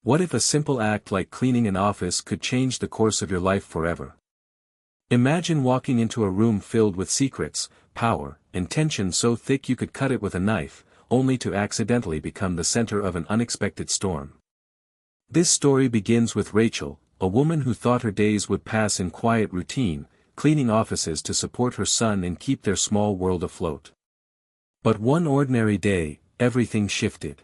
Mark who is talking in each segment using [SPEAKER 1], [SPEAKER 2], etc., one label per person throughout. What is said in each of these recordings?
[SPEAKER 1] What if a simple act like cleaning an office could change the course of your life forever? Imagine walking into a room filled with secrets, power, and tension so thick you could cut it with a knife, only to accidentally become the center of an unexpected storm. This story begins with Rachel, a woman who thought her days would pass in quiet routine, cleaning offices to support her son and keep their small world afloat. But one ordinary day, everything shifted.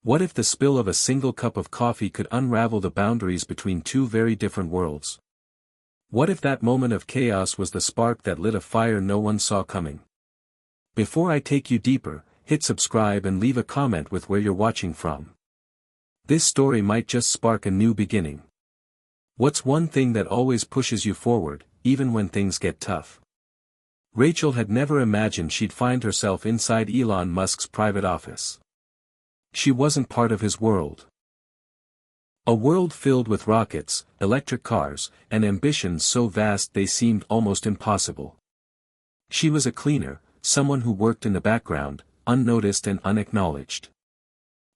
[SPEAKER 1] What if the spill of a single cup of coffee could unravel the boundaries between two very different worlds? What if that moment of chaos was the spark that lit a fire no one saw coming? Before I take you deeper, hit subscribe and leave a comment with where you're watching from. This story might just spark a new beginning. What's one thing that always pushes you forward, even when things get tough? Rachel had never imagined she'd find herself inside Elon Musk's private office. She wasn't part of his world. A world filled with rockets, electric cars, and ambitions so vast they seemed almost impossible. She was a cleaner, someone who worked in the background, unnoticed and unacknowledged.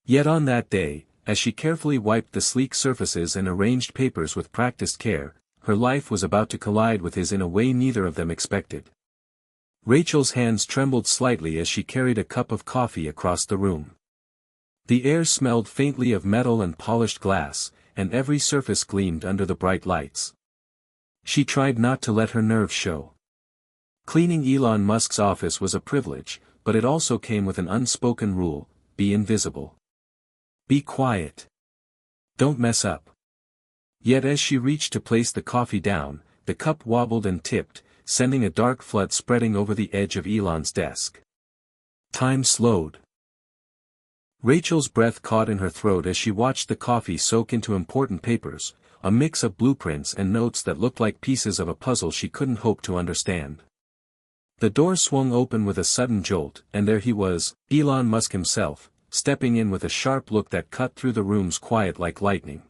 [SPEAKER 1] Yet on that day, as she carefully wiped the sleek surfaces and arranged papers with practiced care, her life was about to collide with his in a way neither of them expected. Rachel's hands trembled slightly as she carried a cup of coffee across the room. The air smelled faintly of metal and polished glass, and every surface gleamed under the bright lights. She tried not to let her nerves show. Cleaning Elon Musk's office was a privilege, but it also came with an unspoken rule: be invisible. Be quiet. Don't mess up. Yet as she reached to place the coffee down, the cup wobbled and tipped, sending a dark flood spreading over the edge of Elon's desk. Time slowed. Rachel's breath caught in her throat as she watched the coffee soak into important papers, a mix of blueprints and notes that looked like pieces of a puzzle she couldn't hope to understand. The door swung open with a sudden jolt, and there he was, Elon Musk himself, stepping in with a sharp look that cut through the room's quiet like lightning.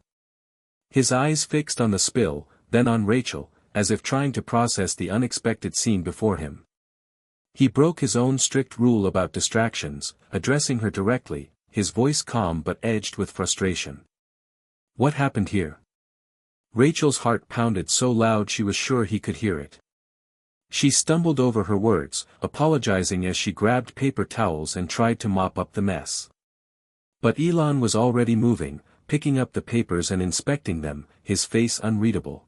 [SPEAKER 1] His eyes fixed on the spill, then on Rachel, as if trying to process the unexpected scene before him. He broke his own strict rule about distractions, addressing her directly, his voice calm but edged with frustration. What happened here? Rachel's heart pounded so loud she was sure he could hear it. She stumbled over her words, apologizing as she grabbed paper towels and tried to mop up the mess. But Elon was already moving, picking up the papers and inspecting them, his face unreadable.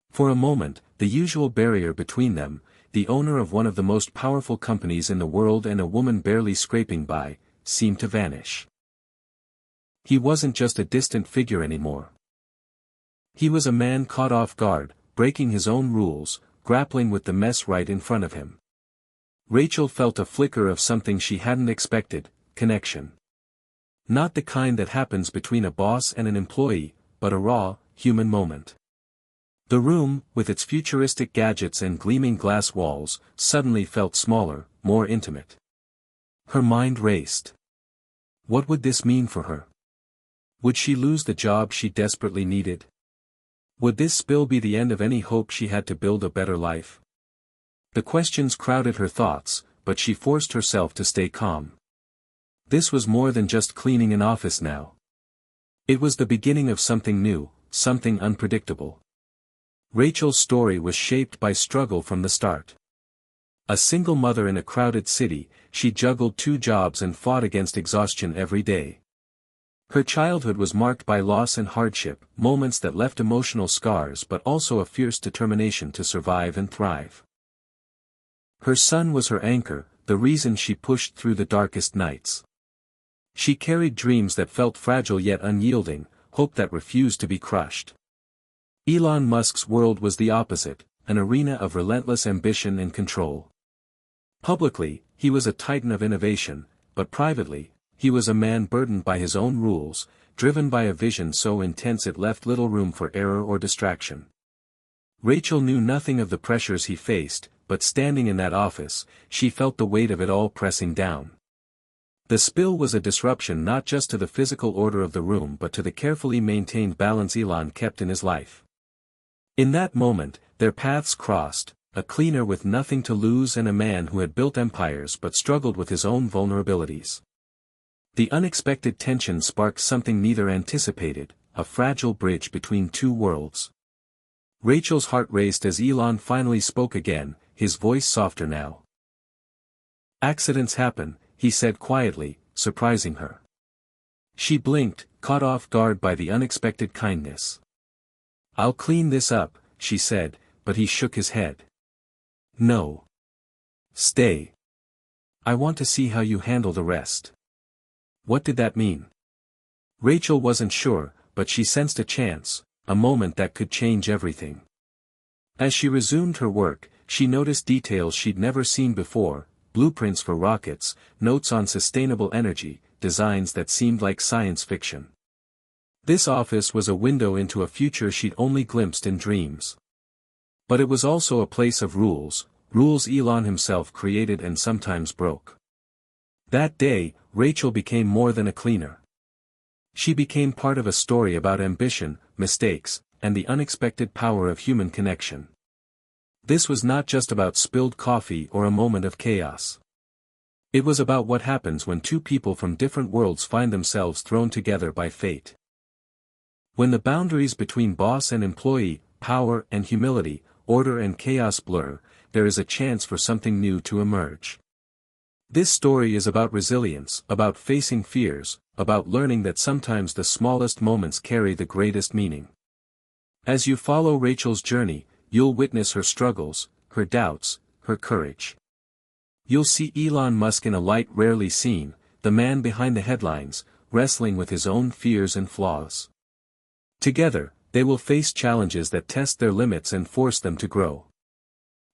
[SPEAKER 1] For a moment, the usual barrier between them, the owner of one of the most powerful companies in the world and a woman barely scraping by, seemed to vanish. He wasn't just a distant figure anymore. He was a man caught off guard, breaking his own rules, grappling with the mess right in front of him. Rachel felt a flicker of something she hadn't expected: connection. Not the kind that happens between a boss and an employee, but a raw, human moment. The room, with its futuristic gadgets and gleaming glass walls, suddenly felt smaller, more intimate. Her mind raced. What would this mean for her? Would she lose the job she desperately needed? Would this spill be the end of any hope she had to build a better life? The questions crowded her thoughts, but she forced herself to stay calm. This was more than just cleaning an office now. It was the beginning of something new, something unpredictable. Rachel's story was shaped by struggle from the start. A single mother in a crowded city, she juggled 2 jobs and fought against exhaustion every day. Her childhood was marked by loss and hardship, moments that left emotional scars but also a fierce determination to survive and thrive. Her son was her anchor, the reason she pushed through the darkest nights. She carried dreams that felt fragile yet unyielding, hope that refused to be crushed. Elon Musk's world was the opposite, an arena of relentless ambition and control. Publicly, he was a titan of innovation, but privately, he was a man burdened by his own rules, driven by a vision so intense it left little room for error or distraction. Rachel knew nothing of the pressures he faced, but standing in that office, she felt the weight of it all pressing down. The spill was a disruption not just to the physical order of the room but to the carefully maintained balance Elon kept in his life. In that moment, their paths crossed, a cleaner with nothing to lose and a man who had built empires but struggled with his own vulnerabilities. The unexpected tension sparked something neither anticipated, a fragile bridge between two worlds. Rachel's heart raced as Elon finally spoke again, his voice softer now. "Accidents happen," he said quietly, surprising her. She blinked, caught off guard by the unexpected kindness. "I'll clean this up," she said, but he shook his head. "No. Stay. I want to see how you handle the rest." What did that mean? Rachel wasn't sure, but she sensed a chance, a moment that could change everything. As she resumed her work, she noticed details she'd never seen before: blueprints for rockets, notes on sustainable energy, designs that seemed like science fiction. This office was a window into a future she'd only glimpsed in dreams. But it was also a place of rules, rules Elon himself created and sometimes broke. That day, Rachel became more than a cleaner. She became part of a story about ambition, mistakes, and the unexpected power of human connection. This was not just about spilled coffee or a moment of chaos. It was about what happens when two people from different worlds find themselves thrown together by fate. When the boundaries between boss and employee, power and humility, order and chaos blur, there is a chance for something new to emerge. This story is about resilience, about facing fears, about learning that sometimes the smallest moments carry the greatest meaning. As you follow Rachel's journey, you'll witness her struggles, her doubts, her courage. You'll see Elon Musk in a light rarely seen, the man behind the headlines, wrestling with his own fears and flaws. Together, they will face challenges that test their limits and force them to grow.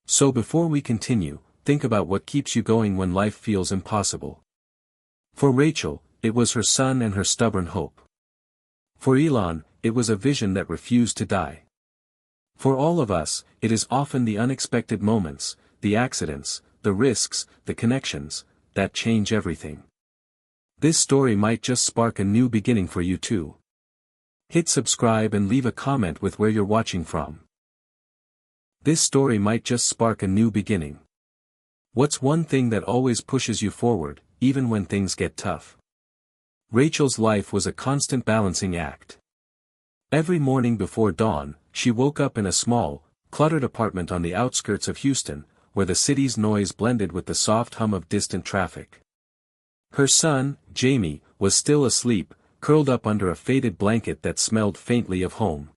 [SPEAKER 1] So before we continue, think about what keeps you going when life feels impossible. For Rachel, it was her son and her stubborn hope. For Elon, it was a vision that refused to die. For all of us, it is often the unexpected moments, the accidents, the risks, the connections, that change everything. This story might just spark a new beginning for you too. Hit subscribe and leave a comment with where you're watching from. This story might just spark a new beginning. What's one thing that always pushes you forward, even when things get tough? Rachel's life was a constant balancing act. Every morning before dawn, she woke up in a small, cluttered apartment on the outskirts of Houston, where the city's noise blended with the soft hum of distant traffic. Her son, Jamie, was still asleep, curled up under a faded blanket that smelled faintly of home.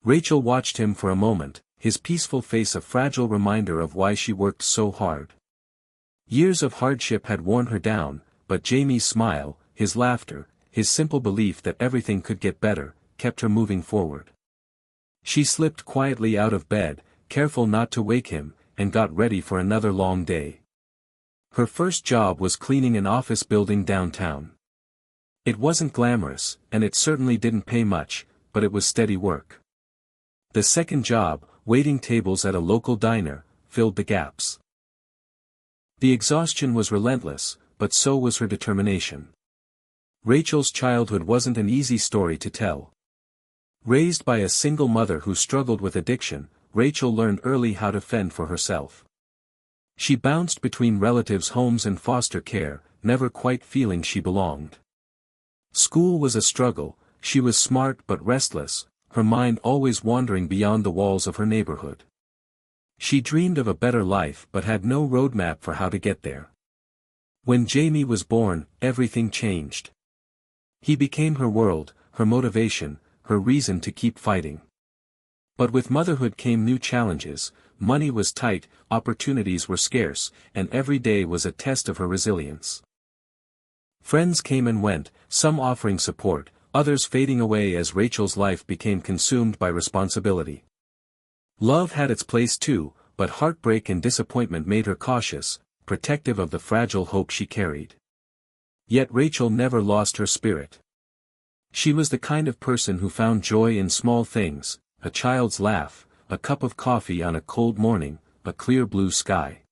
[SPEAKER 1] Rachel watched him for a moment, his peaceful face a fragile reminder of why she worked so hard. Years of hardship had worn her down, but Jamie's smile, his laughter, his simple belief that everything could get better, kept her moving forward. She slipped quietly out of bed, careful not to wake him, and got ready for another long day. Her first job was cleaning an office building downtown. It wasn't glamorous, and it certainly didn't pay much, but it was steady work. The second job, waiting tables at a local diner, filled the gaps. The exhaustion was relentless, but so was her determination. Rachel's childhood wasn't an easy story to tell. Raised by a single mother who struggled with addiction, Rachel learned early how to fend for herself. She bounced between relatives' homes and foster care, never quite feeling she belonged. School was a struggle, she was smart but restless, her mind always wandering beyond the walls of her neighborhood. She dreamed of a better life but had no roadmap for how to get there. When Jamie was born, everything changed. He became her world, her motivation, her reason to keep fighting. But with motherhood came new challenges: money was tight, opportunities were scarce, and every day was a test of her resilience. Friends came and went, some offering support, others fading away as Rachel's life became consumed by responsibility. Love had its place too, but heartbreak and disappointment made her cautious, protective of the fragile hope she carried. Yet Rachel never lost her spirit. She was the kind of person who found joy in small things: a child's laugh, a cup of coffee on a cold morning, a clear blue sky.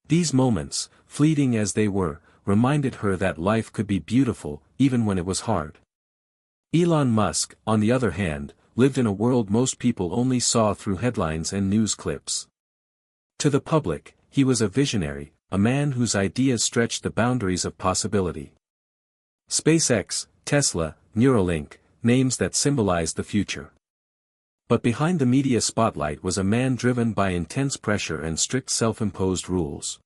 [SPEAKER 1] These moments, fleeting as they were, reminded her that life could be beautiful, even when it was hard. Elon Musk, on the other hand, lived in a world most people only saw through headlines and news clips. To the public, he was a visionary, a man whose ideas stretched the boundaries of possibility. SpaceX, Tesla, Neuralink, names that symbolized the future. But behind the media spotlight was a man driven by intense pressure and strict self-imposed rules.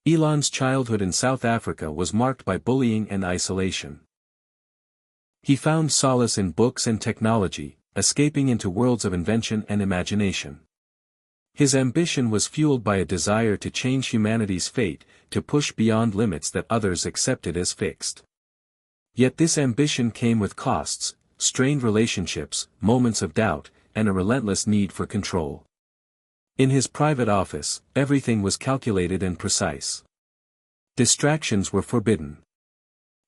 [SPEAKER 1] Elon's childhood in South Africa was marked by bullying and isolation. He found solace in books and technology, escaping into worlds of invention and imagination. His ambition was fueled by a desire to change humanity's fate, to push beyond limits that others accepted as fixed. Yet this ambition came with costs, strained relationships, moments of doubt, and a relentless need for control. In his private office, everything was calculated and precise. Distractions were forbidden.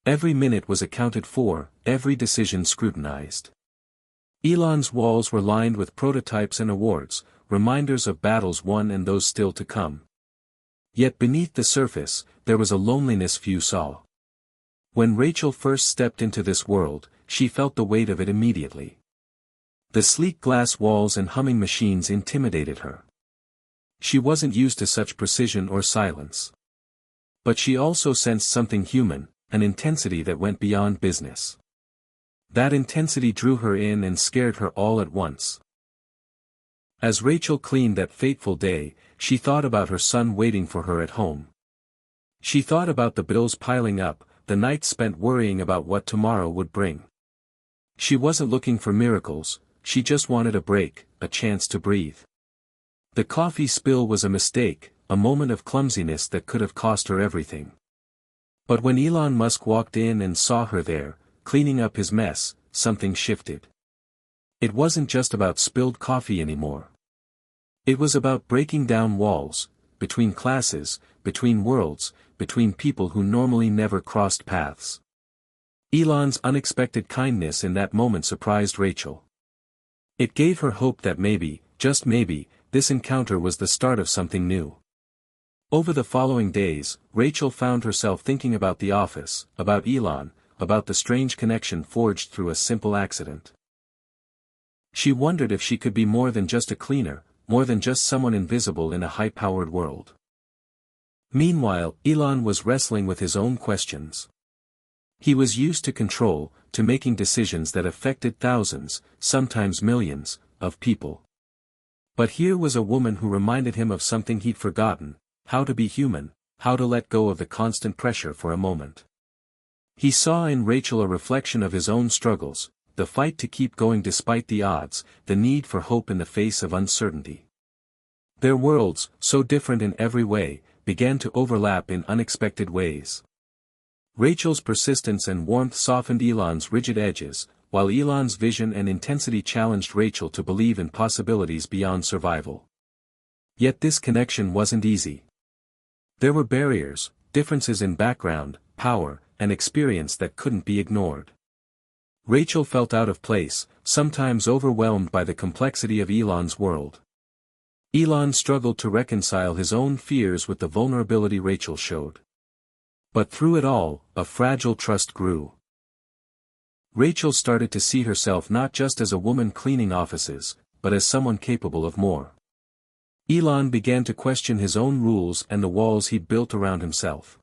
[SPEAKER 1] Every minute was accounted for, every decision scrutinized. Elon's walls were lined with prototypes and awards, reminders of battles won and those still to come. Yet beneath the surface, there was a loneliness few saw. When Rachel first stepped into this world, she felt the weight of it immediately. The sleek glass walls and humming machines intimidated her. She wasn't used to such precision or silence. But she also sensed something human, an intensity that went beyond business. That intensity drew her in and scared her all at once. As Rachel cleaned that fateful day, she thought about her son waiting for her at home. She thought about the bills piling up, the nights spent worrying about what tomorrow would bring. She wasn't looking for miracles, she just wanted a break, a chance to breathe. The coffee spill was a mistake, a moment of clumsiness that could have cost her everything. But when Elon Musk walked in and saw her there, cleaning up his mess, something shifted. It wasn't just about spilled coffee anymore. It was about breaking down walls, between classes, between worlds, between people who normally never crossed paths. Elon's unexpected kindness in that moment surprised Rachel. It gave her hope that maybe, just maybe, this encounter was the start of something new. Over the following days, Rachel found herself thinking about the office, about Elon, about the strange connection forged through a simple accident. She wondered if she could be more than just a cleaner, more than just someone invisible in a high-powered world. Meanwhile, Elon was wrestling with his own questions. He was used to control, to making decisions that affected thousands, sometimes millions, of people. But here was a woman who reminded him of something he'd forgotten, how to be human, how to let go of the constant pressure for a moment. He saw in Rachel a reflection of his own struggles, the fight to keep going despite the odds, the need for hope in the face of uncertainty. Their worlds, so different in every way, began to overlap in unexpected ways. Rachel's persistence and warmth softened Elon's rigid edges, while Elon's vision and intensity challenged Rachel to believe in possibilities beyond survival. Yet this connection wasn't easy. There were barriers, differences in background, power, and experience that couldn't be ignored. Rachel felt out of place, sometimes overwhelmed by the complexity of Elon's world. Elon struggled to reconcile his own fears with the vulnerability Rachel showed. But through it all, a fragile trust grew. Rachel started to see herself not just as a woman cleaning offices, but as someone capable of more. Elon began to question his own rules and the walls he'd built around himself.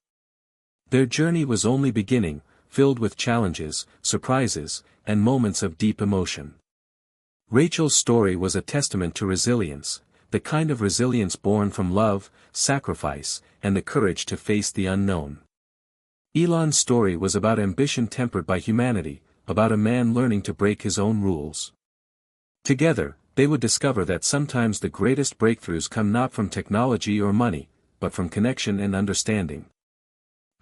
[SPEAKER 1] Their journey was only beginning, filled with challenges, surprises, and moments of deep emotion. Rachel's story was a testament to resilience, the kind of resilience born from love, sacrifice, and the courage to face the unknown. Elon's story was about ambition tempered by humanity, about a man learning to break his own rules. Together, they would discover that sometimes the greatest breakthroughs come not from technology or money, but from connection and understanding.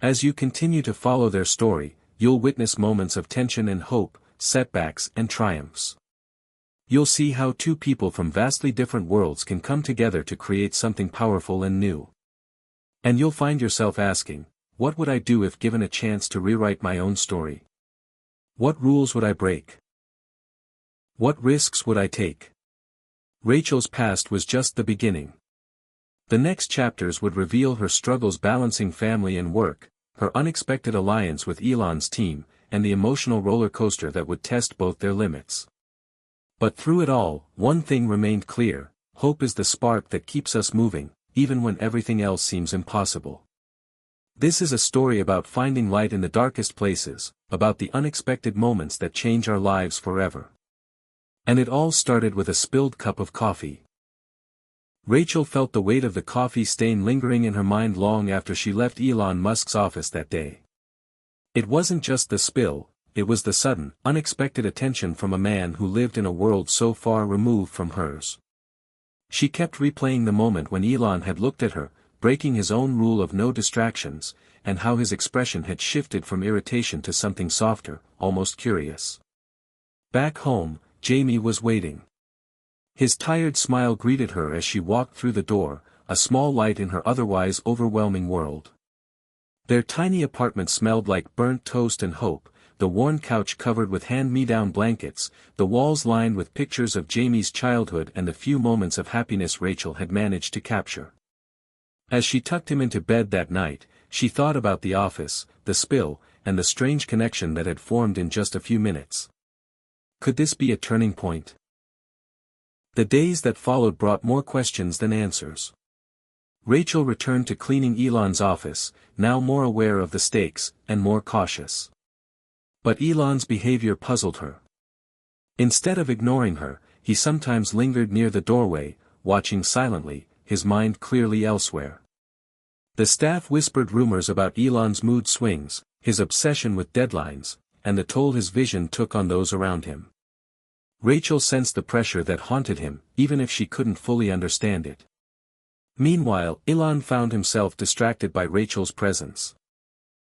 [SPEAKER 1] As you continue to follow their story, you'll witness moments of tension and hope, setbacks and triumphs. You'll see how two people from vastly different worlds can come together to create something powerful and new. And you'll find yourself asking, what would I do if given a chance to rewrite my own story? What rules would I break? What risks would I take? Rachel's past was just the beginning. The next chapters would reveal her struggles balancing family and work, her unexpected alliance with Elon's team, and the emotional roller coaster that would test both their limits. But through it all, one thing remained clear: hope is the spark that keeps us moving, even when everything else seems impossible. This is a story about finding light in the darkest places, about the unexpected moments that change our lives forever. And it all started with a spilled cup of coffee. Rachel felt the weight of the coffee stain lingering in her mind long after she left Elon Musk's office that day. It wasn't just the spill, it was the sudden, unexpected attention from a man who lived in a world so far removed from hers. She kept replaying the moment when Elon had looked at her, breaking his own rule of no distractions, and how his expression had shifted from irritation to something softer, almost curious. Back home, Jamie was waiting. His tired smile greeted her as she walked through the door, a small light in her otherwise overwhelming world. Their tiny apartment smelled like burnt toast and hope, the worn couch covered with hand-me-down blankets, the walls lined with pictures of Jamie's childhood and the few moments of happiness Rachel had managed to capture. As she tucked him into bed that night, she thought about the office, the spill, and the strange connection that had formed in just a few minutes. Could this be a turning point? The days that followed brought more questions than answers. Rachel returned to cleaning Elon's office, now more aware of the stakes, and more cautious. But Elon's behavior puzzled her. Instead of ignoring her, he sometimes lingered near the doorway, watching silently, his mind clearly elsewhere. The staff whispered rumors about Elon's mood swings, his obsession with deadlines, and the toll his vision took on those around him. Rachel sensed the pressure that haunted him, even if she couldn't fully understand it. Meanwhile, Elon found himself distracted by Rachel's presence.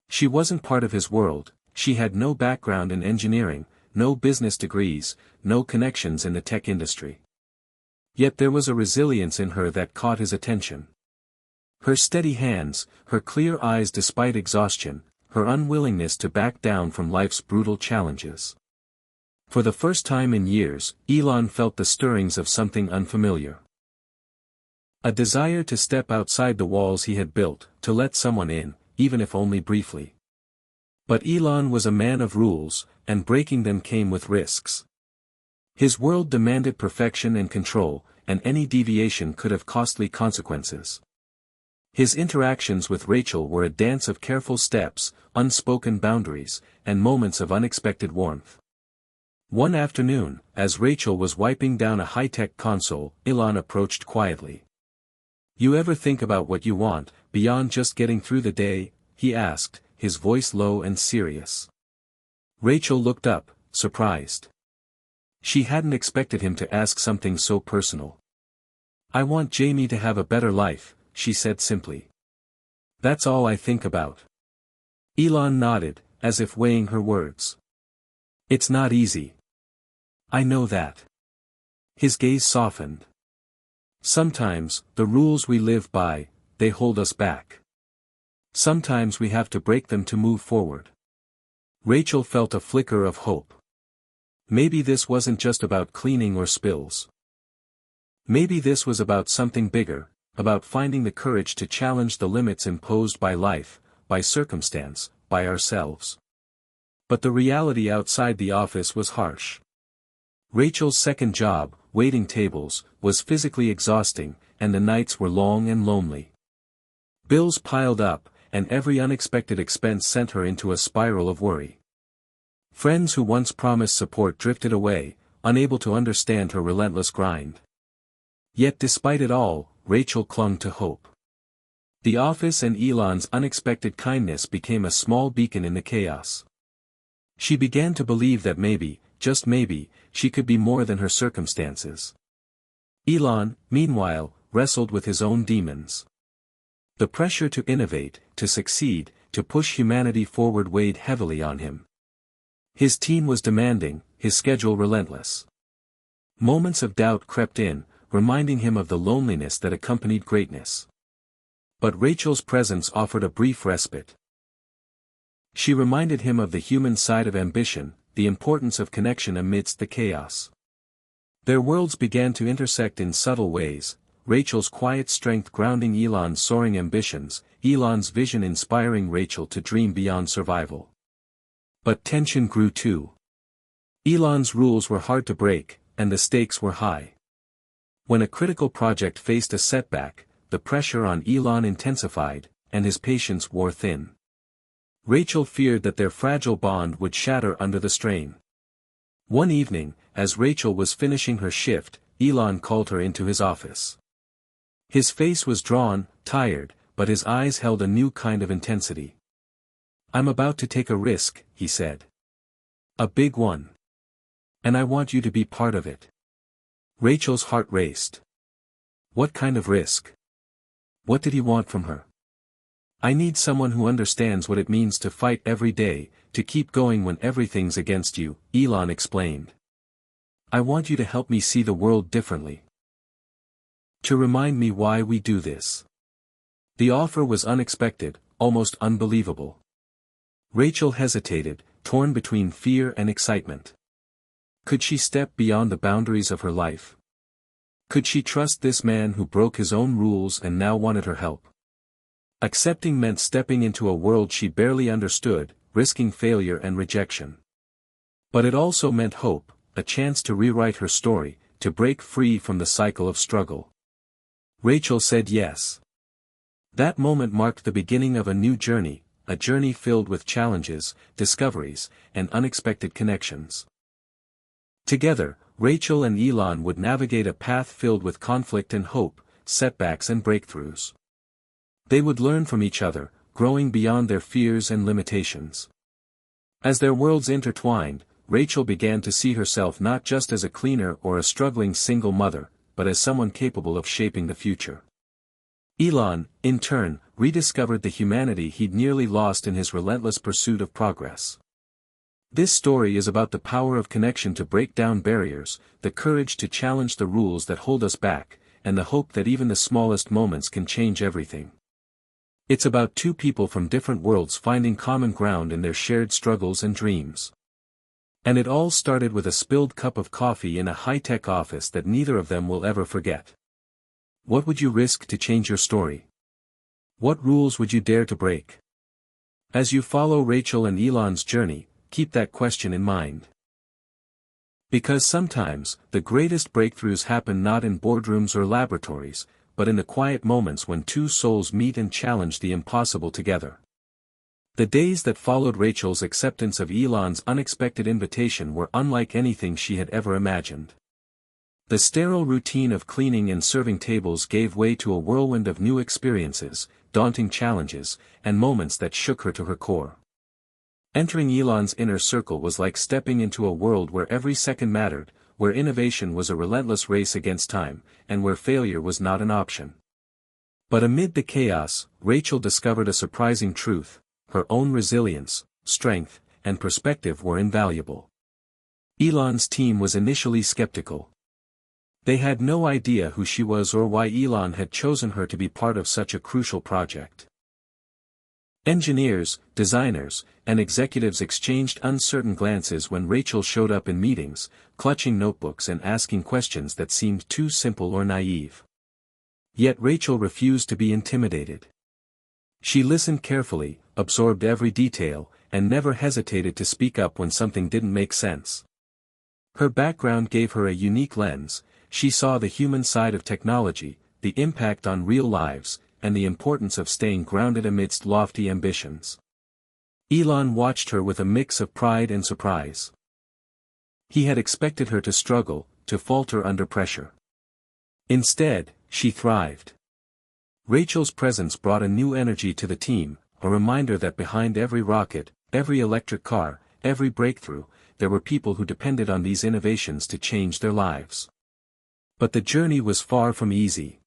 [SPEAKER 1] She wasn't part of his world, she had no background in engineering, no business degrees, no connections in the tech industry. Yet there was a resilience in her that caught his attention. Her steady hands, her clear eyes despite exhaustion, her unwillingness to back down from life's brutal challenges. For the first time in years, Elon felt the stirrings of something unfamiliar. A desire to step outside the walls he had built, to let someone in, even if only briefly. But Elon was a man of rules, and breaking them came with risks. His world demanded perfection and control, and any deviation could have costly consequences. His interactions with Rachel were a dance of careful steps, unspoken boundaries, and moments of unexpected warmth. One afternoon, as Rachel was wiping down a high-tech console, Elon approached quietly. "You ever think about what you want, beyond just getting through the day?" he asked, his voice low and serious. Rachel looked up, surprised. She hadn't expected him to ask something so personal. "I want Jamie to have a better life," she said simply. "That's all I think about." Elon nodded, as if weighing her words. "It's not easy. I know that." His gaze softened. "Sometimes, the rules we live by, they hold us back. Sometimes we have to break them to move forward." Rachel felt a flicker of hope. Maybe this wasn't just about cleaning or spills. Maybe this was about something bigger, about finding the courage to challenge the limits imposed by life, by circumstance, by ourselves. But the reality outside the office was harsh. Rachel's second job, waiting tables, was physically exhausting, and the nights were long and lonely. Bills piled up, and every unexpected expense sent her into a spiral of worry. Friends who once promised support drifted away, unable to understand her relentless grind. Yet despite it all, Rachel clung to hope. The office and Elon's unexpected kindness became a small beacon in the chaos. She began to believe that maybe, just maybe, she could be more than her circumstances. Elon, meanwhile, wrestled with his own demons. The pressure to innovate, to succeed, to push humanity forward weighed heavily on him. His team was demanding, his schedule relentless. Moments of doubt crept in, reminding him of the loneliness that accompanied greatness. But Rachel's presence offered a brief respite. She reminded him of the human side of ambition, the importance of connection amidst the chaos. Their worlds began to intersect in subtle ways, Rachel's quiet strength grounding Elon's soaring ambitions, Elon's vision inspiring Rachel to dream beyond survival. But tension grew too. Elon's rules were hard to break, and the stakes were high. When a critical project faced a setback, the pressure on Elon intensified, and his patience wore thin. Rachel feared that their fragile bond would shatter under the strain. One evening, as Rachel was finishing her shift, Elon called her into his office. His face was drawn, tired, but his eyes held a new kind of intensity. "I'm about to take a risk," he said. "A big one. And I want you to be part of it." Rachel's heart raced. What kind of risk? What did he want from her? "I need someone who understands what it means to fight every day, to keep going when everything's against you," Elon explained. "I want you to help me see the world differently. To remind me why we do this." The offer was unexpected, almost unbelievable. Rachel hesitated, torn between fear and excitement. Could she step beyond the boundaries of her life? Could she trust this man who broke his own rules and now wanted her help? Accepting meant stepping into a world she barely understood, risking failure and rejection. But it also meant hope, a chance to rewrite her story, to break free from the cycle of struggle. Rachel said yes. That moment marked the beginning of a new journey, a journey filled with challenges, discoveries, and unexpected connections. Together, Rachel and Elon would navigate a path filled with conflict and hope, setbacks and breakthroughs. They would learn from each other, growing beyond their fears and limitations. As their worlds intertwined, Rachel began to see herself not just as a cleaner or a struggling single mother, but as someone capable of shaping the future. Elon, in turn, rediscovered the humanity he'd nearly lost in his relentless pursuit of progress. This story is about the power of connection to break down barriers, the courage to challenge the rules that hold us back, and the hope that even the smallest moments can change everything. It's about two people from different worlds finding common ground in their shared struggles and dreams. And it all started with a spilled cup of coffee in a high-tech office that neither of them will ever forget. What would you risk to change your story? What rules would you dare to break? As you follow Rachel and Elon's journey, keep that question in mind. Because sometimes, the greatest breakthroughs happen not in boardrooms or laboratories, but in the quiet moments when two souls meet and challenge the impossible together. The days that followed Rachel's acceptance of Elon's unexpected invitation were unlike anything she had ever imagined. The sterile routine of cleaning and serving tables gave way to a whirlwind of new experiences, daunting challenges, and moments that shook her to her core. Entering Elon's inner circle was like stepping into a world where every second mattered, where innovation was a relentless race against time, and where failure was not an option. But amid the chaos, Rachel discovered a surprising truth: her own resilience, strength, and perspective were invaluable. Elon's team was initially skeptical. They had no idea who she was or why Elon had chosen her to be part of such a crucial project. Engineers, designers, and executives exchanged uncertain glances when Rachel showed up in meetings, clutching notebooks and asking questions that seemed too simple or naive. Yet Rachel refused to be intimidated. She listened carefully, absorbed every detail, and never hesitated to speak up when something didn't make sense. Her background gave her a unique lens. She saw the human side of technology, the impact on real lives, and the importance of staying grounded amidst lofty ambitions. Elon watched her with a mix of pride and surprise. He had expected her to struggle, to falter under pressure. Instead, she thrived. Rachel's presence brought a new energy to the team, a reminder that behind every rocket, every electric car, every breakthrough, there were people who depended on these innovations to change their lives. But the journey was far from easy.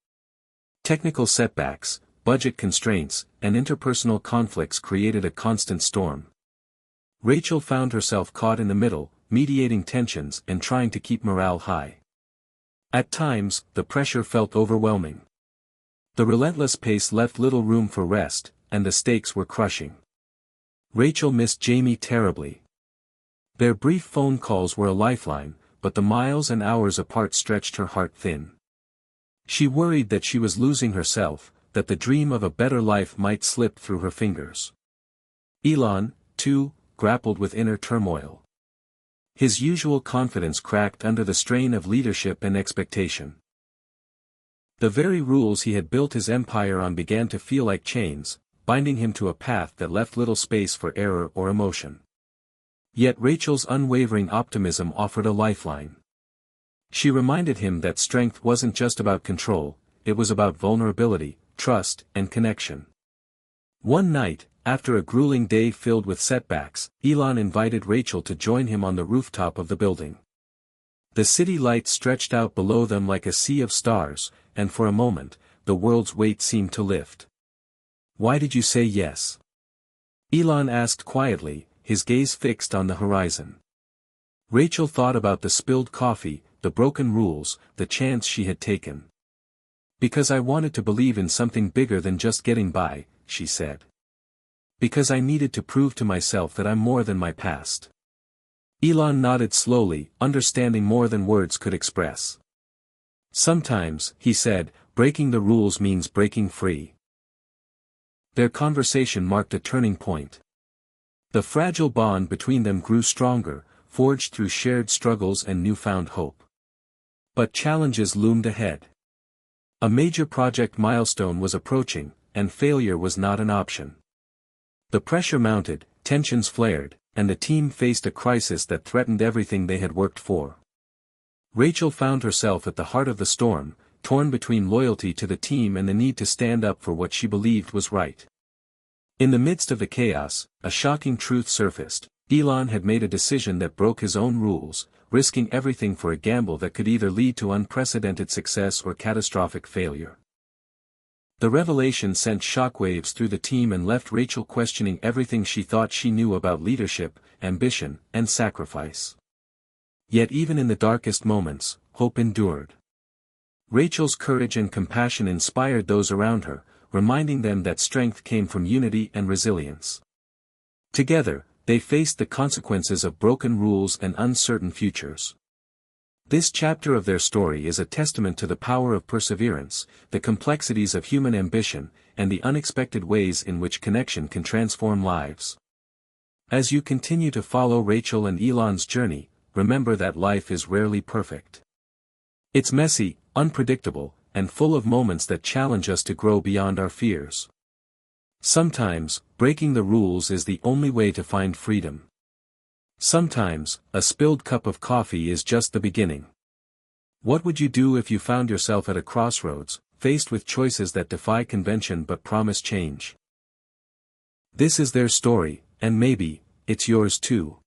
[SPEAKER 1] Technical setbacks, budget constraints, and interpersonal conflicts created a constant storm. Rachel found herself caught in the middle, mediating tensions and trying to keep morale high. At times, the pressure felt overwhelming. The relentless pace left little room for rest, and the stakes were crushing. Rachel missed Jamie terribly. Their brief phone calls were a lifeline, but the miles and hours apart stretched her heart thin. She worried that she was losing herself, that the dream of a better life might slip through her fingers. Elon, too, grappled with inner turmoil. His usual confidence cracked under the strain of leadership and expectation. The very rules he had built his empire on began to feel like chains, binding him to a path that left little space for error or emotion. Yet Rachel's unwavering optimism offered a lifeline. She reminded him that strength wasn't just about control, it was about vulnerability, trust, and connection. One night, after a grueling day filled with setbacks, Elon invited Rachel to join him on the rooftop of the building. The city lights stretched out below them like a sea of stars, and for a moment, the world's weight seemed to lift. "Why did you say yes?" Elon asked quietly, his gaze fixed on the horizon. Rachel thought about the spilled coffee, the broken rules, the chance she had taken. "Because I wanted to believe in something bigger than just getting by," she said. "Because I needed to prove to myself that I'm more than my past." Elon nodded slowly, understanding more than words could express. "Sometimes," he said, "breaking the rules means breaking free." Their conversation marked a turning point. The fragile bond between them grew stronger, forged through shared struggles and newfound hope. But challenges loomed ahead. A major project milestone was approaching, and failure was not an option. The pressure mounted, tensions flared, and the team faced a crisis that threatened everything they had worked for. Rachel found herself at the heart of the storm, torn between loyalty to the team and the need to stand up for what she believed was right. In the midst of the chaos, a shocking truth surfaced. Elon had made a decision that broke his own rules, risking everything for a gamble that could either lead to unprecedented success or catastrophic failure. The revelation sent shockwaves through the team and left Rachel questioning everything she thought she knew about leadership, ambition, and sacrifice. Yet even in the darkest moments, hope endured. Rachel's courage and compassion inspired those around her, reminding them that strength came from unity and resilience. Together, they faced the consequences of broken rules and uncertain futures. This chapter of their story is a testament to the power of perseverance, the complexities of human ambition, and the unexpected ways in which connection can transform lives. As you continue to follow Rachel and Elon's journey, remember that life is rarely perfect. It's messy, unpredictable, and full of moments that challenge us to grow beyond our fears. Sometimes, breaking the rules is the only way to find freedom. Sometimes, a spilled cup of coffee is just the beginning. What would you do if you found yourself at a crossroads, faced with choices that defy convention but promise change? This is their story, and maybe, it's yours too.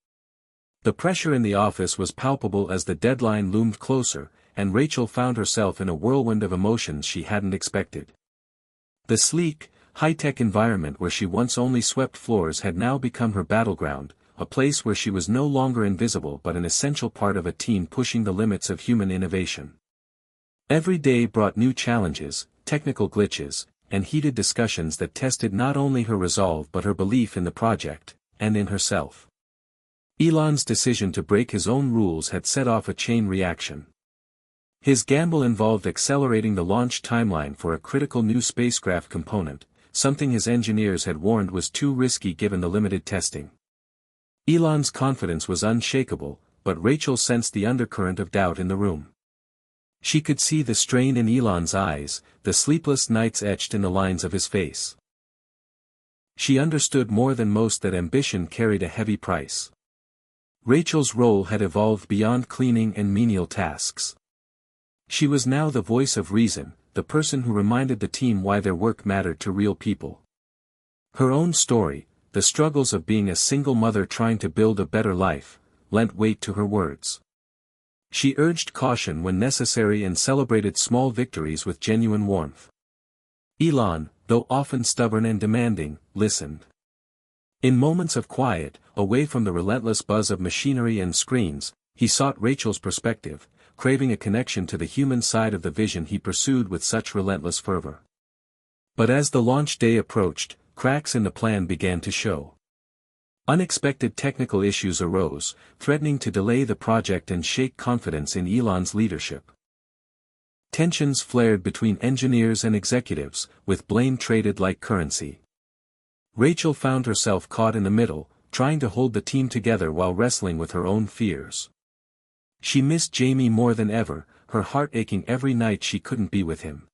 [SPEAKER 1] The pressure in the office was palpable as the deadline loomed closer, and Rachel found herself in a whirlwind of emotions she hadn't expected. The sleek, high-tech environment where she once only swept floors had now become her battleground, a place where she was no longer invisible but an essential part of a team pushing the limits of human innovation. Every day brought new challenges, technical glitches, and heated discussions that tested not only her resolve but her belief in the project, and in herself. Elon's decision to break his own rules had set off a chain reaction. His gamble involved accelerating the launch timeline for a critical new spacecraft component, something his engineers had warned was too risky given the limited testing. Elon's confidence was unshakable, but Rachel sensed the undercurrent of doubt in the room. She could see the strain in Elon's eyes, the sleepless nights etched in the lines of his face. She understood more than most that ambition carried a heavy price. Rachel's role had evolved beyond cleaning and menial tasks. She was now the voice of reason, the person who reminded the team why their work mattered to real people. Her own story, the struggles of being a single mother trying to build a better life, lent weight to her words. She urged caution when necessary and celebrated small victories with genuine warmth. Elon, though often stubborn and demanding, listened. In moments of quiet, away from the relentless buzz of machinery and screens, he sought Rachel's perspective, craving a connection to the human side of the vision he pursued with such relentless fervor. But as the launch day approached, cracks in the plan began to show. Unexpected technical issues arose, threatening to delay the project and shake confidence in Elon's leadership. Tensions flared between engineers and executives, with blame traded like currency. Rachel found herself caught in the middle, trying to hold the team together while wrestling with her own fears. She missed Jamie more than ever, her heart aching every night she couldn't be with him.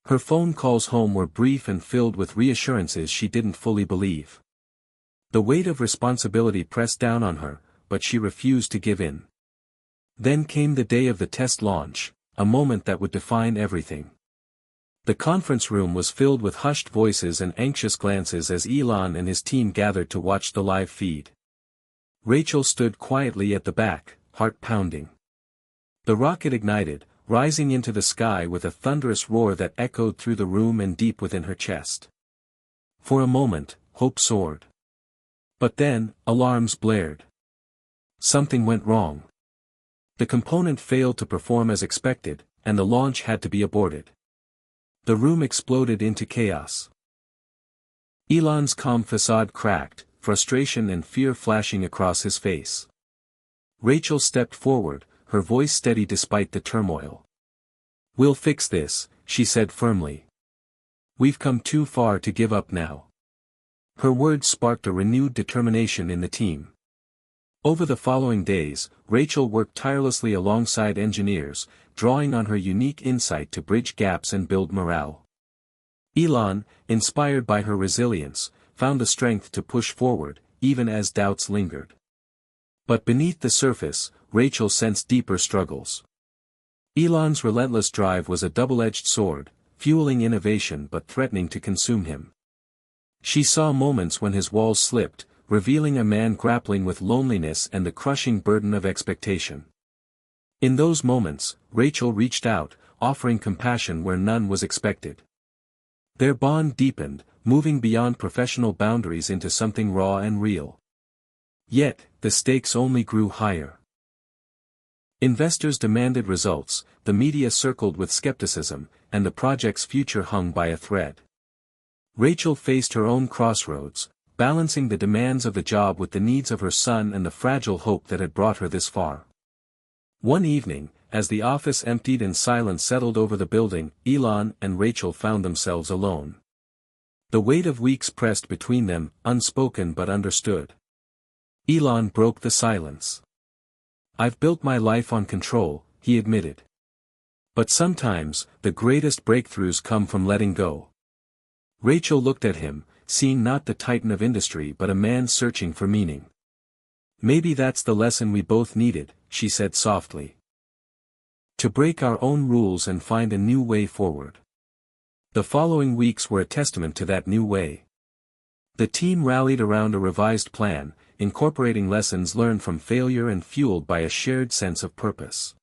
[SPEAKER 1] Her phone calls home were brief and filled with reassurances she didn't fully believe. The weight of responsibility pressed down on her, but she refused to give in. Then came the day of the test launch, a moment that would define everything. The conference room was filled with hushed voices and anxious glances as Elon and his team gathered to watch the live feed. Rachel stood quietly at the back, heart pounding. The rocket ignited, rising into the sky with a thunderous roar that echoed through the room and deep within her chest. For a moment, hope soared. But then, alarms blared. Something went wrong. The component failed to perform as expected, and the launch had to be aborted. The room exploded into chaos. Elon's calm facade cracked, frustration and fear flashing across his face. Rachel stepped forward, her voice steady despite the turmoil. "We'll fix this," she said firmly. "We've come too far to give up now." Her words sparked a renewed determination in the team. Over the following days, Rachel worked tirelessly alongside engineers, drawing on her unique insight to bridge gaps and build morale. Elon, inspired by her resilience, found the strength to push forward, even as doubts lingered. But beneath the surface, Rachel sensed deeper struggles. Elon's relentless drive was a double-edged sword, fueling innovation but threatening to consume him. She saw moments when his walls slipped, revealing a man grappling with loneliness and the crushing burden of expectation. In those moments, Rachel reached out, offering compassion where none was expected. Their bond deepened, moving beyond professional boundaries into something raw and real. Yet, the stakes only grew higher. Investors demanded results, the media circled with skepticism, and the project's future hung by a thread. Rachel faced her own crossroads, balancing the demands of the job with the needs of her son and the fragile hope that had brought her this far. One evening, as the office emptied and silence settled over the building, Elon and Rachel found themselves alone. The weight of weeks pressed between them, unspoken but understood. Elon broke the silence. "I've built my life on control," he admitted. "But sometimes, the greatest breakthroughs come from letting go." Rachel looked at him, seeing not the titan of industry but a man searching for meaning. "Maybe that's the lesson we both needed," she said softly. "To break our own rules and find a new way forward." The following weeks were a testament to that new way. The team rallied around a revised plan, incorporating lessons learned from failure and fueled by a shared sense of purpose.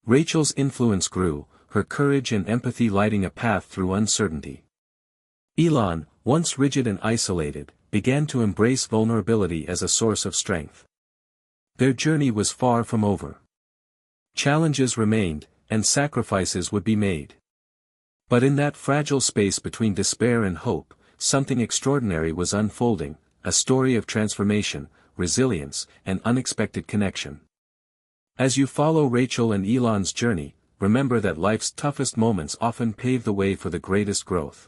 [SPEAKER 1] Rachel's influence grew, her courage and empathy lighting a path through uncertainty. Elon, once rigid and isolated, began to embrace vulnerability as a source of strength. Their journey was far from over. Challenges remained, and sacrifices would be made. But in that fragile space between despair and hope, something extraordinary was unfolding, a story of transformation, resilience, and unexpected connection. As you follow Rachel and Elon's journey, remember that life's toughest moments often pave the way for the greatest growth.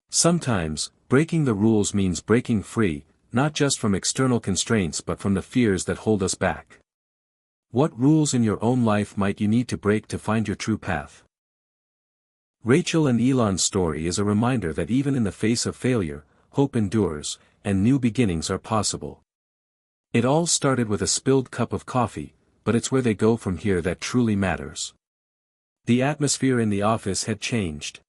[SPEAKER 1] Sometimes, breaking the rules means breaking free, not just from external constraints but from the fears that hold us back. What rules in your own life might you need to break to find your true path? Rachel and Elon's story is a reminder that even in the face of failure, hope endures, and new beginnings are possible. It all started with a spilled cup of coffee, but it's where they go from here that truly matters. The atmosphere in the office had changed.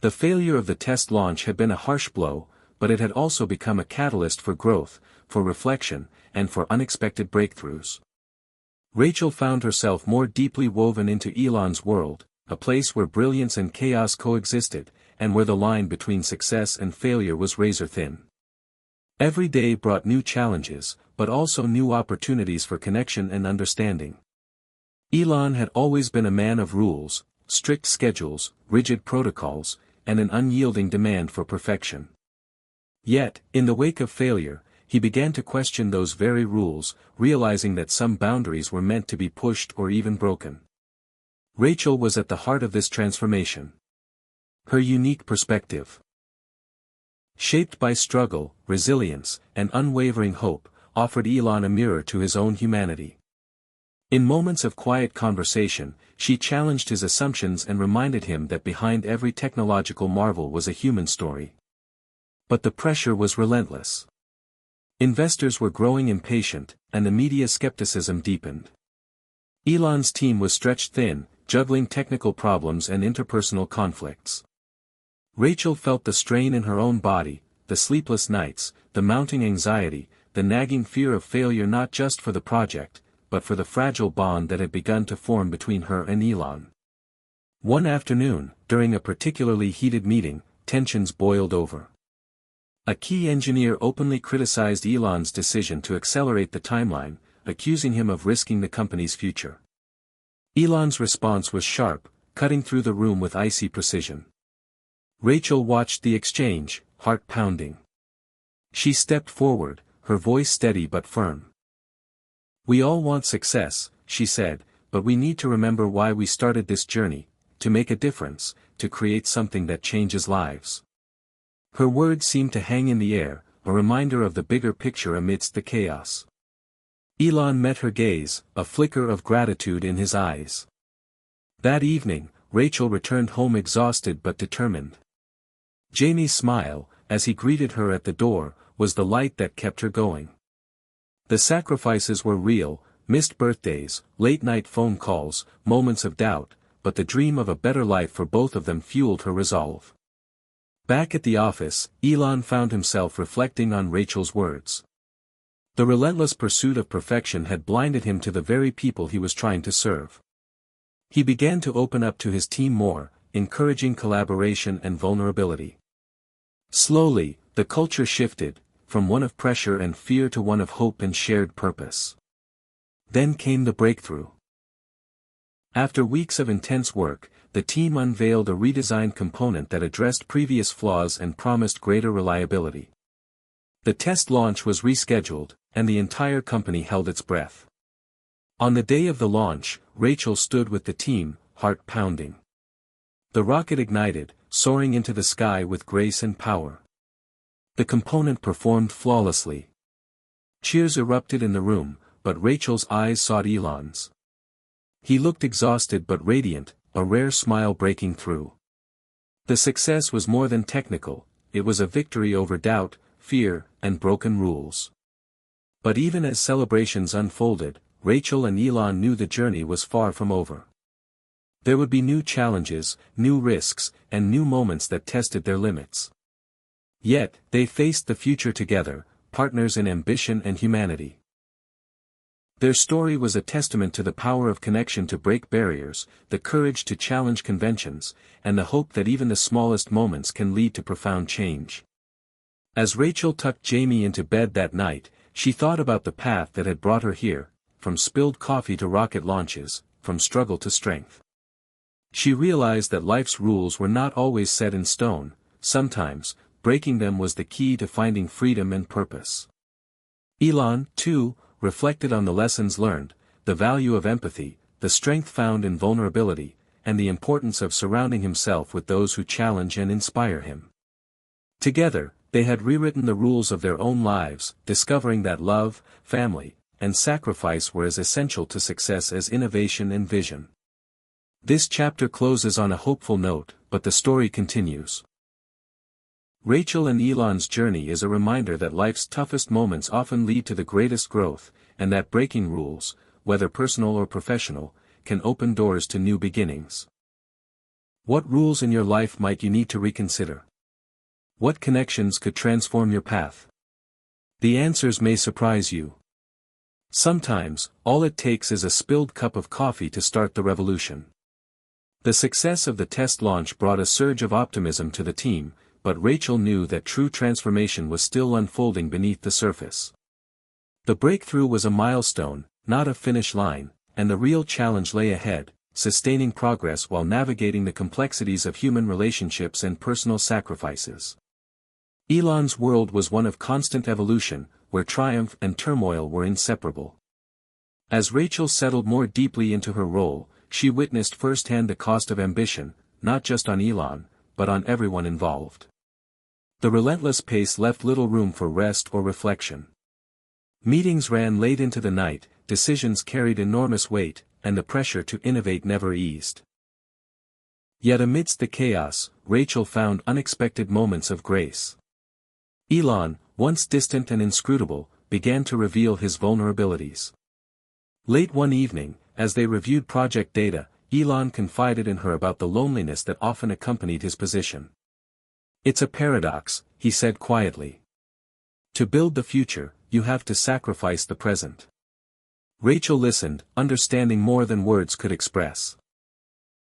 [SPEAKER 1] The failure of the test launch had been a harsh blow, but it had also become a catalyst for growth, for reflection, and for unexpected breakthroughs. Rachel found herself more deeply woven into Elon's world, a place where brilliance and chaos coexisted, and where the line between success and failure was razor-thin. Every day brought new challenges, but also new opportunities for connection and understanding. Elon had always been a man of rules, strict schedules, rigid protocols, and an unyielding demand for perfection. Yet, in the wake of failure, he began to question those very rules, realizing that some boundaries were meant to be pushed or even broken. Rachel was at the heart of this transformation. Her unique perspective, shaped by struggle, resilience, and unwavering hope, offered Elon a mirror to his own humanity. In moments of quiet conversation, she challenged his assumptions and reminded him that behind every technological marvel was a human story. But the pressure was relentless. Investors were growing impatient, and the media skepticism deepened. Elon's team was stretched thin, juggling technical problems and interpersonal conflicts. Rachel felt the strain in her own body, the sleepless nights, the mounting anxiety, the nagging fear of failure not just for the project, but for the fragile bond that had begun to form between her and Elon. One afternoon, during a particularly heated meeting, tensions boiled over. A key engineer openly criticized Elon's decision to accelerate the timeline, accusing him of risking the company's future. Elon's response was sharp, cutting through the room with icy precision. Rachel watched the exchange, heart pounding. She stepped forward, her voice steady but firm. "We all want success," she said, "but we need to remember why we started this journey, to make a difference, to create something that changes lives." Her words seemed to hang in the air, a reminder of the bigger picture amidst the chaos. Elon met her gaze, a flicker of gratitude in his eyes. That evening, Rachel returned home exhausted but determined. Jamie's smile, as he greeted her at the door, was the light that kept her going. The sacrifices were real, missed birthdays, late-night phone calls, moments of doubt, but the dream of a better life for both of them fueled her resolve. Back at the office, Elon found himself reflecting on Rachel's words. The relentless pursuit of perfection had blinded him to the very people he was trying to serve. He began to open up to his team more, encouraging collaboration and vulnerability. Slowly, the culture shifted, from one of pressure and fear to one of hope and shared purpose. Then came the breakthrough. After weeks of intense work, the team unveiled a redesigned component that addressed previous flaws and promised greater reliability. The test launch was rescheduled, and the entire company held its breath. On the day of the launch, Rachel stood with the team, heart pounding. The rocket ignited, soaring into the sky with grace and power. The component performed flawlessly. Cheers erupted in the room, but Rachel's eyes sought Elon's. He looked exhausted but radiant, a rare smile breaking through. The success was more than technical, it was a victory over doubt, fear, and broken rules. But even as celebrations unfolded, Rachel and Elon knew the journey was far from over. There would be new challenges, new risks, and new moments that tested their limits. Yet, they faced the future together, partners in ambition and humanity. Their story was a testament to the power of connection to break barriers, the courage to challenge conventions, and the hope that even the smallest moments can lead to profound change. As Rachel tucked Jamie into bed that night, she thought about the path that had brought her here, from spilled coffee to rocket launches, from struggle to strength. She realized that life's rules were not always set in stone, sometimes, breaking them was the key to finding freedom and purpose. Elon, too, reflected on the lessons learned, the value of empathy, the strength found in vulnerability, and the importance of surrounding himself with those who challenge and inspire him. Together, they had rewritten the rules of their own lives, discovering that love, family, and sacrifice were as essential to success as innovation and vision. This chapter closes on a hopeful note, but the story continues. Rachel and Elon's journey is a reminder that life's toughest moments often lead to the greatest growth, and that breaking rules, whether personal or professional, can open doors to new beginnings. What rules in your life might you need to reconsider? What connections could transform your path? The answers may surprise you. Sometimes, all it takes is a spilled cup of coffee to start the revolution. The success of the test launch brought a surge of optimism to the team, but Rachel knew that true transformation was still unfolding beneath the surface. The breakthrough was a milestone, not a finish line, and the real challenge lay ahead, sustaining progress while navigating the complexities of human relationships and personal sacrifices. Elon's world was one of constant evolution, where triumph and turmoil were inseparable. As Rachel settled more deeply into her role, she witnessed firsthand the cost of ambition, not just on Elon, but on everyone involved. The relentless pace left little room for rest or reflection. Meetings ran late into the night, decisions carried enormous weight, and the pressure to innovate never eased. Yet amidst the chaos, Rachel found unexpected moments of grace. Elon, once distant and inscrutable, began to reveal his vulnerabilities. Late one evening, as they reviewed project data, Elon confided in her about the loneliness that often accompanied his position. "It's a paradox," he said quietly. "To build the future, you have to sacrifice the present." Rachel listened, understanding more than words could express.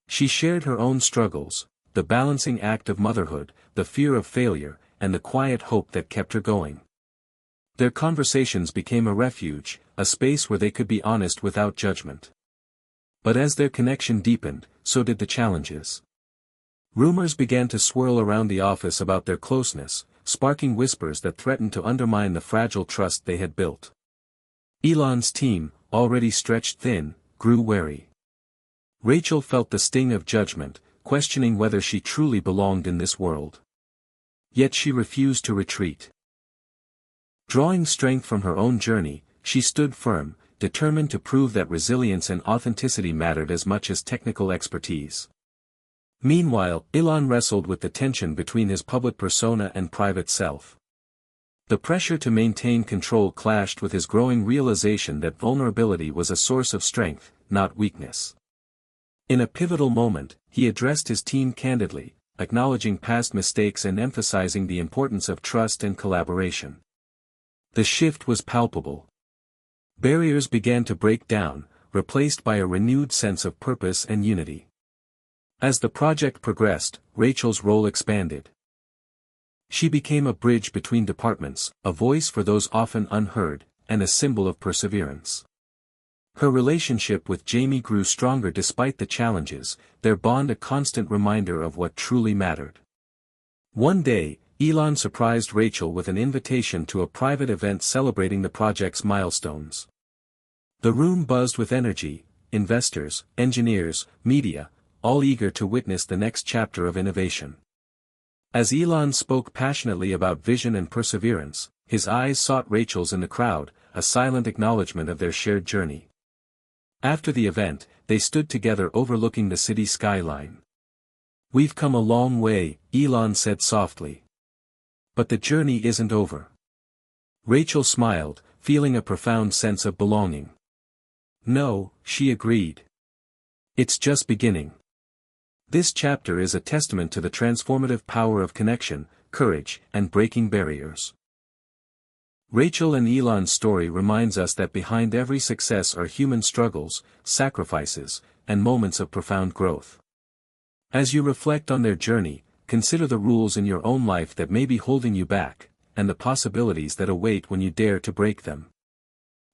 [SPEAKER 1] She shared her own struggles, the balancing act of motherhood, the fear of failure, and the quiet hope that kept her going. Their conversations became a refuge, a space where they could be honest without judgment. But as their connection deepened, so did the challenges. Rumors began to swirl around the office about their closeness, sparking whispers that threatened to undermine the fragile trust they had built. Elon's team, already stretched thin, grew wary. Rachel felt the sting of judgment, questioning whether she truly belonged in this world. Yet she refused to retreat. Drawing strength from her own journey, she stood firm, determined to prove that resilience and authenticity mattered as much as technical expertise. Meanwhile, Elon wrestled with the tension between his public persona and private self. The pressure to maintain control clashed with his growing realization that vulnerability was a source of strength, not weakness. In a pivotal moment, he addressed his team candidly, acknowledging past mistakes and emphasizing the importance of trust and collaboration. The shift was palpable. Barriers began to break down, replaced by a renewed sense of purpose and unity. As the project progressed, Rachel's role expanded. She became a bridge between departments, a voice for those often unheard, and a symbol of perseverance. Her relationship with Jamie grew stronger despite the challenges, their bond a constant reminder of what truly mattered. One day, Elon surprised Rachel with an invitation to a private event celebrating the project's milestones. The room buzzed with energy, investors, engineers, media, all eager to witness the next chapter of innovation. As Elon spoke passionately about vision and perseverance, his eyes sought Rachel's in the crowd, a silent acknowledgement of their shared journey. After the event, they stood together overlooking the city skyline. "We've come a long way," Elon said softly. "But the journey isn't over." Rachel smiled, feeling a profound sense of belonging. "No," she agreed. "It's just beginning." This chapter is a testament to the transformative power of connection, courage, and breaking barriers. Rachel and Elon's story reminds us that behind every success are human struggles, sacrifices, and moments of profound growth. As you reflect on their journey, consider the rules in your own life that may be holding you back, and the possibilities that await when you dare to break them.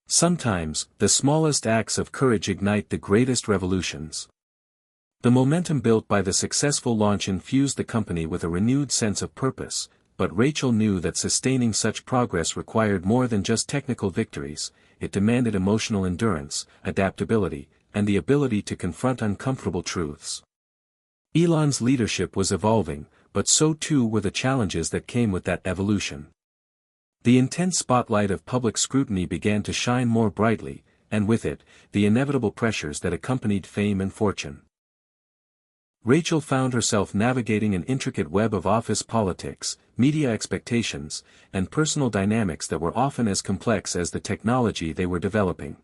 [SPEAKER 1] Sometimes, the smallest acts of courage ignite the greatest revolutions. The momentum built by the successful launch infused the company with a renewed sense of purpose, but Rachel knew that sustaining such progress required more than just technical victories. It demanded emotional endurance, adaptability, and the ability to confront uncomfortable truths. Elon's leadership was evolving, but so too were the challenges that came with that evolution. The intense spotlight of public scrutiny began to shine more brightly, and with it, the inevitable pressures that accompanied fame and fortune. Rachel found herself navigating an intricate web of office politics, media expectations, and personal dynamics that were often as complex as the technology they were developing.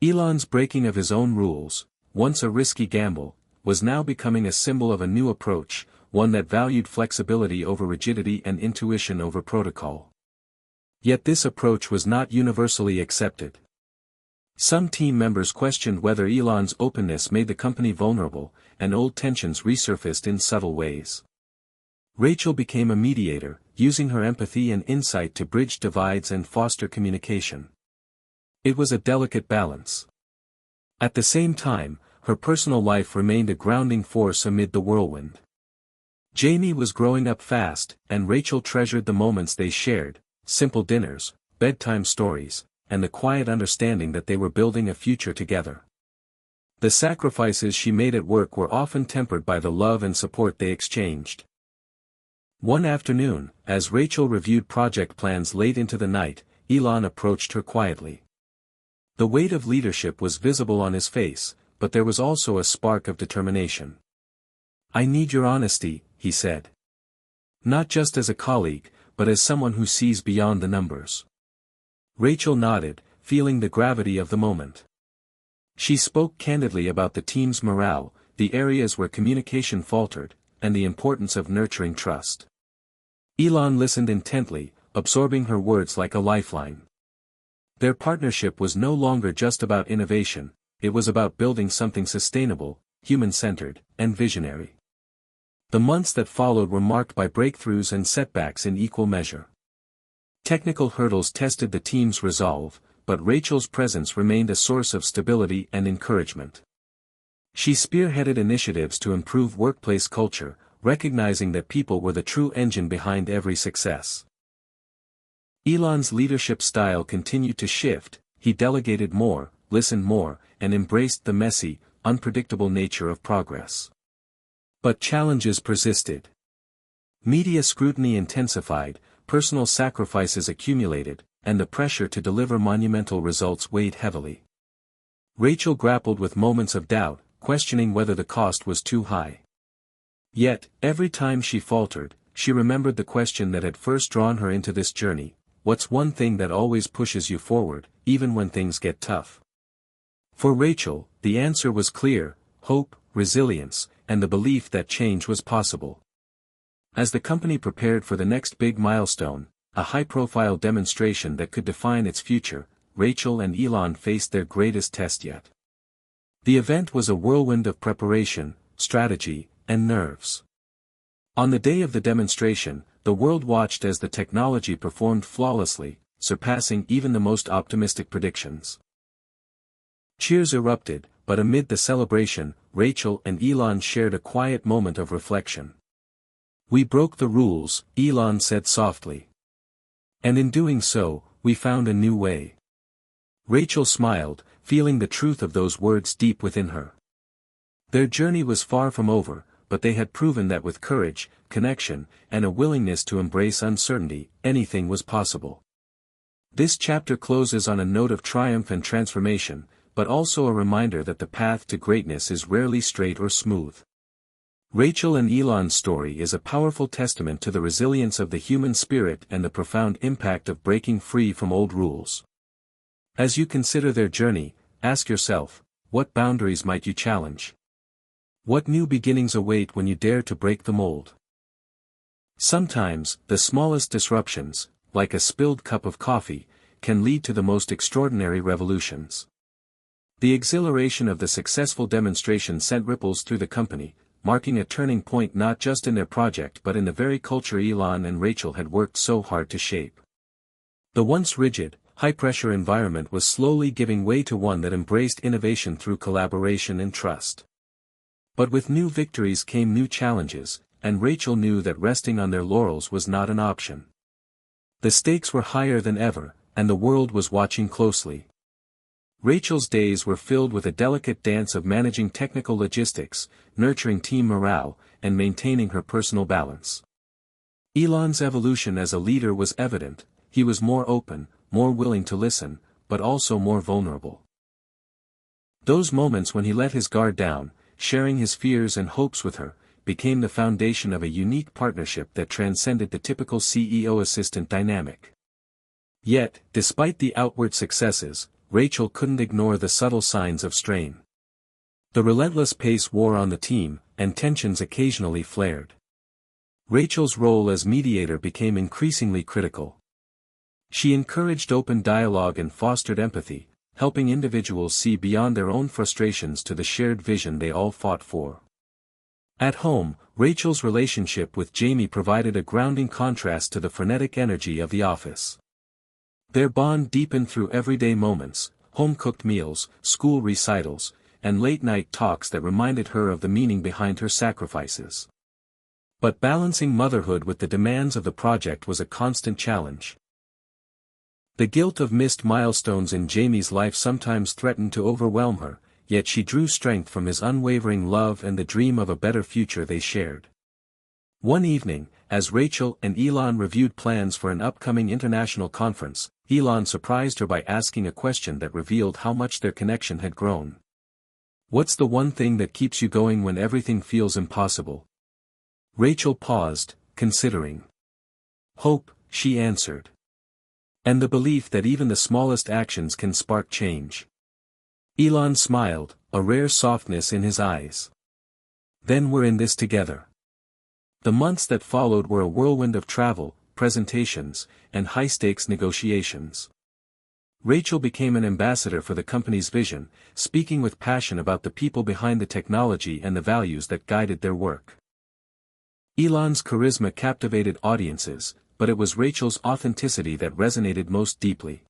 [SPEAKER 1] Elon's breaking of his own rules, once a risky gamble, was now becoming a symbol of a new approach, one that valued flexibility over rigidity and intuition over protocol. Yet this approach was not universally accepted. Some team members questioned whether Elon's openness made the company vulnerable, and old tensions resurfaced in subtle ways. Rachel became a mediator, using her empathy and insight to bridge divides and foster communication. It was a delicate balance. At the same time, her personal life remained a grounding force amid the whirlwind. Jamie was growing up fast, and Rachel treasured the moments they shared, simple dinners, bedtime stories, and the quiet understanding that they were building a future together. The sacrifices she made at work were often tempered by the love and support they exchanged. One afternoon, as Rachel reviewed project plans late into the night, Elon approached her quietly. The weight of leadership was visible on his face, but there was also a spark of determination. "I need your honesty," he said. "Not just as a colleague, but as someone who sees beyond the numbers." Rachel nodded, feeling the gravity of the moment. She spoke candidly about the team's morale, the areas where communication faltered, and the importance of nurturing trust. Elon listened intently, absorbing her words like a lifeline. Their partnership was no longer just about innovation, it was about building something sustainable, human-centered, and visionary. The months that followed were marked by breakthroughs and setbacks in equal measure. Technical hurdles tested the team's resolve, but Rachel's presence remained a source of stability and encouragement. She spearheaded initiatives to improve workplace culture, recognizing that people were the true engine behind every success. Elon's leadership style continued to shift, he delegated more, listened more, and embraced the messy, unpredictable nature of progress. But challenges persisted. Media scrutiny intensified, personal sacrifices accumulated, and the pressure to deliver monumental results weighed heavily. Rachel grappled with moments of doubt, questioning whether the cost was too high. Yet, every time she faltered, she remembered the question that had first drawn her into this journey: what's one thing that always pushes you forward, even when things get tough? For Rachel, the answer was clear: hope, resilience, and the belief that change was possible. As the company prepared for the next big milestone, a high-profile demonstration that could define its future, Rachel and Elon faced their greatest test yet. The event was a whirlwind of preparation, strategy, and nerves. On the day of the demonstration, the world watched as the technology performed flawlessly, surpassing even the most optimistic predictions. Cheers erupted, but amid the celebration, Rachel and Elon shared a quiet moment of reflection. "We broke the rules," Elon said softly. "And in doing so, we found a new way." Rachel smiled, feeling the truth of those words deep within her. Their journey was far from over, but they had proven that with courage, connection, and a willingness to embrace uncertainty, anything was possible. This chapter closes on a note of triumph and transformation, but also a reminder that the path to greatness is rarely straight or smooth. Rachel and Elon's story is a powerful testament to the resilience of the human spirit and the profound impact of breaking free from old rules. As you consider their journey, ask yourself, what boundaries might you challenge? What new beginnings await when you dare to break the mold? Sometimes, the smallest disruptions, like a spilled cup of coffee, can lead to the most extraordinary revolutions. The exhilaration of the successful demonstration sent ripples through the company, marking a turning point not just in their project but in the very culture Elon and Rachel had worked so hard to shape. The once rigid, high-pressure environment was slowly giving way to one that embraced innovation through collaboration and trust. But with new victories came new challenges, and Rachel knew that resting on their laurels was not an option. The stakes were higher than ever, and the world was watching closely. Rachel's days were filled with a delicate dance of managing technical logistics, nurturing team morale, and maintaining her personal balance. Elon's evolution as a leader was evident. He was more open, more willing to listen, but also more vulnerable. Those moments when he let his guard down, sharing his fears and hopes with her, became the foundation of a unique partnership that transcended the typical CEO-assistant dynamic. Yet, despite the outward successes, Rachel couldn't ignore the subtle signs of strain. The relentless pace wore on the team, and tensions occasionally flared. Rachel's role as mediator became increasingly critical. She encouraged open dialogue and fostered empathy, helping individuals see beyond their own frustrations to the shared vision they all fought for. At home, Rachel's relationship with Jamie provided a grounding contrast to the frenetic energy of the office. Their bond deepened through everyday moments, home-cooked meals, school recitals, and late-night talks that reminded her of the meaning behind her sacrifices. But balancing motherhood with the demands of the project was a constant challenge. The guilt of missed milestones in Jamie's life sometimes threatened to overwhelm her, yet she drew strength from his unwavering love and the dream of a better future they shared. One evening, as Rachel and Elon reviewed plans for an upcoming international conference, Elon surprised her by asking a question that revealed how much their connection had grown. "What's the one thing that keeps you going when everything feels impossible?" Rachel paused, considering. "Hope," she answered. "And the belief that even the smallest actions can spark change." Elon smiled, a rare softness in his eyes. "Then we're in this together." The months that followed were a whirlwind of travel, presentations, and high-stakes negotiations. Rachel became an ambassador for the company's vision, speaking with passion about the people behind the technology and the values that guided their work. Elon's charisma captivated audiences, but it was Rachel's authenticity that resonated most deeply.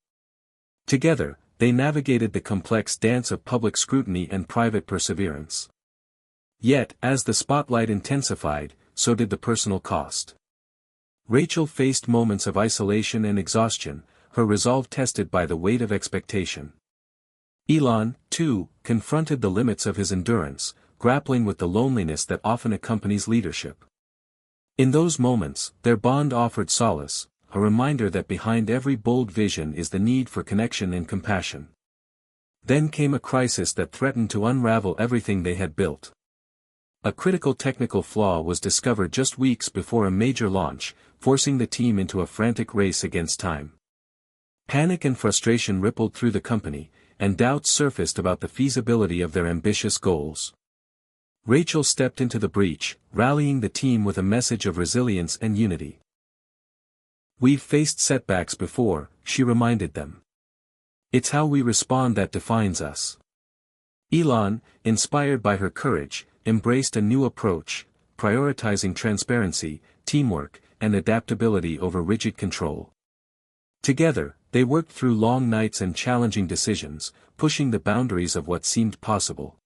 [SPEAKER 1] Together, they navigated the complex dance of public scrutiny and private perseverance. Yet, as the spotlight intensified, so did the personal cost. Rachel faced moments of isolation and exhaustion, her resolve tested by the weight of expectation. Elon, too, confronted the limits of his endurance, grappling with the loneliness that often accompanies leadership. In those moments, their bond offered solace, a reminder that behind every bold vision is the need for connection and compassion. Then came a crisis that threatened to unravel everything they had built. A critical technical flaw was discovered just weeks before a major launch, forcing the team into a frantic race against time. Panic and frustration rippled through the company, and doubts surfaced about the feasibility of their ambitious goals. Rachel stepped into the breach, rallying the team with a message of resilience and unity. "We've faced setbacks before," she reminded them. "It's how we respond that defines us." Elon, inspired by her courage, embraced a new approach, prioritizing transparency, teamwork, and adaptability over rigid control. Together, they worked through long nights and challenging decisions, pushing the boundaries of what seemed possible.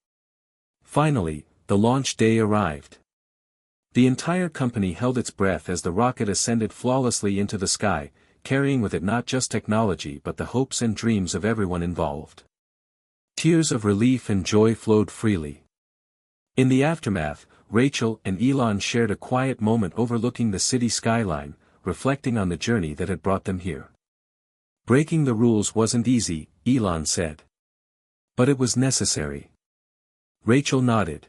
[SPEAKER 1] Finally, the launch day arrived. The entire company held its breath as the rocket ascended flawlessly into the sky, carrying with it not just technology but the hopes and dreams of everyone involved. Tears of relief and joy flowed freely. In the aftermath, Rachel and Elon shared a quiet moment overlooking the city skyline, reflecting on the journey that had brought them here. "Breaking the rules wasn't easy," Elon said. "But it was necessary." Rachel nodded.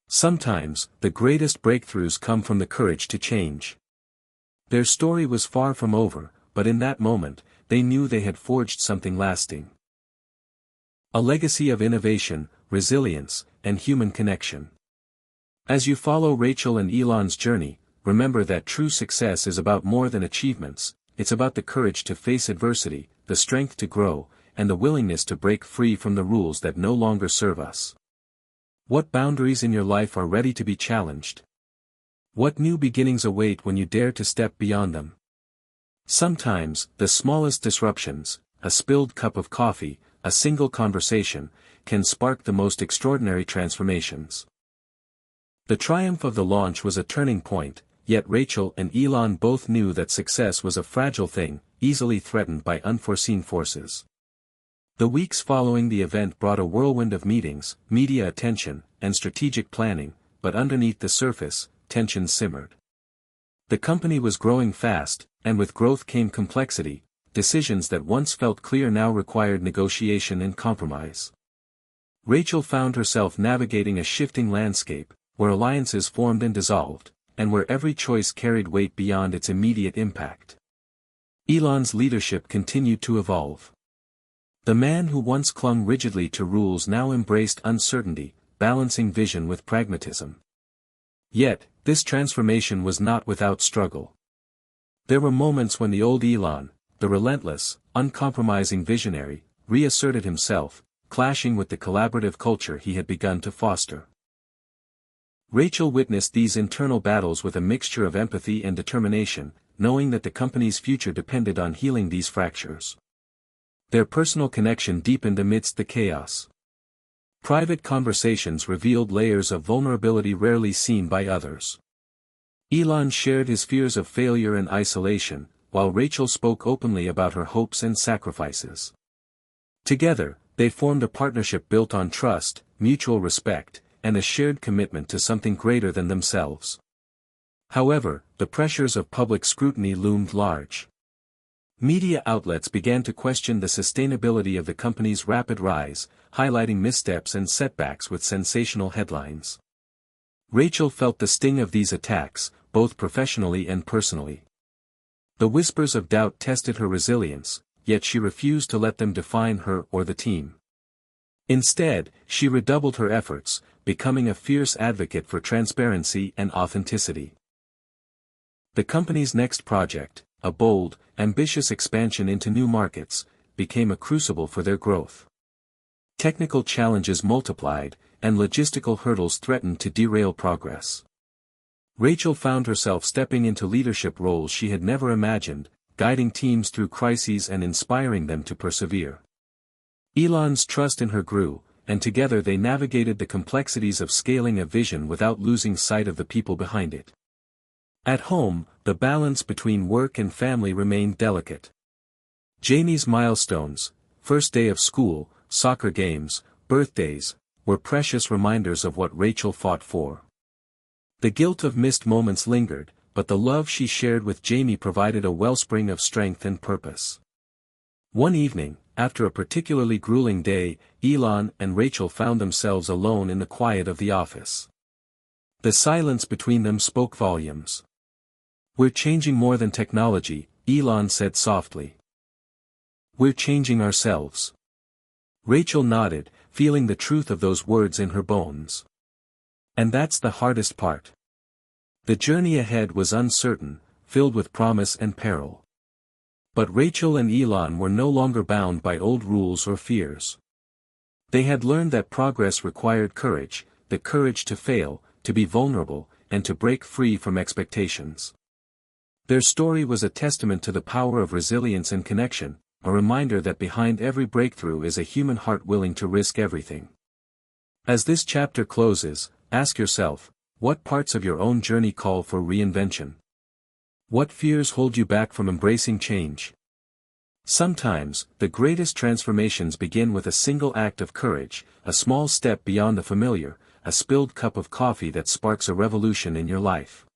[SPEAKER 1] Sometimes, the greatest breakthroughs come from the courage to change. Their story was far from over, but in that moment, they knew they had forged something lasting. A legacy of innovation, resilience, and human connection. As you follow Rachel and Elon's journey, remember that true success is about more than achievements, it's about the courage to face adversity, the strength to grow, and the willingness to break free from the rules that no longer serve us. What boundaries in your life are ready to be challenged? What new beginnings await when you dare to step beyond them? Sometimes, the smallest disruptions, a spilled cup of coffee, a single conversation, can spark the most extraordinary transformations. The triumph of the launch was a turning point, yet Rachel and Elon both knew that success was a fragile thing, easily threatened by unforeseen forces. The weeks following the event brought a whirlwind of meetings, media attention, and strategic planning, but underneath the surface, tensions simmered. The company was growing fast, and with growth came complexity. Decisions that once felt clear now required negotiation and compromise. Rachel found herself navigating a shifting landscape, where alliances formed and dissolved, and where every choice carried weight beyond its immediate impact. Elon's leadership continued to evolve. The man who once clung rigidly to rules now embraced uncertainty, balancing vision with pragmatism. Yet, this transformation was not without struggle. There were moments when the old Elon, the relentless, uncompromising visionary, reasserted himself, clashing with the collaborative culture he had begun to foster. Rachel witnessed these internal battles with a mixture of empathy and determination, knowing that the company's future depended on healing these fractures. Their personal connection deepened amidst the chaos. Private conversations revealed layers of vulnerability rarely seen by others. Elon shared his fears of failure and isolation, while Rachel spoke openly about her hopes and sacrifices. Together, they formed a partnership built on trust, mutual respect, and a shared commitment to something greater than themselves. However, the pressures of public scrutiny loomed large. Media outlets began to question the sustainability of the company's rapid rise, highlighting missteps and setbacks with sensational headlines. Rachel felt the sting of these attacks, both professionally and personally. The whispers of doubt tested her resilience, yet she refused to let them define her or the team. Instead, she redoubled her efforts, becoming a fierce advocate for transparency and authenticity. The company's next project, a bold, ambitious expansion into new markets, became a crucible for their growth. Technical challenges multiplied, and logistical hurdles threatened to derail progress. Rachel found herself stepping into leadership roles she had never imagined, guiding teams through crises and inspiring them to persevere. Elon's trust in her grew, and together they navigated the complexities of scaling a vision without losing sight of the people behind it. At home, the balance between work and family remained delicate. Jamie's milestones, first day of school, soccer games, birthdays, were precious reminders of what Rachel fought for. The guilt of missed moments lingered, but the love she shared with Jamie provided a wellspring of strength and purpose. One evening, after a particularly grueling day, Elon and Rachel found themselves alone in the quiet of the office. The silence between them spoke volumes. "We're changing more than technology," Elon said softly. "We're changing ourselves." Rachel nodded, feeling the truth of those words in her bones. And that's the hardest part. The journey ahead was uncertain, filled with promise and peril. But Rachel and Elon were no longer bound by old rules or fears. They had learned that progress required courage, the courage to fail, to be vulnerable, and to break free from expectations. Their story was a testament to the power of resilience and connection, a reminder that behind every breakthrough is a human heart willing to risk everything. As this chapter closes, ask yourself, what parts of your own journey call for reinvention? What fears hold you back from embracing change? Sometimes, the greatest transformations begin with a single act of courage, a small step beyond the familiar, a spilled cup of coffee that sparks a revolution in your life.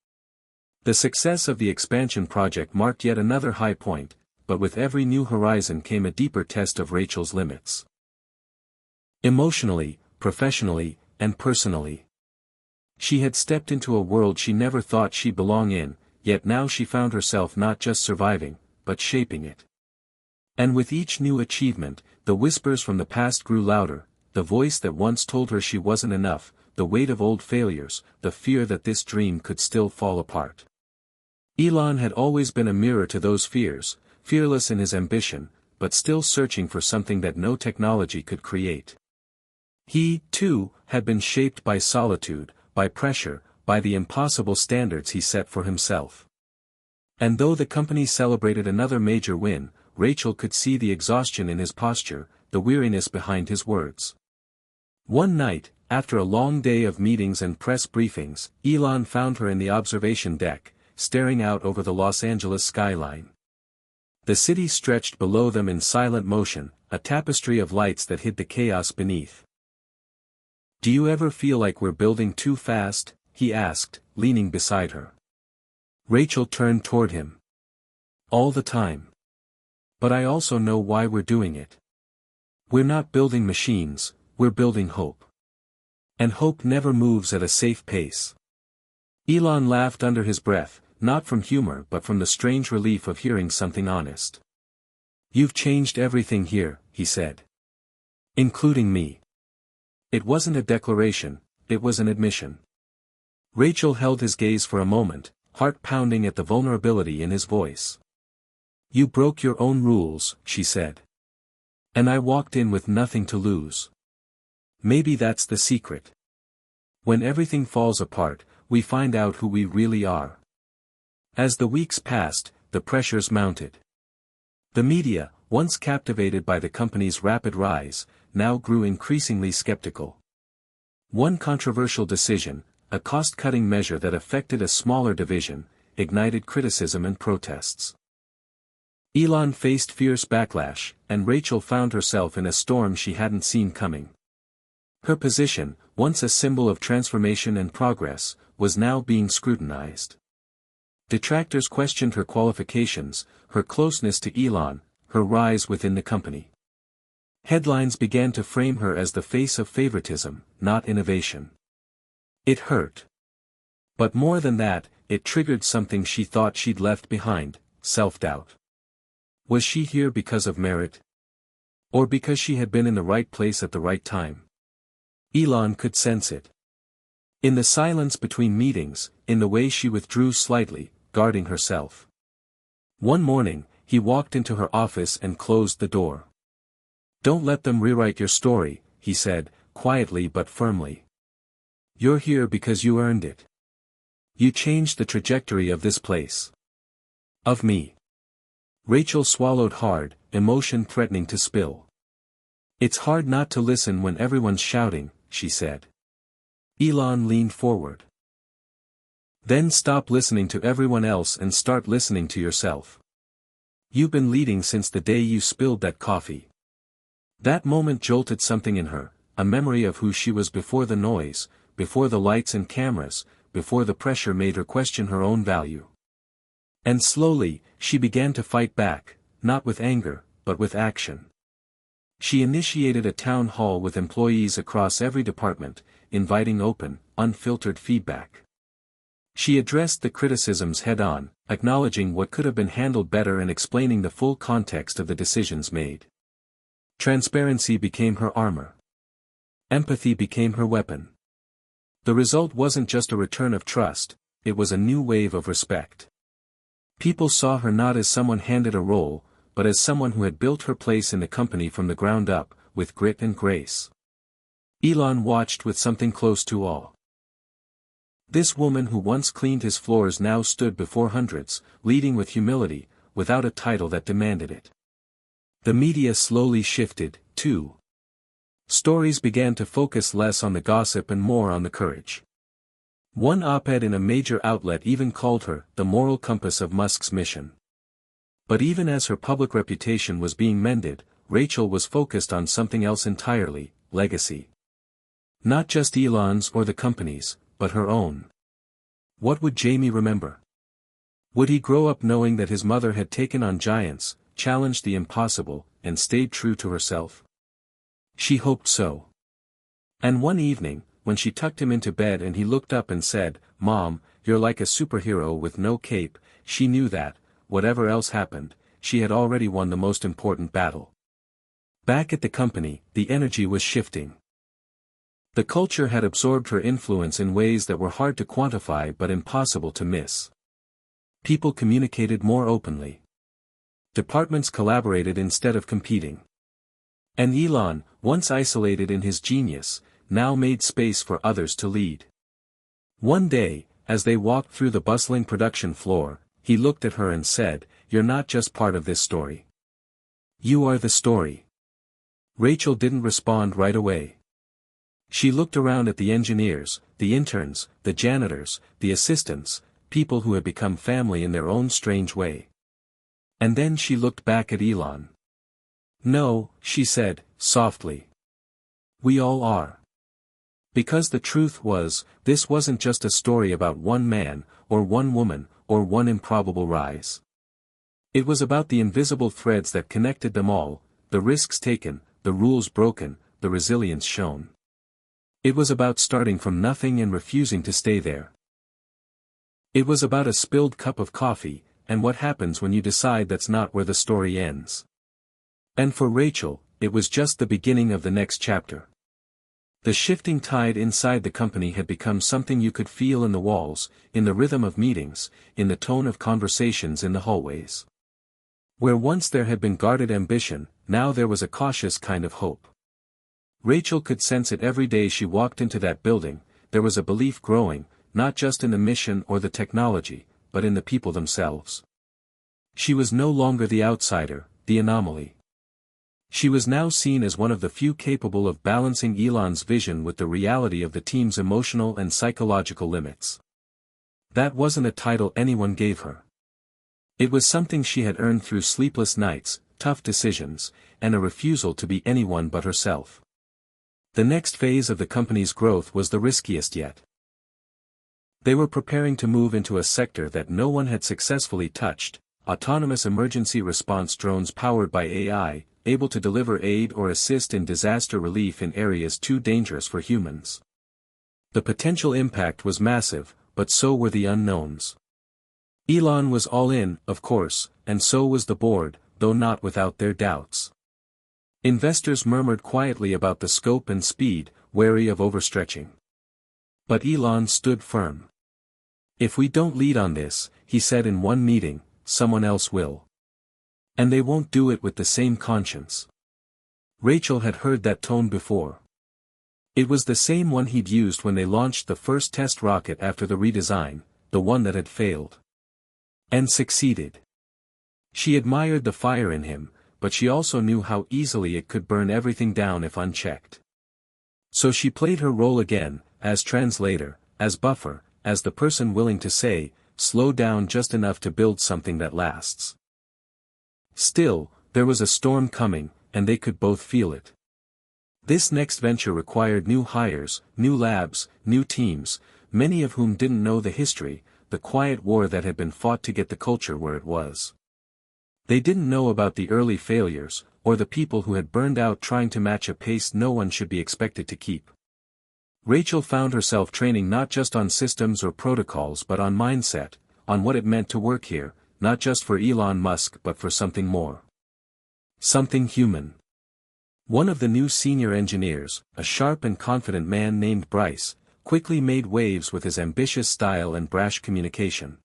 [SPEAKER 1] The success of the expansion project marked yet another high point, but with every new horizon came a deeper test of Rachel's limits. Emotionally, professionally, and personally. She had stepped into a world she never thought she'd belong in, yet now she found herself not just surviving, but shaping it. And with each new achievement, the whispers from the past grew louder, the voice that once told her she wasn't enough, the weight of old failures, the fear that this dream could still fall apart. Elon had always been a mirror to those fears, fearless in his ambition, but still searching for something that no technology could create. He, too, had been shaped by solitude, by pressure, by the impossible standards he set for himself. And though the company celebrated another major win, Rachel could see the exhaustion in his posture, the weariness behind his words. One night, after a long day of meetings and press briefings, Elon found her in the observation deck, staring out over the Los Angeles skyline. The city stretched below them in silent motion, a tapestry of lights that hid the chaos beneath. "Do you ever feel like we're building too fast?" he asked, leaning beside her. Rachel turned toward him. "All the time. But I also know why we're doing it. We're not building machines, we're building hope. And hope never moves at a safe pace." Elon laughed under his breath, not from humor but from the strange relief of hearing something honest. "You've changed everything here," he said. "Including me." It wasn't a declaration, it was an admission. Rachel held his gaze for a moment, heart pounding at the vulnerability in his voice. "You broke your own rules," she said. "And I walked in with nothing to lose. Maybe that's the secret. When everything falls apart, we find out who we really are." As the weeks passed, the pressures mounted. The media, once captivated by the company's rapid rise, now grew increasingly skeptical. One controversial decision, a cost-cutting measure that affected a smaller division, ignited criticism and protests. Elon faced fierce backlash, and Rachel found herself in a storm she hadn't seen coming. Her position, once a symbol of transformation and progress, was now being scrutinized. Detractors questioned her qualifications, her closeness to Elon, her rise within the company. Headlines began to frame her as the face of favoritism, not innovation. It hurt. But more than that, it triggered something she thought she'd left behind: self-doubt. Was she here because of merit? Or because she had been in the right place at the right time? Elon could sense it. In the silence between meetings, in the way she withdrew slightly, guarding herself. One morning, he walked into her office and closed the door. "Don't let them rewrite your story," he said, quietly but firmly. "You're here because you earned it. You changed the trajectory of this place. Of me." Rachel swallowed hard, emotion threatening to spill. "It's hard not to listen when everyone's shouting," she said. Elon leaned forward. "Then stop listening to everyone else and start listening to yourself. You've been leading since the day you spilled that coffee." That moment jolted something in her, a memory of who she was before the noise, before the lights and cameras, before the pressure made her question her own value. And slowly, she began to fight back, not with anger, but with action. She initiated a town hall with employees across every department, inviting open, unfiltered feedback. She addressed the criticisms head-on, acknowledging what could have been handled better and explaining the full context of the decisions made. Transparency became her armor. Empathy became her weapon. The result wasn't just a return of trust, it was a new wave of respect. People saw her not as someone handed a role, but as someone who had built her place in the company from the ground up, with grit and grace. Elon watched with something close to awe. This woman who once cleaned his floors now stood before hundreds, leading with humility, without a title that demanded it. The media slowly shifted, too. Stories began to focus less on the gossip and more on the courage. One op-ed in a major outlet even called her the moral compass of Musk's mission. But even as her public reputation was being mended, Rachel was focused on something else entirely: legacy. Not just Elon's or the company's, but her own. What would Jamie remember? Would he grow up knowing that his mother had taken on giants, challenged the impossible, and stayed true to herself? She hoped so. And one evening, when she tucked him into bed and he looked up and said, "Mom, you're like a superhero with no cape," she knew that, whatever else happened, she had already won the most important battle. Back at the company, the energy was shifting. The culture had absorbed her influence in ways that were hard to quantify but impossible to miss. People communicated more openly. Departments collaborated instead of competing. And Elon, once isolated in his genius, now made space for others to lead. One day, as they walked through the bustling production floor, he looked at her and said, "You're not just part of this story. You are the story." Rachel didn't respond right away. She looked around at the engineers, the interns, the janitors, the assistants, people who had become family in their own strange way. And then she looked back at Elon. "No," she said, softly. "We all are." Because the truth was, this wasn't just a story about one man, or one woman, or one improbable rise. It was about the invisible threads that connected them all, the risks taken, the rules broken, the resilience shown. It was about starting from nothing and refusing to stay there. It was about a spilled cup of coffee, and what happens when you decide that's not where the story ends. And for Rachel, it was just the beginning of the next chapter. The shifting tide inside the company had become something you could feel in the walls, in the rhythm of meetings, in the tone of conversations in the hallways. Where once there had been guarded ambition, now there was a cautious kind of hope. Rachel could sense it every day she walked into that building. There was a belief growing, not just in the mission or the technology, but in the people themselves. She was no longer the outsider, the anomaly. She was now seen as one of the few capable of balancing Elon's vision with the reality of the team's emotional and psychological limits. That wasn't a title anyone gave her. It was something she had earned through sleepless nights, tough decisions, and a refusal to be anyone but herself. The next phase of the company's growth was the riskiest yet. They were preparing to move into a sector that no one had successfully touched: autonomous emergency response drones powered by AI, able to deliver aid or assist in disaster relief in areas too dangerous for humans. The potential impact was massive, but so were the unknowns. Elon was all in, of course, and so was the board, though not without their doubts. Investors murmured quietly about the scope and speed, wary of overstretching. But Elon stood firm. "If we don't lead on this," he said in one meeting, "someone else will. And they won't do it with the same conscience." Rachel had heard that tone before. It was the same one he'd used when they launched the first test rocket after the redesign, the one that had failed. And succeeded. She admired the fire in him, but she also knew how easily it could burn everything down if unchecked. So she played her role again, as translator, as buffer, as the person willing to say, slow down just enough to build something that lasts. Still, there was a storm coming, and they could both feel it. This next venture required new hires, new labs, new teams, many of whom didn't know the history, the quiet war that had been fought to get the culture where it was. They didn't know about the early failures, or the people who had burned out trying to match a pace no one should be expected to keep. Rachel found herself training not just on systems or protocols but on mindset, on what it meant to work here, not just for Elon Musk but for something more. Something human. One of the new senior engineers, a sharp and confident man named Bryce, quickly made waves with his ambitious style and brash communication.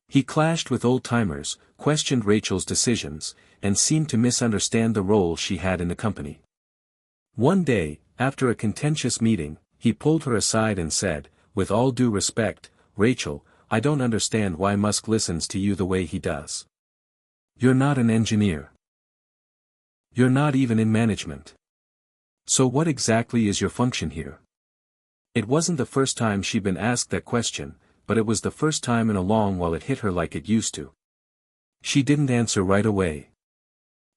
[SPEAKER 1] He clashed with old-timers, questioned Rachel's decisions, and seemed to misunderstand the role she had in the company. One day, after a contentious meeting, he pulled her aside and said, "With all due respect, Rachel, I don't understand why Musk listens to you the way he does. You're not an engineer. You're not even in management. So what exactly is your function here?" It wasn't the first time she'd been asked that question, but it was the first time in a long while it hit her like it used to. She didn't answer right away.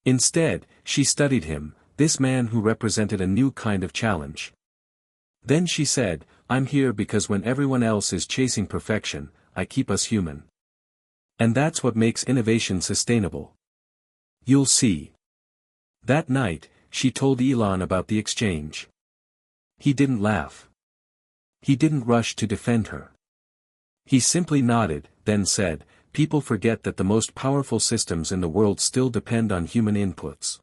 [SPEAKER 1] Instead, she studied him, this man who represented a new kind of challenge. Then she said, "I'm here because when everyone else is chasing perfection, I keep us human. And that's what makes innovation sustainable. You'll see." That night, she told Elon about the exchange. He didn't laugh. He didn't rush to defend her. He simply nodded, then said, "People forget that the most powerful systems in the world still depend on human inputs.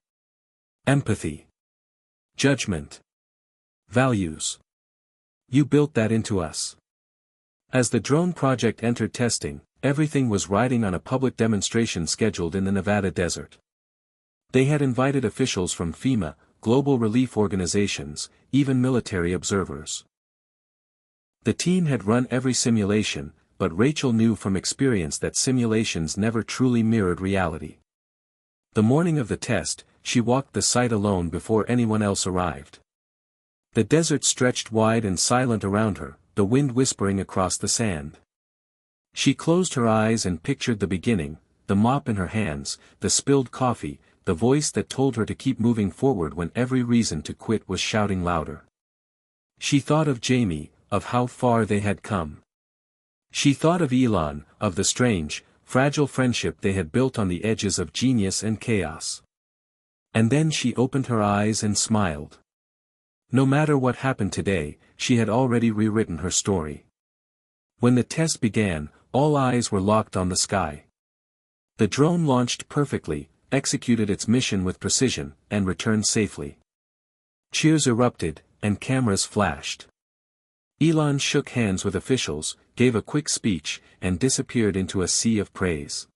[SPEAKER 1] Empathy. Judgment. Values. You built that into us." As the drone project entered testing, everything was riding on a public demonstration scheduled in the Nevada desert. They had invited officials from FEMA, global relief organizations, even military observers. The team had run every simulation, but Rachel knew from experience that simulations never truly mirrored reality. The morning of the test, she walked the site alone before anyone else arrived. The desert stretched wide and silent around her, the wind whispering across the sand. She closed her eyes and pictured the beginning, the mop in her hands, the spilled coffee, the voice that told her to keep moving forward when every reason to quit was shouting louder. She thought of Jamie, of how far they had come. She thought of Elon, of the strange, fragile friendship they had built on the edges of genius and chaos. And then she opened her eyes and smiled. No matter what happened today, she had already rewritten her story. When the test began, all eyes were locked on the sky. The drone launched perfectly, executed its mission with precision, and returned safely. Cheers erupted, and cameras flashed. Elon shook hands with officials, gave a quick speech, and disappeared into a sea of praise.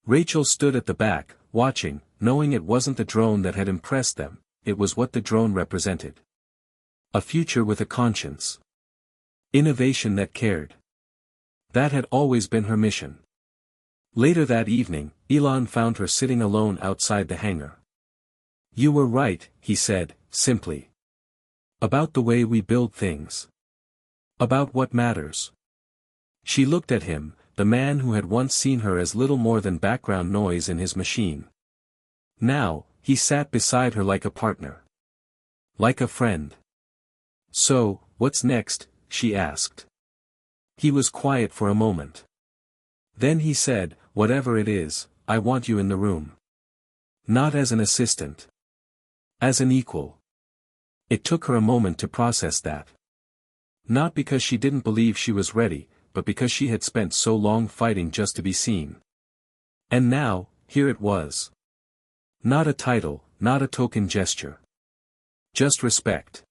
[SPEAKER 1] Rachel stood at the back, watching, knowing it wasn't the drone that had impressed them, it was what the drone represented. A future with a conscience. Innovation that cared. That had always been her mission. Later that evening, Elon found her sitting alone outside the hangar. "You were right," he said, simply. "About the way we build things. About what matters." She looked at him, the man who had once seen her as little more than background noise in his machine. Now, he sat beside her like a partner. Like a friend. "So, what's next?" she asked. He was quiet for a moment. Then he said, "Whatever it is, I want you in the room. Not as an assistant. As an equal." It took her a moment to process that. Not because she didn't believe she was ready, but because she had spent so long fighting just to be seen. And now, here it was. Not a title, not a token gesture. Just respect.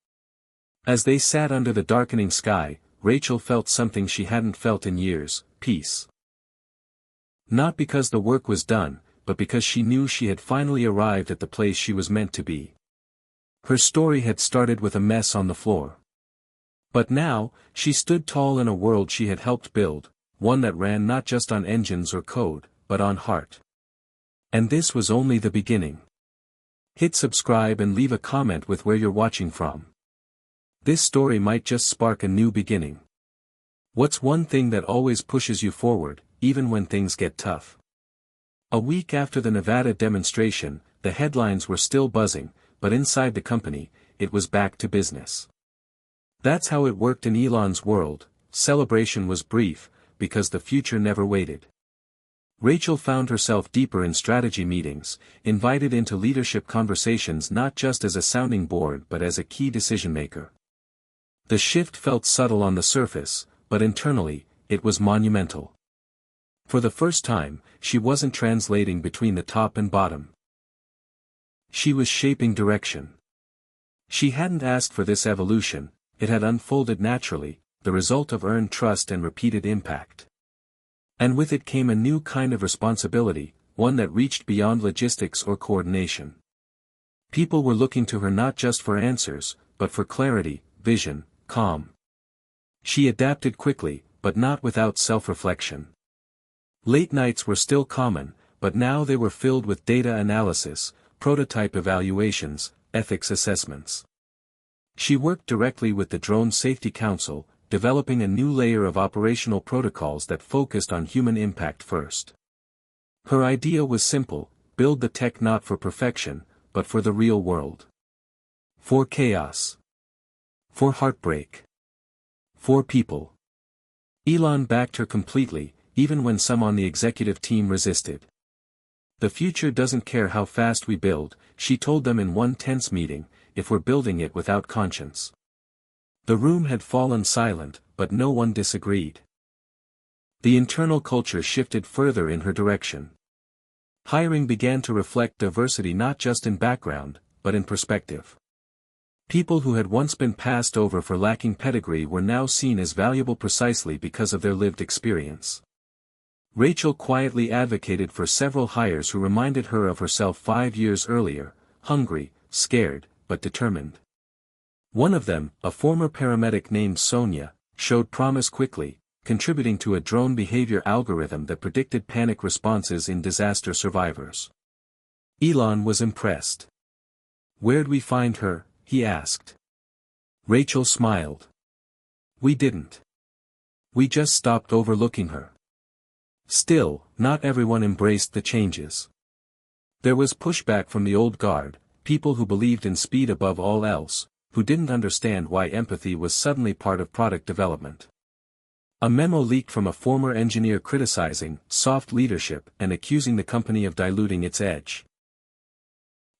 [SPEAKER 1] As they sat under the darkening sky, Rachel felt something she hadn't felt in years: peace. Not because the work was done, but because she knew she had finally arrived at the place she was meant to be. Her story had started with a mess on the floor. But now, she stood tall in a world she had helped build, one that ran not just on engines or code, but on heart. And this was only the beginning. Hit subscribe and leave a comment with where you're watching from. This story might just spark a new beginning. What's one thing that always pushes you forward, even when things get tough? A week after the Nevada demonstration, the headlines were still buzzing, but inside the company, it was back to business. That's how it worked in Elon's world. Celebration was brief, because the future never waited. Rachel found herself deeper in strategy meetings, invited into leadership conversations not just as a sounding board but as a key decision-maker. The shift felt subtle on the surface, but internally, it was monumental. For the first time, she wasn't translating between the top and bottom. She was shaping direction. She hadn't asked for this evolution, it had unfolded naturally, the result of earned trust and repeated impact. And with it came a new kind of responsibility, one that reached beyond logistics or coordination. People were looking to her not just for answers, but for clarity, vision, calm. She adapted quickly, but not without self-reflection. Late nights were still common, but now they were filled with data analysis, prototype evaluations, ethics assessments. She worked directly with the Drone Safety Council, developing a new layer of operational protocols that focused on human impact first. Her idea was simple: build the tech not for perfection, but for the real world. For chaos. For heartbreak. For people. Elon backed her completely, even when some on the executive team resisted. The future doesn't care how fast we build, she told them in one tense meeting, if we're building it without conscience. The room had fallen silent, but no one disagreed. The internal culture shifted further in her direction. Hiring began to reflect diversity not just in background, but in perspective. People who had once been passed over for lacking pedigree were now seen as valuable precisely because of their lived experience. Rachel quietly advocated for several hires who reminded her of herself 5 years earlier: hungry, scared, but determined. One of them, a former paramedic named Sonia, showed promise quickly, contributing to a drone behavior algorithm that predicted panic responses in disaster survivors. Elon was impressed. "Where'd we find her?" he asked. Rachel smiled. "We didn't. We just stopped overlooking her." Still, not everyone embraced the changes. There was pushback from the old guard, people who believed in speed above all else, who didn't understand why empathy was suddenly part of product development. A memo leaked from a former engineer criticizing soft leadership and accusing the company of diluting its edge.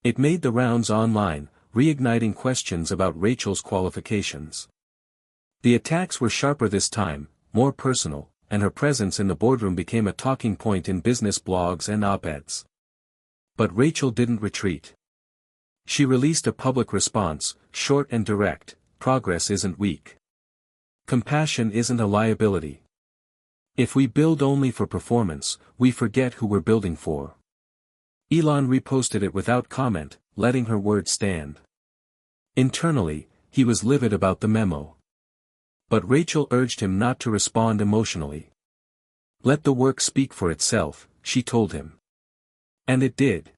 [SPEAKER 1] It made the rounds online, reigniting questions about Rachel's qualifications. The attacks were sharper this time, more personal, and her presence in the boardroom became a talking point in business blogs and op-eds. But Rachel didn't retreat. She released a public response, short and direct: progress isn't weak. Compassion isn't a liability. If we build only for performance, we forget who we're building for. Elon reposted it without comment, letting her words stand. Internally, he was livid about the memo. But Rachel urged him not to respond emotionally. Let the work speak for itself, she told him. And it did.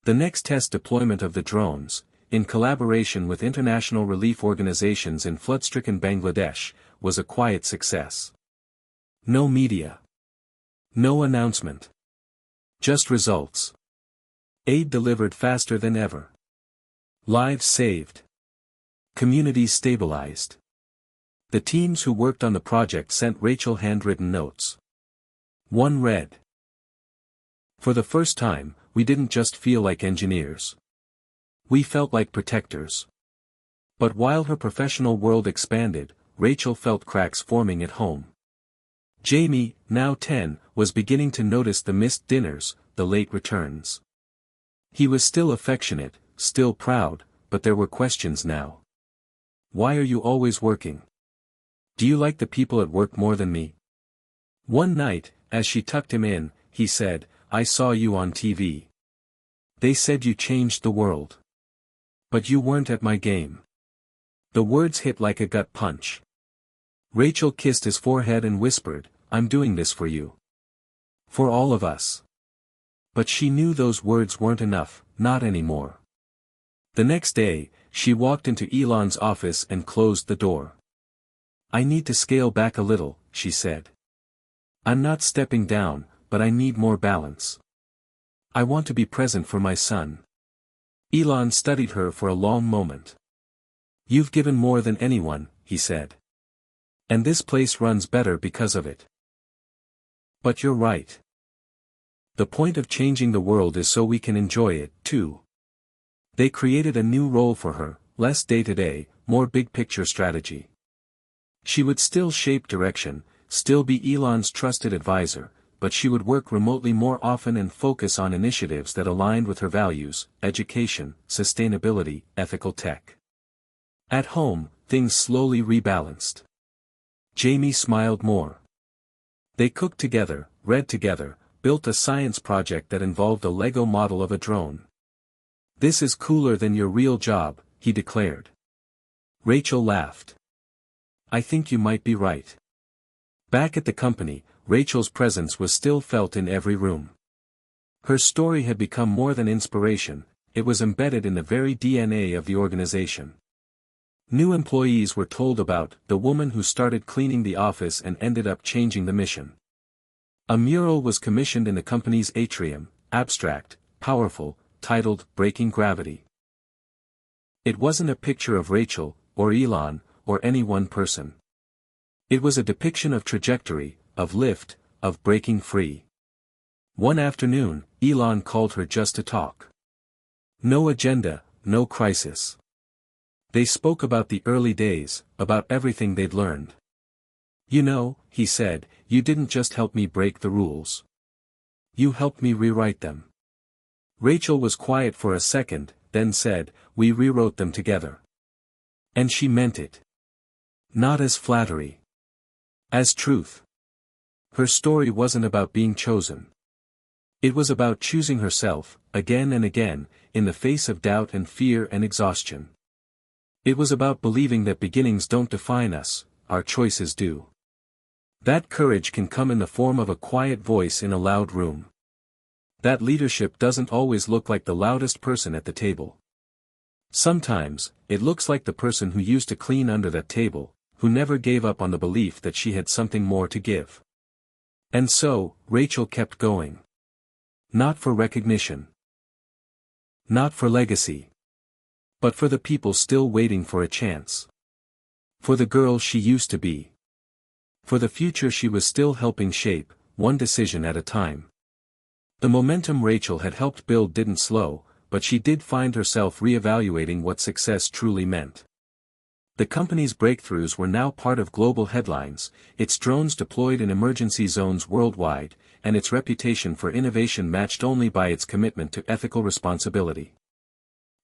[SPEAKER 1] The next test deployment of the drones, in collaboration with international relief organizations in flood-stricken Bangladesh, was a quiet success. No media. No announcement. Just results. Aid delivered faster than ever. Lives saved. Communities stabilized. The teams who worked on the project sent Rachel handwritten notes. One read, "For the first time, we didn't just feel like engineers. We felt like protectors." But while her professional world expanded, Rachel felt cracks forming at home. Jamie, now 10, was beginning to notice the missed dinners, the late returns. He was still affectionate, still proud, but there were questions now. "Why are you always working? Do you like the people at work more than me?" One night, as she tucked him in, he said, "I saw you on TV. They said you changed the world. But you weren't at my game." The words hit like a gut punch. Rachel kissed his forehead and whispered, "I'm doing this for you. For all of us." But she knew those words weren't enough, not anymore. The next day, she walked into Elon's office and closed the door. "I need to scale back a little," she said. "I'm not stepping down, but I need more balance. I want to be present for my son." Elon studied her for a long moment. "You've given more than anyone," he said. "And this place runs better because of it." "But you're right. The point of changing the world is so we can enjoy it, too." They created a new role for her, less day-to-day, more big-picture strategy. She would still shape direction, still be Elon's trusted advisor, but she would work remotely more often and focus on initiatives that aligned with her values: education, sustainability, ethical tech. At home, things slowly rebalanced. Jamie smiled more. They cooked together, read together, built a science project that involved a Lego model of a drone. "This is cooler than your real job," he declared. Rachel laughed. "I think you might be right." Back at the company, Rachel's presence was still felt in every room. Her story had become more than inspiration, it was embedded in the very DNA of the organization. New employees were told about the woman who started cleaning the office and ended up changing the mission. A mural was commissioned in the company's atrium, abstract, powerful, titled "Breaking Gravity." It wasn't a picture of Rachel, or Elon, or any one person. It was a depiction of trajectory, of lift, of breaking free. One afternoon, Elon called her just to talk. No agenda, no crisis. They spoke about the early days, about everything they'd learned. "You know," he said, "you didn't just help me break the rules. You helped me rewrite them." Rachel was quiet for a second, then said, "We rewrote them together." And she meant it. Not as flattery. As truth. Her story wasn't about being chosen. It was about choosing herself, again and again, in the face of doubt and fear and exhaustion. It was about believing that beginnings don't define us, our choices do. That courage can come in the form of a quiet voice in a loud room. That leadership doesn't always look like the loudest person at the table. Sometimes, it looks like the person who used to clean under that table, who never gave up on the belief that she had something more to give. And so, Rachel kept going. Not for recognition. Not for legacy. But for the people still waiting for a chance. For the girl she used to be. For the future she was still helping shape, one decision at a time. The momentum Rachel had helped build didn't slow, but she did find herself reevaluating what success truly meant. The company's breakthroughs were now part of global headlines, its drones deployed in emergency zones worldwide, and its reputation for innovation matched only by its commitment to ethical responsibility.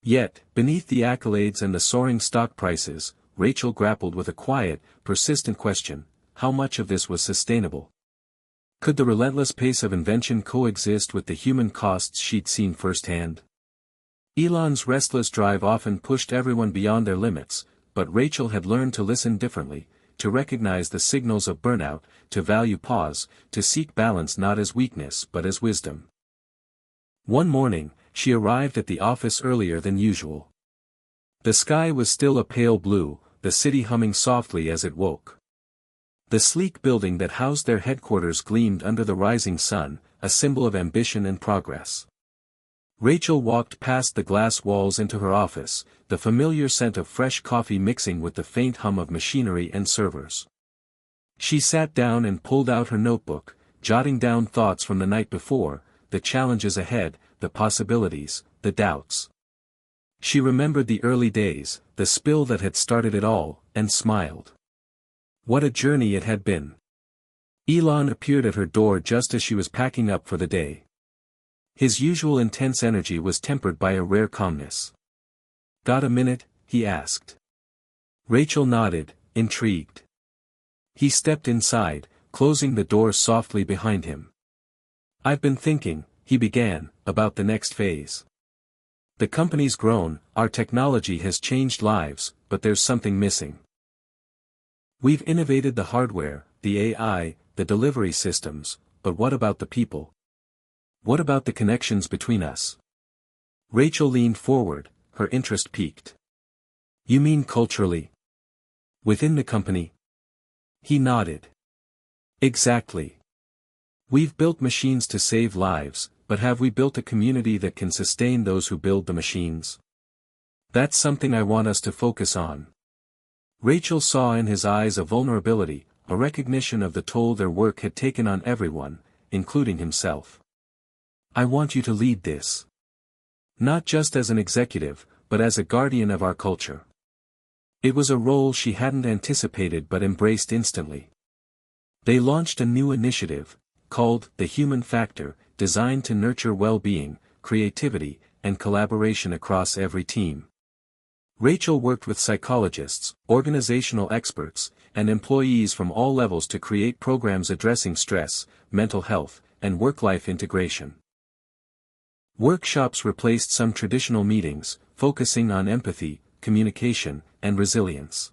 [SPEAKER 1] Yet, beneath the accolades and the soaring stock prices, Rachel grappled with a quiet, persistent question: how much of this was sustainable? Could the relentless pace of invention coexist with the human costs she'd seen firsthand? Elon's restless drive often pushed everyone beyond their limits, but Rachel had learned to listen differently, to recognize the signals of burnout, to value pause, to seek balance not as weakness but as wisdom. One morning, she arrived at the office earlier than usual. The sky was still a pale blue, the city humming softly as it woke. The sleek building that housed their headquarters gleamed under the rising sun, a symbol of ambition and progress. Rachel walked past the glass walls into her office, the familiar scent of fresh coffee mixing with the faint hum of machinery and servers. She sat down and pulled out her notebook, jotting down thoughts from the night before, the challenges ahead, the possibilities, the doubts. She remembered the early days, the spill that had started it all, and smiled. What a journey it had been. Elon appeared at her door just as she was packing up for the day. His usual intense energy was tempered by a rare calmness. "Got a minute?" he asked. Rachel nodded, intrigued. He stepped inside, closing the door softly behind him. "I've been thinking," he began, "about the next phase. The company's grown, our technology has changed lives, but there's something missing. We've innovated the hardware, the AI, the delivery systems, but what about the people? What about the connections between us?" Rachel leaned forward, her interest piqued. "You mean culturally? Within the company?" He nodded. "Exactly. We've built machines to save lives, but have we built a community that can sustain those who build the machines? That's something I want us to focus on." Rachel saw in his eyes a vulnerability, a recognition of the toll their work had taken on everyone, including himself. "I want you to lead this. Not just as an executive, but as a guardian of our culture." It was a role she hadn't anticipated but embraced instantly. They launched a new initiative, called The Human Factor, designed to nurture well-being, creativity, and collaboration across every team. Rachel worked with psychologists, organizational experts, and employees from all levels to create programs addressing stress, mental health, and work-life integration. Workshops replaced some traditional meetings, focusing on empathy, communication, and resilience.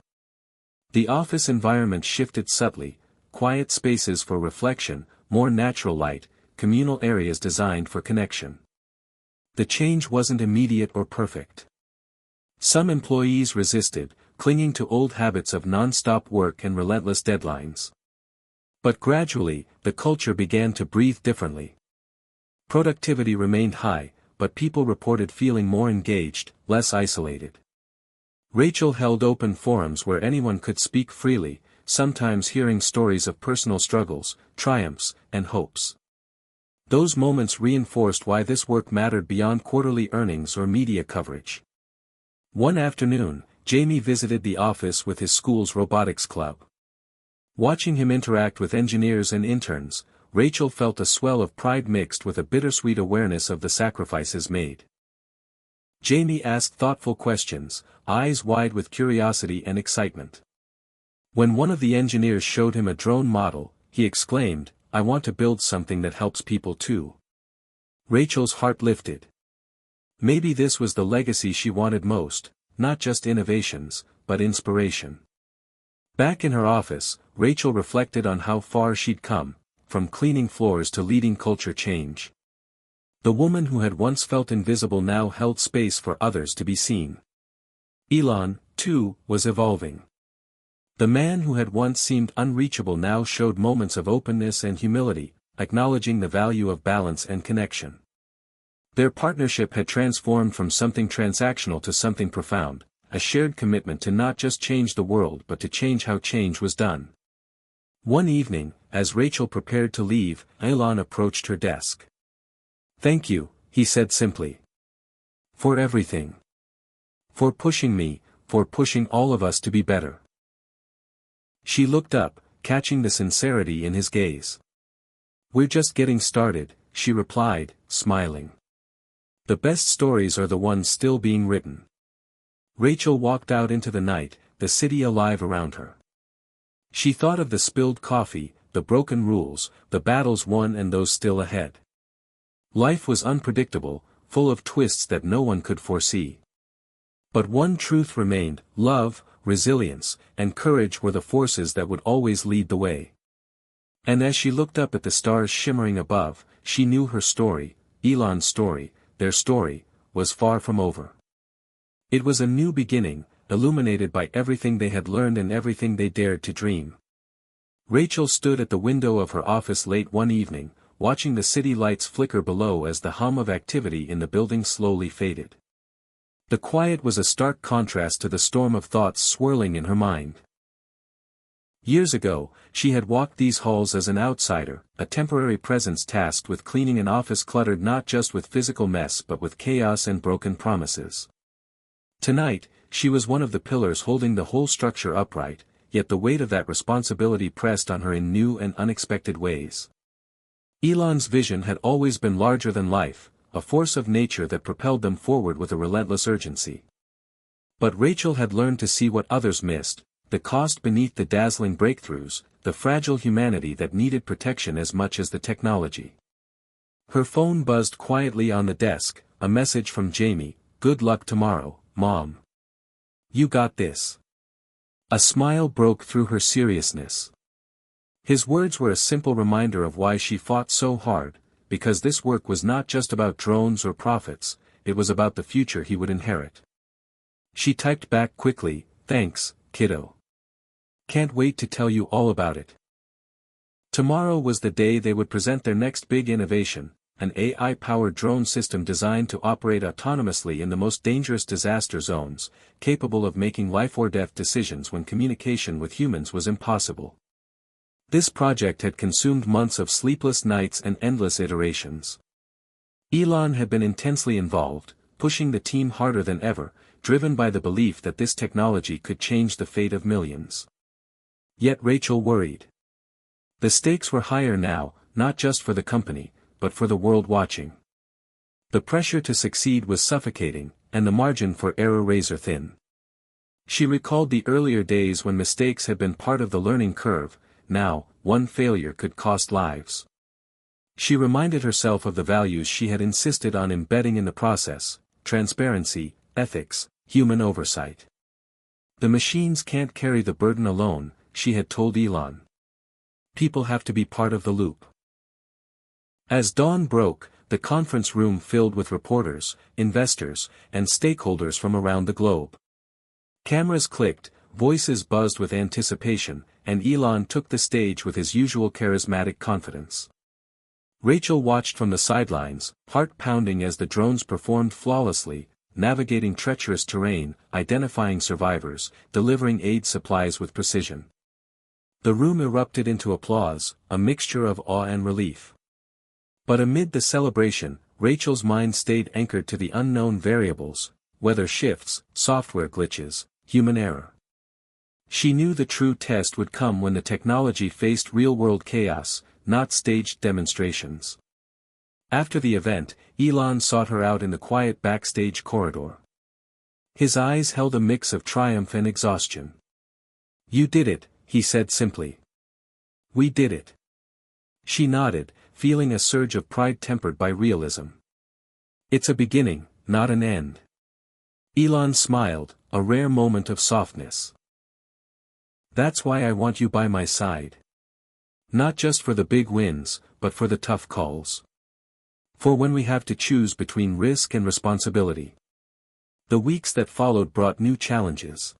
[SPEAKER 1] The office environment shifted subtly, quiet spaces for reflection, more natural light, communal areas designed for connection. The change wasn't immediate or perfect. Some employees resisted, clinging to old habits of non-stop work and relentless deadlines. But gradually, the culture began to breathe differently. Productivity remained high, but people reported feeling more engaged, less isolated. Rachel held open forums where anyone could speak freely, sometimes hearing stories of personal struggles, triumphs, and hopes. Those moments reinforced why this work mattered beyond quarterly earnings or media coverage. One afternoon, Jamie visited the office with his school's robotics club. Watching him interact with engineers and interns, Rachel felt a swell of pride mixed with a bittersweet awareness of the sacrifices made. Jamie asked thoughtful questions, eyes wide with curiosity and excitement. When one of the engineers showed him a drone model, he exclaimed, "I want to build something that helps people too." Rachel's heart lifted. Maybe this was the legacy she wanted most, not just innovations, but inspiration. Back in her office, Rachel reflected on how far she'd come, from cleaning floors to leading culture change. The woman who had once felt invisible now held space for others to be seen. Elon, too, was evolving. The man who had once seemed unreachable now showed moments of openness and humility, acknowledging the value of balance and connection. Their partnership had transformed from something transactional to something profound, a shared commitment to not just change the world but to change how change was done. One evening, as Rachel prepared to leave, Elon approached her desk. "Thank you," he said simply. "For everything. For pushing me, for pushing all of us to be better." She looked up, catching the sincerity in his gaze. "We're just getting started," she replied, smiling. "The best stories are the ones still being written." Rachel walked out into the night, the city alive around her. She thought of the spilled coffee, the broken rules, the battles won and those still ahead. Life was unpredictable, full of twists that no one could foresee. But one truth remained: love, resilience, and courage were the forces that would always lead the way. And as she looked up at the stars shimmering above, she knew her story, Elon's story, their story, was far from over. It was a new beginning, illuminated by everything they had learned and everything they dared to dream. Rachel stood at the window of her office late one evening, watching the city lights flicker below as the hum of activity in the building slowly faded. The quiet was a stark contrast to the storm of thoughts swirling in her mind. Years ago, she had walked these halls as an outsider, a temporary presence tasked with cleaning an office cluttered not just with physical mess but with chaos and broken promises. Tonight, she was one of the pillars holding the whole structure upright, yet the weight of that responsibility pressed on her in new and unexpected ways. Elon's vision had always been larger than life, a force of nature that propelled them forward with a relentless urgency. But Rachel had learned to see what others missed, the cost beneath the dazzling breakthroughs, the fragile humanity that needed protection as much as the technology. Her phone buzzed quietly on the desk, a message from Jamie, "Good luck tomorrow, Mom. You got this." A smile broke through her seriousness. His words were a simple reminder of why she fought so hard, because this work was not just about drones or profits, it was about the future he would inherit. She typed back quickly, "Thanks, kiddo. Can't wait to tell you all about it." Tomorrow was the day they would present their next big innovation, an AI-powered drone system designed to operate autonomously in the most dangerous disaster zones, capable of making life-or-death decisions when communication with humans was impossible. This project had consumed months of sleepless nights and endless iterations. Elon had been intensely involved, pushing the team harder than ever, driven by the belief that this technology could change the fate of millions. Yet Rachel worried. The stakes were higher now, not just for the company, but for the world watching. The pressure to succeed was suffocating, and the margin for error razor-thin. She recalled the earlier days when mistakes had been part of the learning curve. Now, one failure could cost lives. She reminded herself of the values she had insisted on embedding in the process: transparency, ethics, human oversight. The machines can't carry the burden alone, she had told Elon. People have to be part of the loop. As dawn broke, the conference room filled with reporters, investors, and stakeholders from around the globe. Cameras clicked, voices buzzed with anticipation, and Elon took the stage with his usual charismatic confidence. Rachel watched from the sidelines, heart pounding as the drones performed flawlessly, navigating treacherous terrain, identifying survivors, delivering aid supplies with precision. The room erupted into applause, a mixture of awe and relief. But amid the celebration, Rachel's mind stayed anchored to the unknown variables: weather shifts, software glitches, human error. She knew the true test would come when the technology faced real-world chaos, not staged demonstrations. After the event, Elon sought her out in the quiet backstage corridor. His eyes held a mix of triumph and exhaustion. "You did it," he said simply. "We did it." She nodded, feeling a surge of pride tempered by realism. "It's a beginning, not an end." Elon smiled, a rare moment of softness. "That's why I want you by my side. Not just for the big wins, but for the tough calls. For when we have to choose between risk and responsibility." The weeks that followed brought new challenges.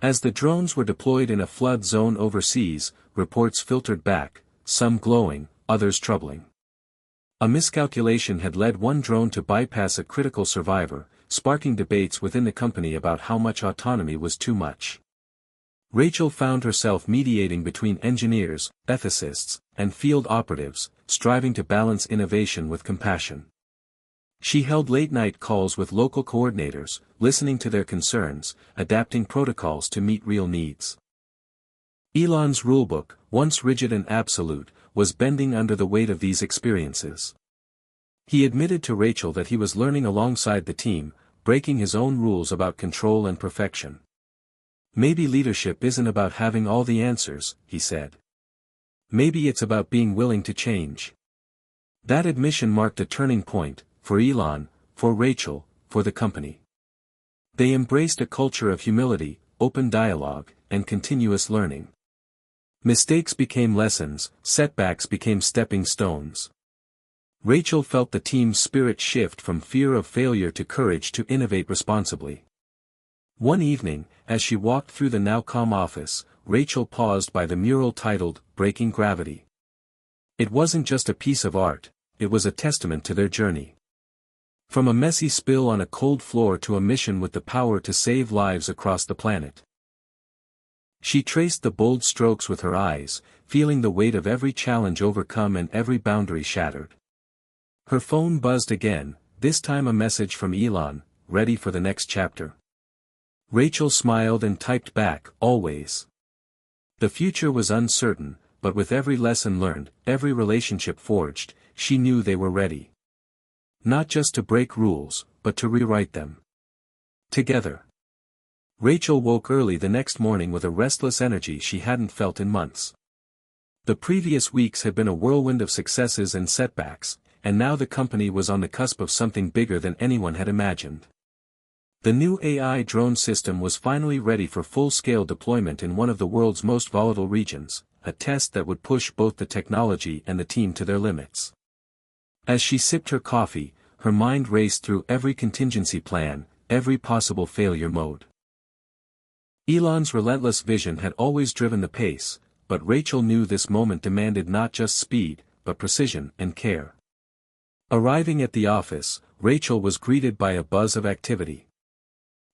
[SPEAKER 1] As the drones were deployed in a flood zone overseas, reports filtered back, some glowing, others troubling. A miscalculation had led one drone to bypass a critical survivor, sparking debates within the company about how much autonomy was too much. Rachel found herself mediating between engineers, ethicists, and field operatives, striving to balance innovation with compassion. She held late-night calls with local coordinators, listening to their concerns, adapting protocols to meet real needs. Elon's rulebook, once rigid and absolute, was bending under the weight of these experiences. He admitted to Rachel that he was learning alongside the team, breaking his own rules about control and perfection. "Maybe leadership isn't about having all the answers," he said. "Maybe it's about being willing to change." That admission marked a turning point, for Elon, for Rachel, for the company. They embraced a culture of humility, open dialogue, and continuous learning. Mistakes became lessons, setbacks became stepping stones. Rachel felt the team's spirit shift from fear of failure to courage to innovate responsibly. One evening, as she walked through the now calm office, Rachel paused by the mural titled, "Breaking Gravity." It wasn't just a piece of art, it was a testament to their journey. From a messy spill on a cold floor to a mission with the power to save lives across the planet. She traced the bold strokes with her eyes, feeling the weight of every challenge overcome and every boundary shattered. Her phone buzzed again, this time a message from Elon, ready for the next chapter. Rachel smiled and typed back, always. The future was uncertain, but with every lesson learned, every relationship forged, she knew they were ready. Not just to break rules, but to rewrite them. Together. Rachel woke early the next morning with a restless energy she hadn't felt in months. The previous weeks had been a whirlwind of successes and setbacks, and now the company was on the cusp of something bigger than anyone had imagined. The new AI drone system was finally ready for full-scale deployment in one of the world's most volatile regions, a test that would push both the technology and the team to their limits. As she sipped her coffee, her mind raced through every contingency plan, every possible failure mode. Elon's relentless vision had always driven the pace, but Rachel knew this moment demanded not just speed, but precision and care. Arriving at the office, Rachel was greeted by a buzz of activity.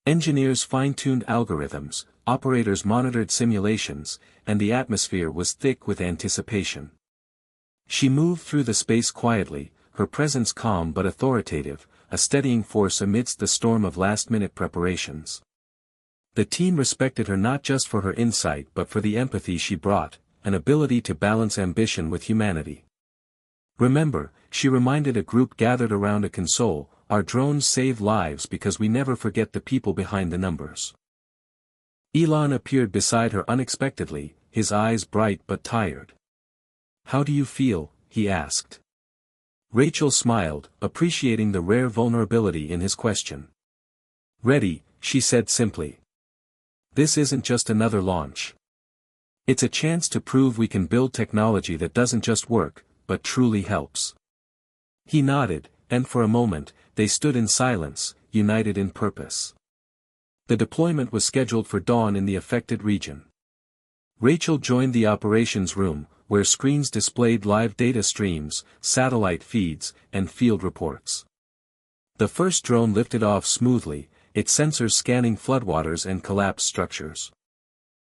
[SPEAKER 1] Engineers fine-tuned algorithms, operators monitored simulations, and the atmosphere was thick with anticipation. She moved through the space quietly, her presence calm but authoritative, a steadying force amidst the storm of last-minute preparations. The team respected her not just for her insight but for the empathy she brought, an ability to balance ambition with humanity. Remember, she reminded a group gathered around a console, our drones save lives because we never forget the people behind the numbers. Elon appeared beside her unexpectedly, his eyes bright but tired. "How do you feel?" he asked. Rachel smiled, appreciating the rare vulnerability in his question. "Ready," she said simply. "This isn't just another launch. It's a chance to prove we can build technology that doesn't just work, but truly helps." He nodded, and for a moment, they stood in silence, united in purpose. The deployment was scheduled for dawn in the affected region. Rachel joined the operations room, where screens displayed live data streams, satellite feeds, and field reports. The first drone lifted off smoothly, its sensors scanning floodwaters and collapsed structures.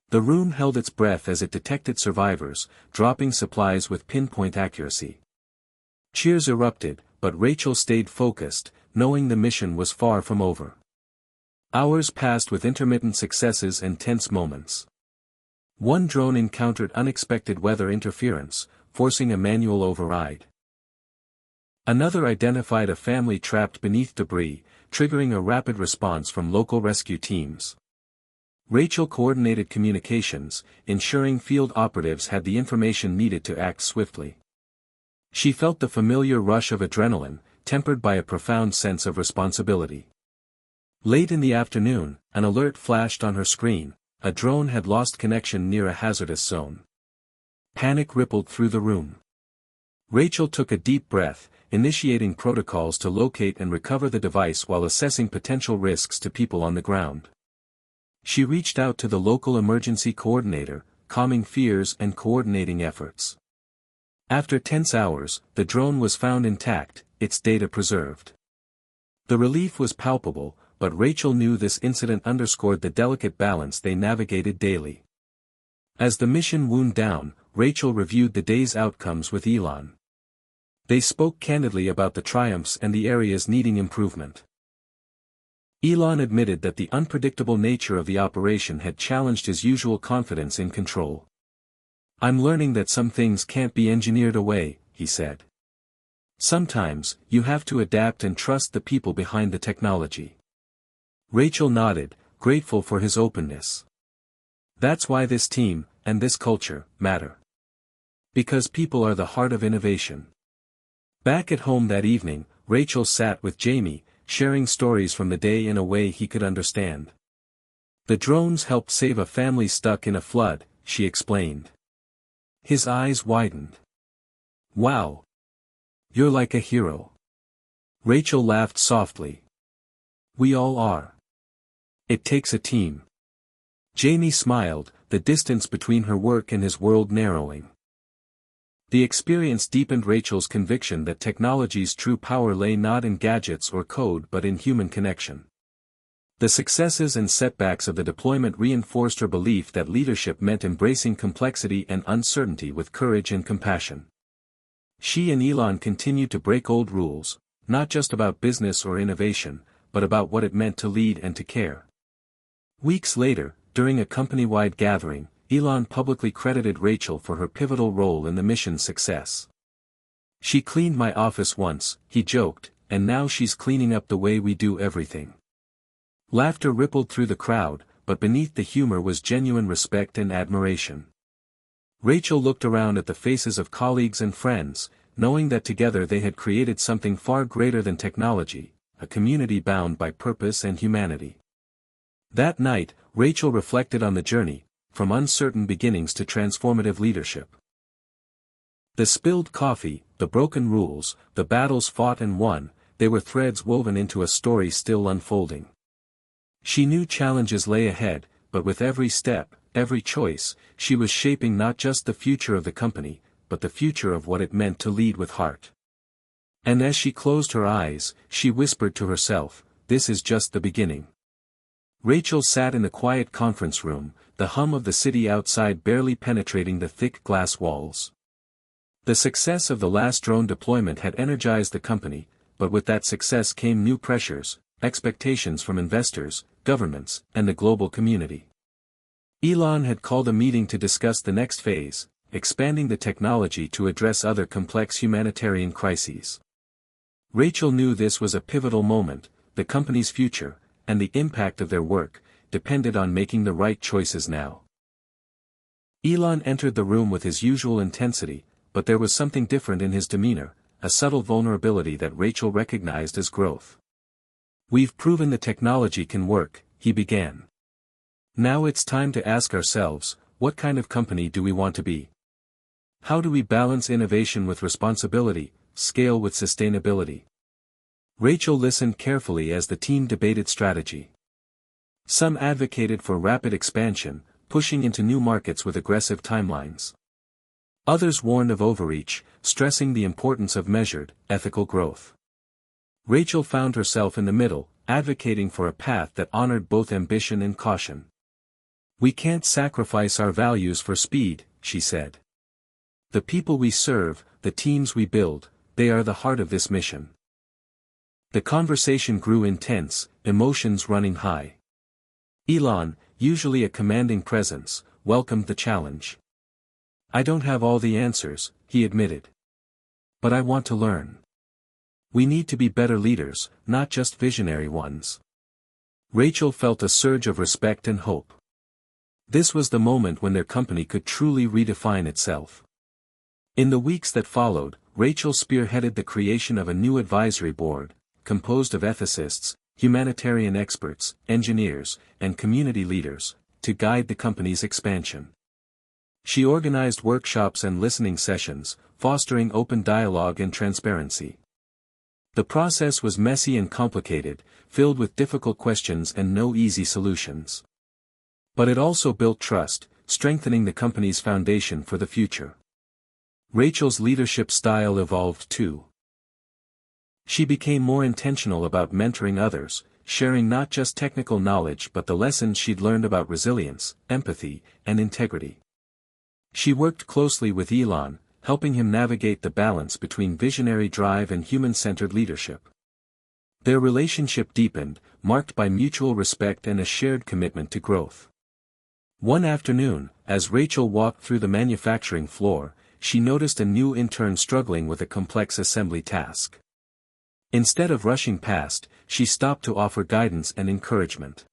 [SPEAKER 1] The room held its breath as it detected survivors, dropping supplies with pinpoint accuracy. Cheers erupted, but Rachel stayed focused, knowing the mission was far from over. Hours passed with intermittent successes and tense moments. One drone encountered unexpected weather interference, forcing a manual override. Another identified a family trapped beneath debris, triggering a rapid response from local rescue teams. Rachel coordinated communications, ensuring field operatives had the information needed to act swiftly. She felt the familiar rush of adrenaline, tempered by a profound sense of responsibility. Late in the afternoon, an alert flashed on her screen: a drone had lost connection near a hazardous zone. Panic rippled through the room. Rachel took a deep breath, initiating protocols to locate and recover the device while assessing potential risks to people on the ground. She reached out to the local emergency coordinator, calming fears and coordinating efforts. After tense hours, the drone was found intact, its data preserved. The relief was palpable, but Rachel knew this incident underscored the delicate balance they navigated daily. As the mission wound down, Rachel reviewed the day's outcomes with Elon. They spoke candidly about the triumphs and the areas needing improvement. Elon admitted that the unpredictable nature of the operation had challenged his usual confidence in control. "I'm learning that some things can't be engineered away," he said. "Sometimes, you have to adapt and trust the people behind the technology." Rachel nodded, grateful for his openness. "That's why this team, and this culture, matter. Because people are the heart of innovation." Back at home that evening, Rachel sat with Jamie, sharing stories from the day in a way he could understand. "The drones helped save a family stuck in a flood," she explained. His eyes widened. "Wow! You're like a hero." Rachel laughed softly. "We all are. It takes a team." Jamie smiled, the distance between her work and his world narrowing. The experience deepened Rachel's conviction that technology's true power lay not in gadgets or code but in human connection. The successes and setbacks of the deployment reinforced her belief that leadership meant embracing complexity and uncertainty with courage and compassion. She and Elon continued to break old rules, not just about business or innovation, but about what it meant to lead and to care. Weeks later, during a company-wide gathering, Elon publicly credited Rachel for her pivotal role in the mission's success. "She cleaned my office once," he joked, "and now she's cleaning up the way we do everything." Laughter rippled through the crowd, but beneath the humor was genuine respect and admiration. Rachel looked around at the faces of colleagues and friends, knowing that together they had created something far greater than technology, a community bound by purpose and humanity. That night, Rachel reflected on the journey, from uncertain beginnings to transformative leadership. The spilled coffee, the broken rules, the battles fought and won, they were threads woven into a story still unfolding. She knew challenges lay ahead, but with every step, every choice, she was shaping not just the future of the company, but the future of what it meant to lead with heart. And as she closed her eyes, she whispered to herself, "This is just the beginning." Rachel sat in the quiet conference room, the hum of the city outside barely penetrating the thick glass walls. The success of the last drone deployment had energized the company, but with that success came new pressures, expectations from investors, governments, and the global community. Elon had called a meeting to discuss the next phase, expanding the technology to address other complex humanitarian crises. Rachel knew this was a pivotal moment. The company's future, and the impact of their work, depended on making the right choices now. Elon entered the room with his usual intensity, but there was something different in his demeanor, a subtle vulnerability that Rachel recognized as growth. "We've proven the technology can work," he began. "Now it's time to ask ourselves, what kind of company do we want to be? How do we balance innovation with responsibility, scale with sustainability?" Rachel listened carefully as the team debated strategy. Some advocated for rapid expansion, pushing into new markets with aggressive timelines. Others warned of overreach, stressing the importance of measured, ethical growth. Rachel found herself in the middle, advocating for a path that honored both ambition and caution. "We can't sacrifice our values for speed," she said. "The people we serve, the teams we build, they are the heart of this mission." The conversation grew intense, emotions running high. Elon, usually a commanding presence, welcomed the challenge. "I don't have all the answers," he admitted. "But I want to learn. We need to be better leaders, not just visionary ones." Rachel felt a surge of respect and hope. This was the moment when their company could truly redefine itself. In the weeks that followed, Rachel spearheaded the creation of a new advisory board, composed of ethicists, humanitarian experts, engineers, and community leaders, to guide the company's expansion. She organized workshops and listening sessions, fostering open dialogue and transparency. The process was messy and complicated, filled with difficult questions and no easy solutions. But it also built trust, strengthening the company's foundation for the future. Rachel's leadership style evolved too. She became more intentional about mentoring others, sharing not just technical knowledge but the lessons she'd learned about resilience, empathy, and integrity. She worked closely with Elon, helping him navigate the balance between visionary drive and human-centered leadership. Their relationship deepened, marked by mutual respect and a shared commitment to growth. One afternoon, as Rachel walked through the manufacturing floor, she noticed a new intern struggling with a complex assembly task. Instead of rushing past, she stopped to offer guidance and encouragement.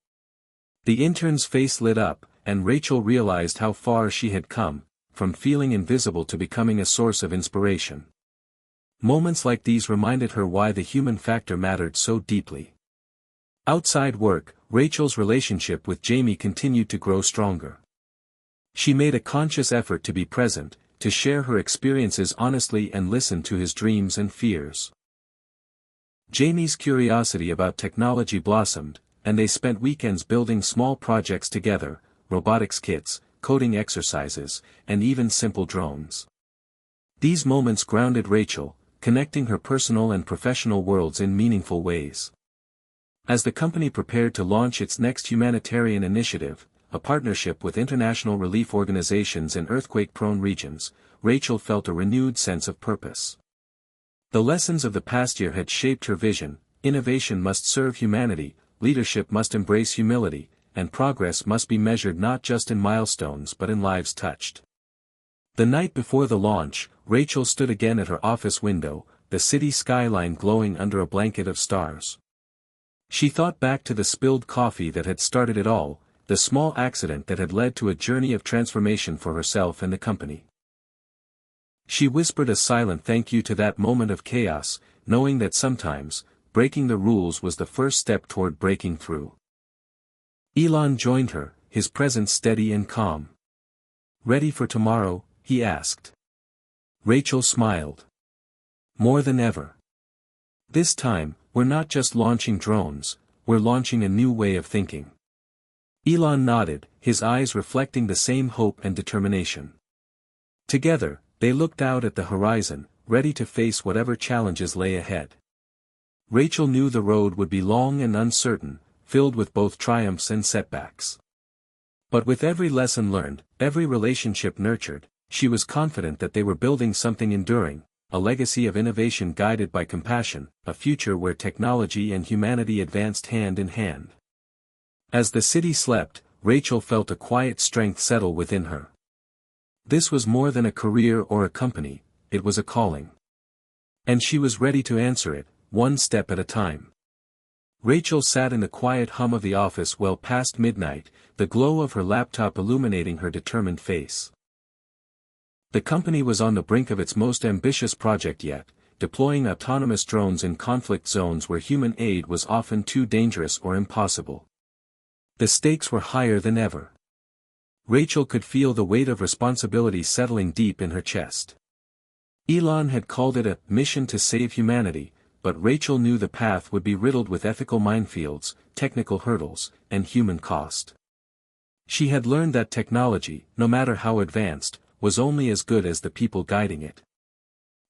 [SPEAKER 1] The intern's face lit up, and Rachel realized how far she had come, from feeling invisible to becoming a source of inspiration. Moments like these reminded her why the human factor mattered so deeply. Outside work, Rachel's relationship with Jamie continued to grow stronger. She made a conscious effort to be present, to share her experiences honestly and listen to his dreams and fears. Jamie's curiosity about technology blossomed, and they spent weekends building small projects together, robotics kits, coding exercises, and even simple drones. These moments grounded Rachel, connecting her personal and professional worlds in meaningful ways. As the company prepared to launch its next humanitarian initiative, a partnership with international relief organizations in earthquake-prone regions, Rachel felt a renewed sense of purpose. The lessons of the past year had shaped her vision: innovation must serve humanity, leadership must embrace humility, and progress must be measured not just in milestones but in lives touched. The night before the launch, Rachel stood again at her office window, the city skyline glowing under a blanket of stars. She thought back to the spilled coffee that had started it all, the small accident that had led to a journey of transformation for herself and the company. She whispered a silent thank you to that moment of chaos, knowing that sometimes, breaking the rules was the first step toward breaking through. Elon joined her, his presence steady and calm. "Ready for tomorrow?" he asked. Rachel smiled. "More than ever. This time, we're not just launching drones, we're launching a new way of thinking." Elon nodded, his eyes reflecting the same hope and determination. Together, they looked out at the horizon, ready to face whatever challenges lay ahead. Rachel knew the road would be long and uncertain, filled with both triumphs and setbacks. But with every lesson learned, every relationship nurtured, she was confident that they were building something enduring, a legacy of innovation guided by compassion, a future where technology and humanity advanced hand in hand. As the city slept, Rachel felt a quiet strength settle within her. This was more than a career or a company, it was a calling. And she was ready to answer it, one step at a time. Rachel sat in the quiet hum of the office well past midnight, the glow of her laptop illuminating her determined face. The company was on the brink of its most ambitious project yet, deploying autonomous drones in conflict zones where human aid was often too dangerous or impossible. The stakes were higher than ever. Rachel could feel the weight of responsibility settling deep in her chest. Elon had called it a mission to save humanity, but Rachel knew the path would be riddled with ethical minefields, technical hurdles, and human cost. She had learned that technology, no matter how advanced, was only as good as the people guiding it.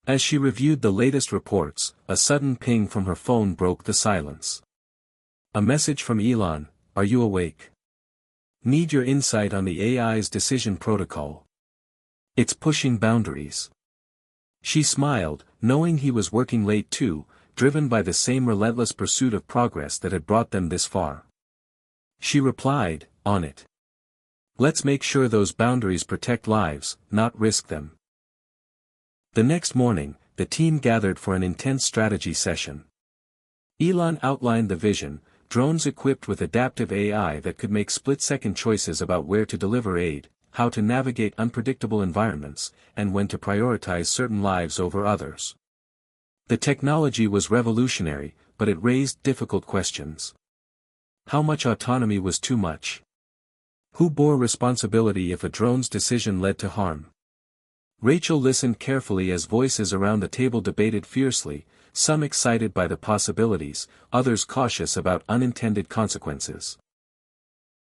[SPEAKER 1] As she reviewed the latest reports, a sudden ping from her phone broke the silence. A message from Elon: "Are you awake? Need your insight on the AI's decision protocol. It's pushing boundaries." She smiled, knowing he was working late too, driven by the same relentless pursuit of progress that had brought them this far. She replied, "On it. Let's make sure those boundaries protect lives, not risk them." The next morning, the team gathered for an intense strategy session. Elon outlined the vision: drones equipped with adaptive AI that could make split-second choices about where to deliver aid, how to navigate unpredictable environments, and when to prioritize certain lives over others. The technology was revolutionary, but it raised difficult questions. How much autonomy was too much? Who bore responsibility if a drone's decision led to harm? Rachel listened carefully as voices around the table debated fiercely, some excited by the possibilities, others cautious about unintended consequences.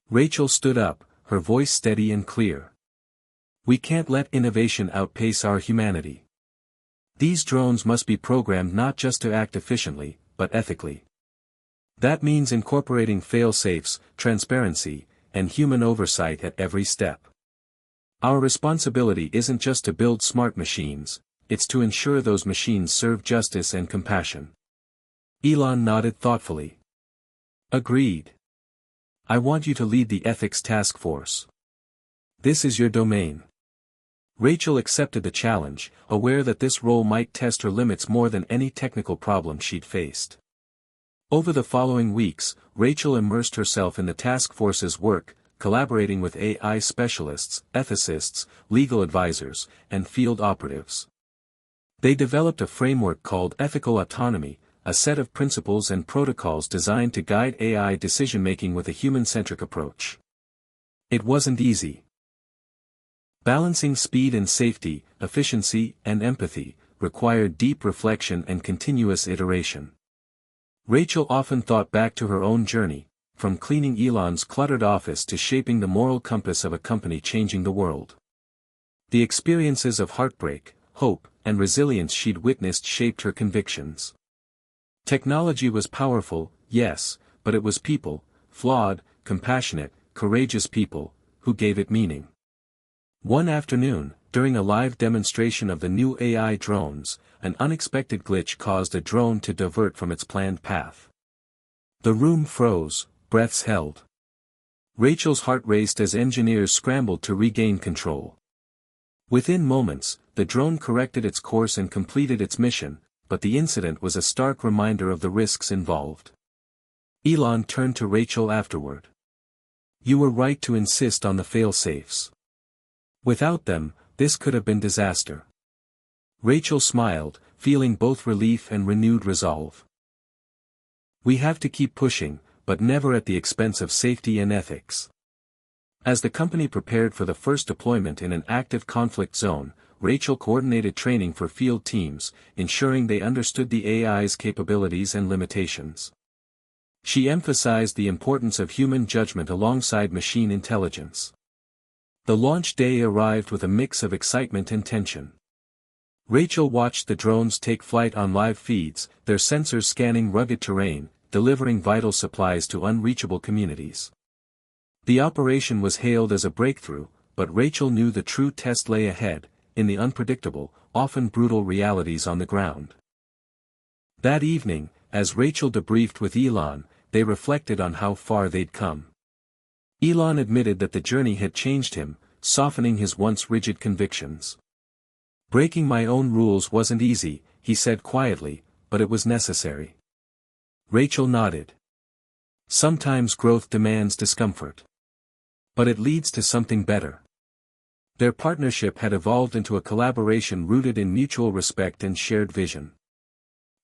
[SPEAKER 1] Rachel stood up, her voice steady and clear. "We can't let innovation outpace our humanity. These drones must be programmed not just to act efficiently, but ethically. That means incorporating fail-safes, transparency, and human oversight at every step. Our responsibility isn't just to build smart machines, it's to ensure those machines serve justice and compassion." Elon nodded thoughtfully. "Agreed. I want you to lead the ethics task force. This is your domain." Rachel accepted the challenge, aware that this role might test her limits more than any technical problem she'd faced. Over the following weeks, Rachel immersed herself in the task force's work, collaborating with AI specialists, ethicists, legal advisors, and field operatives. They developed a framework called ethical autonomy, a set of principles and protocols designed to guide AI decision-making with a human-centric approach. It wasn't easy. Balancing speed and safety, efficiency and empathy, required deep reflection and continuous iteration. Rachel often thought back to her own journey, from cleaning Elon's cluttered office to shaping the moral compass of a company changing the world. The experiences of heartbreak, hope, and resilience she'd witnessed shaped her convictions. Technology was powerful, yes, but it was people, flawed, compassionate, courageous people, who gave it meaning. One afternoon, during a live demonstration of the new AI drones, an unexpected glitch caused a drone to divert from its planned path. The room froze, breaths held. Rachel's heart raced as engineers scrambled to regain control. Within moments, the drone corrected its course and completed its mission, but the incident was a stark reminder of the risks involved. Elon turned to Rachel afterward. "You were right to insist on the fail-safes. Without them, this could have been disaster." Rachel smiled, feeling both relief and renewed resolve. "We have to keep pushing, but never at the expense of safety and ethics." As the company prepared for the first deployment in an active conflict zone, Rachel coordinated training for field teams, ensuring they understood the AI's capabilities and limitations. She emphasized the importance of human judgment alongside machine intelligence. The launch day arrived with a mix of excitement and tension. Rachel watched the drones take flight on live feeds, their sensors scanning rugged terrain, delivering vital supplies to unreachable communities. The operation was hailed as a breakthrough, but Rachel knew the true test lay ahead, in the unpredictable, often brutal realities on the ground. That evening, as Rachel debriefed with Elon, they reflected on how far they'd come. Elon admitted that the journey had changed him, softening his once rigid convictions. "Breaking my own rules wasn't easy," he said quietly, "but it was necessary." Rachel nodded. "Sometimes growth demands discomfort. But it leads to something better." Their partnership had evolved into a collaboration rooted in mutual respect and shared vision.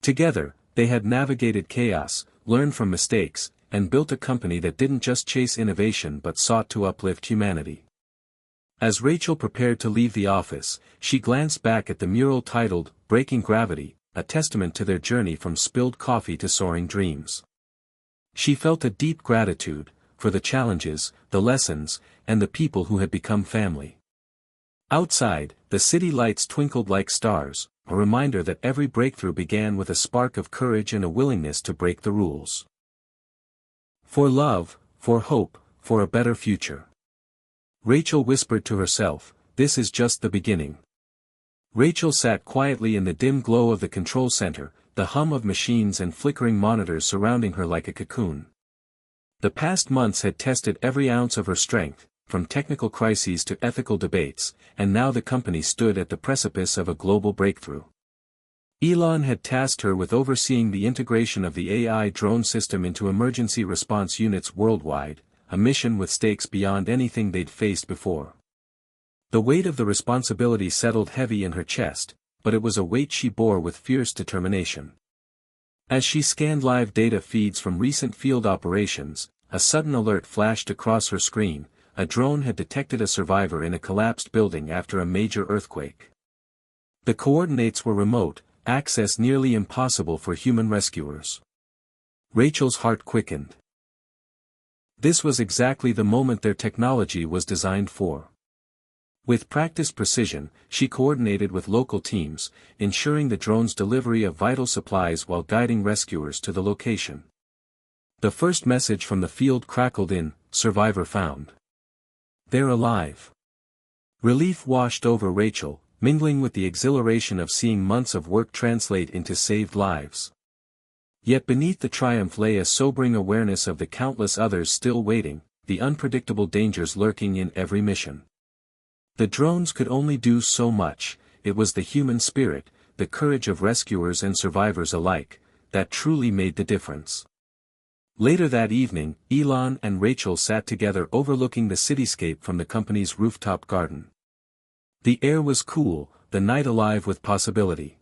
[SPEAKER 1] Together, they had navigated chaos, learned from mistakes, and built a company that didn't just chase innovation but sought to uplift humanity. As Rachel prepared to leave the office, she glanced back at the mural titled, "Breaking Gravity," a testament to their journey from spilled coffee to soaring dreams. She felt a deep gratitude, for the challenges, the lessons, and the people who had become family. Outside, the city lights twinkled like stars, a reminder that every breakthrough began with a spark of courage and a willingness to break the rules. For love, for hope, for a better future. Rachel whispered to herself, "This is just the beginning." Rachel sat quietly in the dim glow of the control center, the hum of machines and flickering monitors surrounding her like a cocoon. The past months had tested every ounce of her strength, from technical crises to ethical debates, and now the company stood at the precipice of a global breakthrough. Elon had tasked her with overseeing the integration of the AI drone system into emergency response units worldwide, a mission with stakes beyond anything they'd faced before. The weight of the responsibility settled heavy in her chest, but it was a weight she bore with fierce determination. As she scanned live data feeds from recent field operations, a sudden alert flashed across her screen: a drone had detected a survivor in a collapsed building after a major earthquake. The coordinates were remote, access nearly impossible for human rescuers. Rachel's heart quickened. This was exactly the moment their technology was designed for. With practiced precision, she coordinated with local teams, ensuring the drone's delivery of vital supplies while guiding rescuers to the location. The first message from the field crackled in, "Survivor found. They're alive." Relief washed over Rachel, mingling with the exhilaration of seeing months of work translate into saved lives. Yet beneath the triumph lay a sobering awareness of the countless others still waiting, the unpredictable dangers lurking in every mission. The drones could only do so much. It was the human spirit, the courage of rescuers and survivors alike, that truly made the difference. Later that evening, Elon and Rachel sat together overlooking the cityscape from the company's rooftop garden. The air was cool, the night alive with possibility.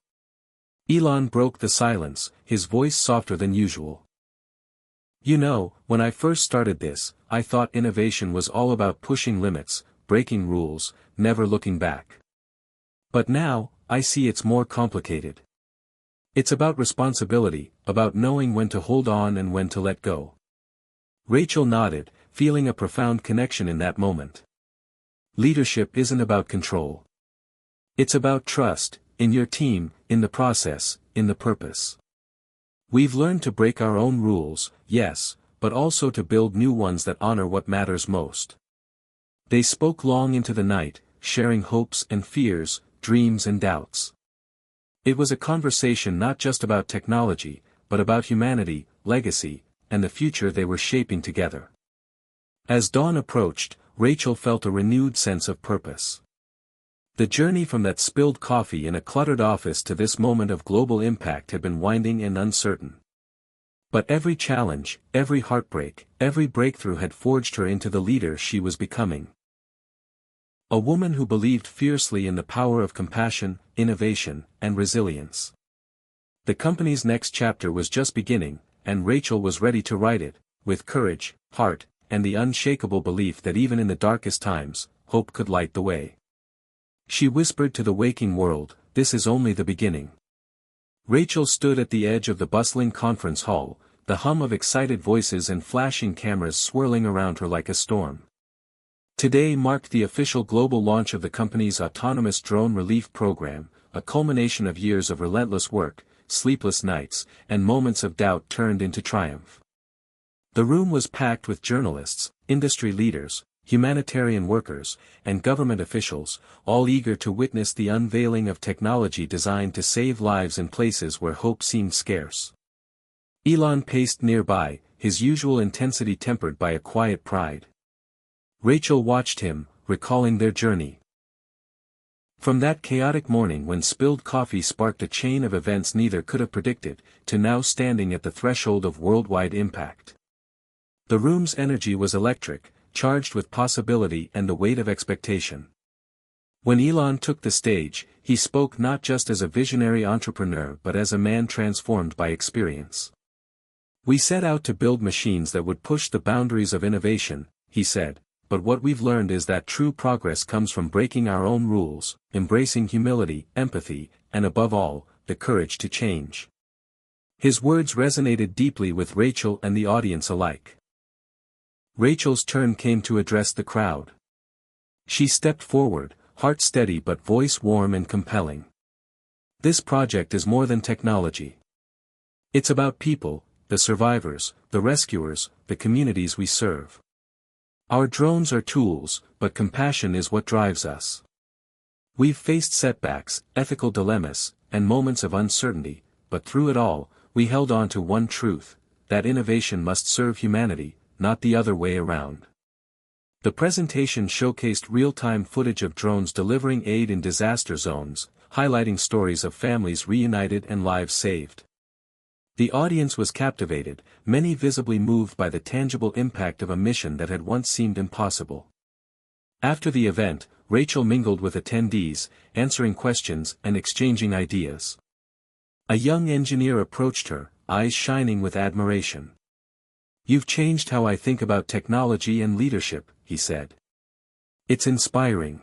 [SPEAKER 1] Elon broke the silence, his voice softer than usual. "You know, when I first started this, I thought innovation was all about pushing limits, breaking rules, never looking back. But now, I see it's more complicated. It's about responsibility, about knowing when to hold on and when to let go." Rachel nodded, feeling a profound connection in that moment. Leadership isn't about control. It's about trust, in your team, in the process, in the purpose. We've learned to break our own rules, yes, but also to build new ones that honor what matters most. They spoke long into the night, sharing hopes and fears, dreams and doubts. It was a conversation not just about technology, but about humanity, legacy, and the future they were shaping together. As dawn approached, Rachel felt a renewed sense of purpose. The journey from that spilled coffee in a cluttered office to this moment of global impact had been winding and uncertain. But every challenge, every heartbreak, every breakthrough had forged her into the leader she was becoming. A woman who believed fiercely in the power of compassion, innovation, and resilience. The company's next chapter was just beginning, and Rachel was ready to write it, with courage, heart, and the unshakable belief that even in the darkest times, hope could light the way. She whispered to the waking world, "This is only the beginning." Rachel stood at the edge of the bustling conference hall, the hum of excited voices and flashing cameras swirling around her like a storm. Today marked the official global launch of the company's autonomous drone relief program, a culmination of years of relentless work, sleepless nights, and moments of doubt turned into triumph. The room was packed with journalists, industry leaders, humanitarian workers, and government officials, all eager to witness the unveiling of technology designed to save lives in places where hope seemed scarce. Elon paced nearby, his usual intensity tempered by a quiet pride. Rachel watched him, recalling their journey. From that chaotic morning when spilled coffee sparked a chain of events neither could have predicted, to now standing at the threshold of worldwide impact. The room's energy was electric, charged with possibility and the weight of expectation. When Elon took the stage, he spoke not just as a visionary entrepreneur but as a man transformed by experience. "We set out to build machines that would push the boundaries of innovation," he said, "but what we've learned is that true progress comes from breaking our own rules, embracing humility, empathy, and above all, the courage to change." His words resonated deeply with Rachel and the audience alike. Rachel's turn came to address the crowd. She stepped forward, heart steady but voice warm and compelling. "This project is more than technology. It's about people, the survivors, the rescuers, the communities we serve. Our drones are tools, but compassion is what drives us. We've faced setbacks, ethical dilemmas, and moments of uncertainty, but through it all, we held on to one truth, that innovation must serve humanity, not the other way around." The presentation showcased real-time footage of drones delivering aid in disaster zones, highlighting stories of families reunited and lives saved. The audience was captivated, many visibly moved by the tangible impact of a mission that had once seemed impossible. After the event, Rachel mingled with attendees, answering questions and exchanging ideas. A young engineer approached her, eyes shining with admiration. "You've changed how I think about technology and leadership," he said. "It's inspiring."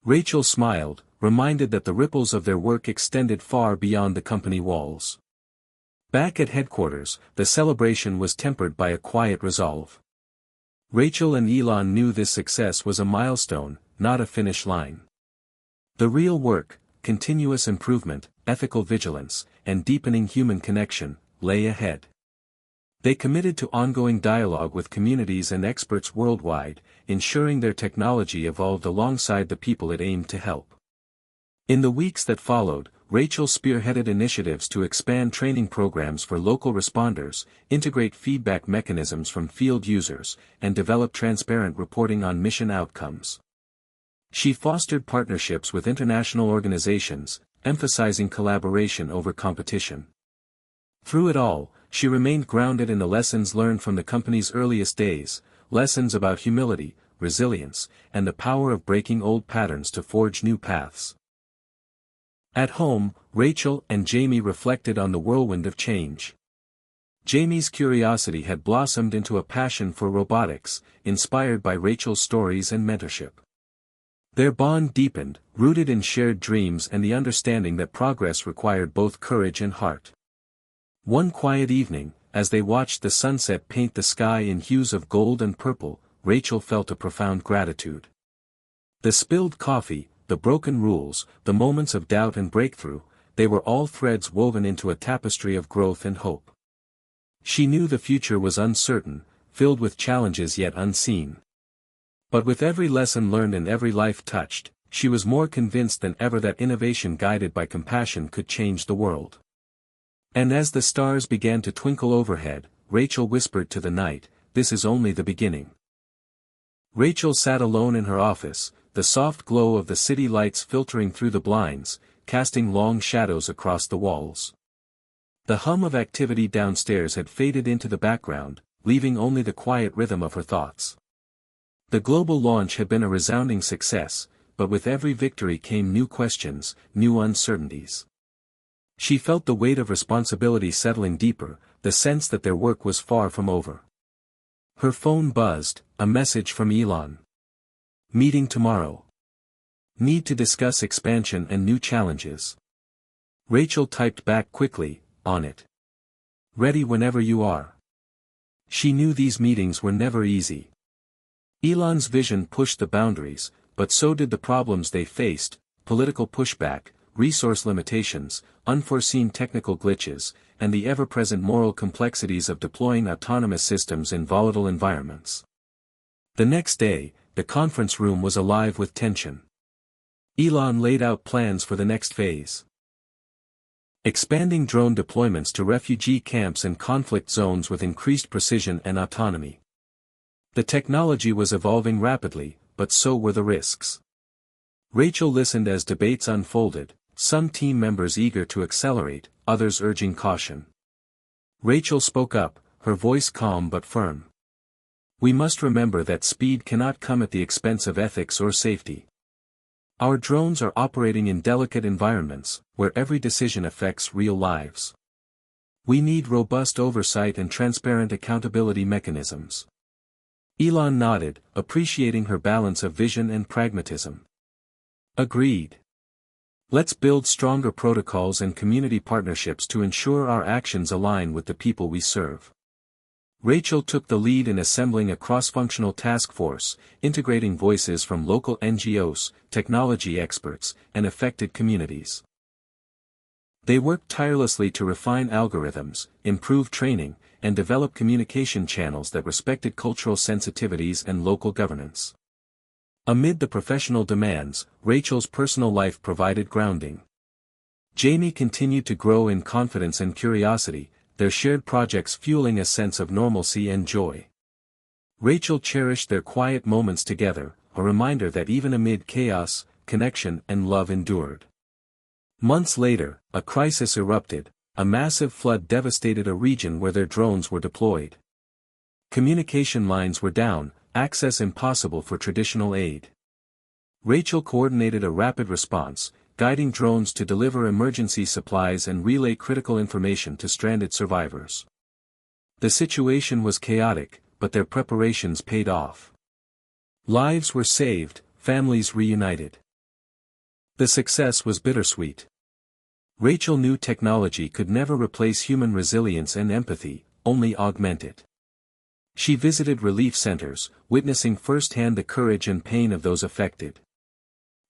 [SPEAKER 1] Rachel smiled, reminded that the ripples of their work extended far beyond the company walls. Back at headquarters, the celebration was tempered by a quiet resolve. Rachel and Elon knew this success was a milestone, not a finish line. The real work, continuous improvement, ethical vigilance, and deepening human connection, lay ahead. They committed to ongoing dialogue with communities and experts worldwide, ensuring their technology evolved alongside the people it aimed to help. In the weeks that followed, Rachel spearheaded initiatives to expand training programs for local responders, integrate feedback mechanisms from field users, and develop transparent reporting on mission outcomes. She fostered partnerships with international organizations, emphasizing collaboration over competition. Through it all, she remained grounded in the lessons learned from the company's earliest days, lessons about humility, resilience, and the power of breaking old patterns to forge new paths. At home, Rachel and Jamie reflected on the whirlwind of change. Jamie's curiosity had blossomed into a passion for robotics, inspired by Rachel's stories and mentorship. Their bond deepened, rooted in shared dreams and the understanding that progress required both courage and heart. One quiet evening, as they watched the sunset paint the sky in hues of gold and purple, Rachel felt a profound gratitude. The spilled coffee, the broken rules, the moments of doubt and breakthrough, they were all threads woven into a tapestry of growth and hope. She knew the future was uncertain, filled with challenges yet unseen. But with every lesson learned and every life touched, she was more convinced than ever that innovation guided by compassion could change the world. And as the stars began to twinkle overhead, Rachel whispered to the night, "This is only the beginning." Rachel sat alone in her office, the soft glow of the city lights filtering through the blinds, casting long shadows across the walls. The hum of activity downstairs had faded into the background, leaving only the quiet rhythm of her thoughts. The global launch had been a resounding success, but with every victory came new questions, new uncertainties. She felt the weight of responsibility settling deeper, the sense that their work was far from over. Her phone buzzed, a message from Elon. "Meeting tomorrow. Need to discuss expansion and new challenges." Rachel typed back quickly, "On it. Ready whenever you are." She knew these meetings were never easy. Elon's vision pushed the boundaries, but so did the problems they faced: political pushback, resource limitations, unforeseen technical glitches, and the ever-present moral complexities of deploying autonomous systems in volatile environments. The next day, the conference room was alive with tension. Elon laid out plans for the next phase. Expanding drone deployments to refugee camps and conflict zones with increased precision and autonomy. The technology was evolving rapidly, but so were the risks. Rachel listened as debates unfolded, some team members eager to accelerate, others urging caution. Rachel spoke up, her voice calm but firm. "We must remember that speed cannot come at the expense of ethics or safety. Our drones are operating in delicate environments, where every decision affects real lives. We need robust oversight and transparent accountability mechanisms." Elon nodded, appreciating her balance of vision and pragmatism. "Agreed. Let's build stronger protocols and community partnerships to ensure our actions align with the people we serve." Rachel took the lead in assembling a cross-functional task force, integrating voices from local NGOs, technology experts, and affected communities. They worked tirelessly to refine algorithms, improve training, and develop communication channels that respected cultural sensitivities and local governance. Amid the professional demands, Rachel's personal life provided grounding. Jamie continued to grow in confidence and curiosity, their shared projects fueling a sense of normalcy and joy. Rachel cherished their quiet moments together, a reminder that even amid chaos, connection and love endured. Months later, a crisis erupted. A massive flood devastated a region where their drones were deployed. Communication lines were down, access impossible for traditional aid. Rachel coordinated a rapid response, guiding drones to deliver emergency supplies and relay critical information to stranded survivors. The situation was chaotic, but their preparations paid off. Lives were saved, families reunited. The success was bittersweet. Rachel knew technology could never replace human resilience and empathy, only augment it. She visited relief centers, witnessing firsthand the courage and pain of those affected.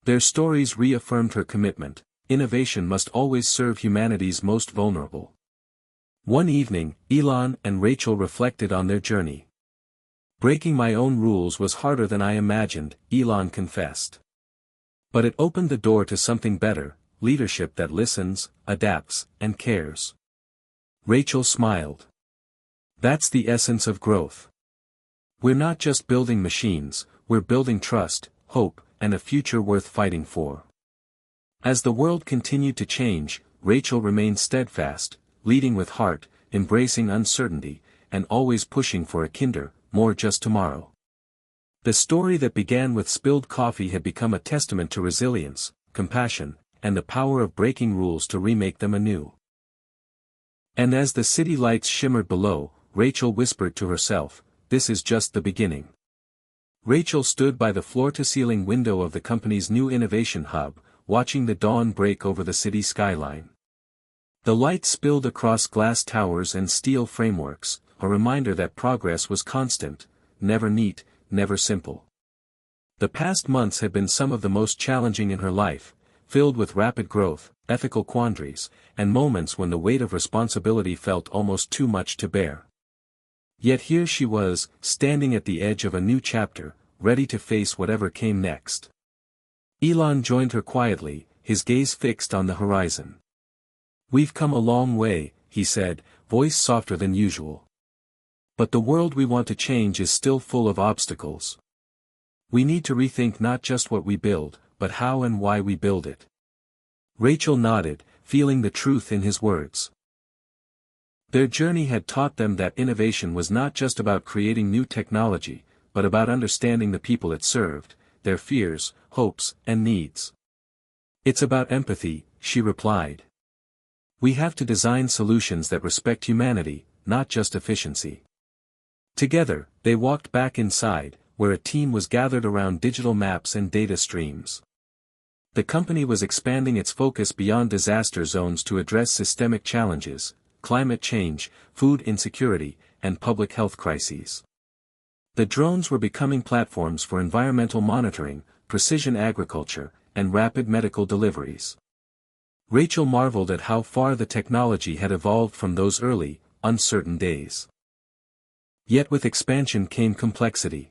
[SPEAKER 1] Their stories reaffirmed her commitment: innovation must always serve humanity's most vulnerable. One evening, Elon and Rachel reflected on their journey. "Breaking my own rules was harder than I imagined," Elon confessed. "But it opened the door to something better: leadership that listens, adapts, and cares." Rachel smiled. "That's the essence of growth. We're not just building machines, we're building trust, hope, and a future worth fighting for." As the world continued to change, Rachel remained steadfast, leading with heart, embracing uncertainty, and always pushing for a kinder, more just tomorrow. The story that began with spilled coffee had become a testament to resilience, compassion, and the power of breaking rules to remake them anew. And as the city lights shimmered below, Rachel whispered to herself, "This is just the beginning." Rachel stood by the floor-to-ceiling window of the company's new innovation hub, watching the dawn break over the city skyline. The light spilled across glass towers and steel frameworks, a reminder that progress was constant, never neat, never simple. The past months had been some of the most challenging in her life, filled with rapid growth, ethical quandaries, and moments when the weight of responsibility felt almost too much to bear. Yet here she was, standing at the edge of a new chapter, ready to face whatever came next. Elon joined her quietly, his gaze fixed on the horizon. "We've come a long way," he said, voice softer than usual. "But the world we want to change is still full of obstacles. We need to rethink not just what we build, but how and why we build it." Rachel nodded, feeling the truth in his words. Their journey had taught them that innovation was not just about creating new technology, but about understanding the people it served, their fears, hopes, and needs. "It's about empathy," she replied. "We have to design solutions that respect humanity, not just efficiency." Together, they walked back inside, where a team was gathered around digital maps and data streams. The company was expanding its focus beyond disaster zones to address systemic challenges, climate change, food insecurity, and public health crises. The drones were becoming platforms for environmental monitoring, precision agriculture, and rapid medical deliveries. Rachel marveled at how far the technology had evolved from those early, uncertain days. Yet with expansion came complexity.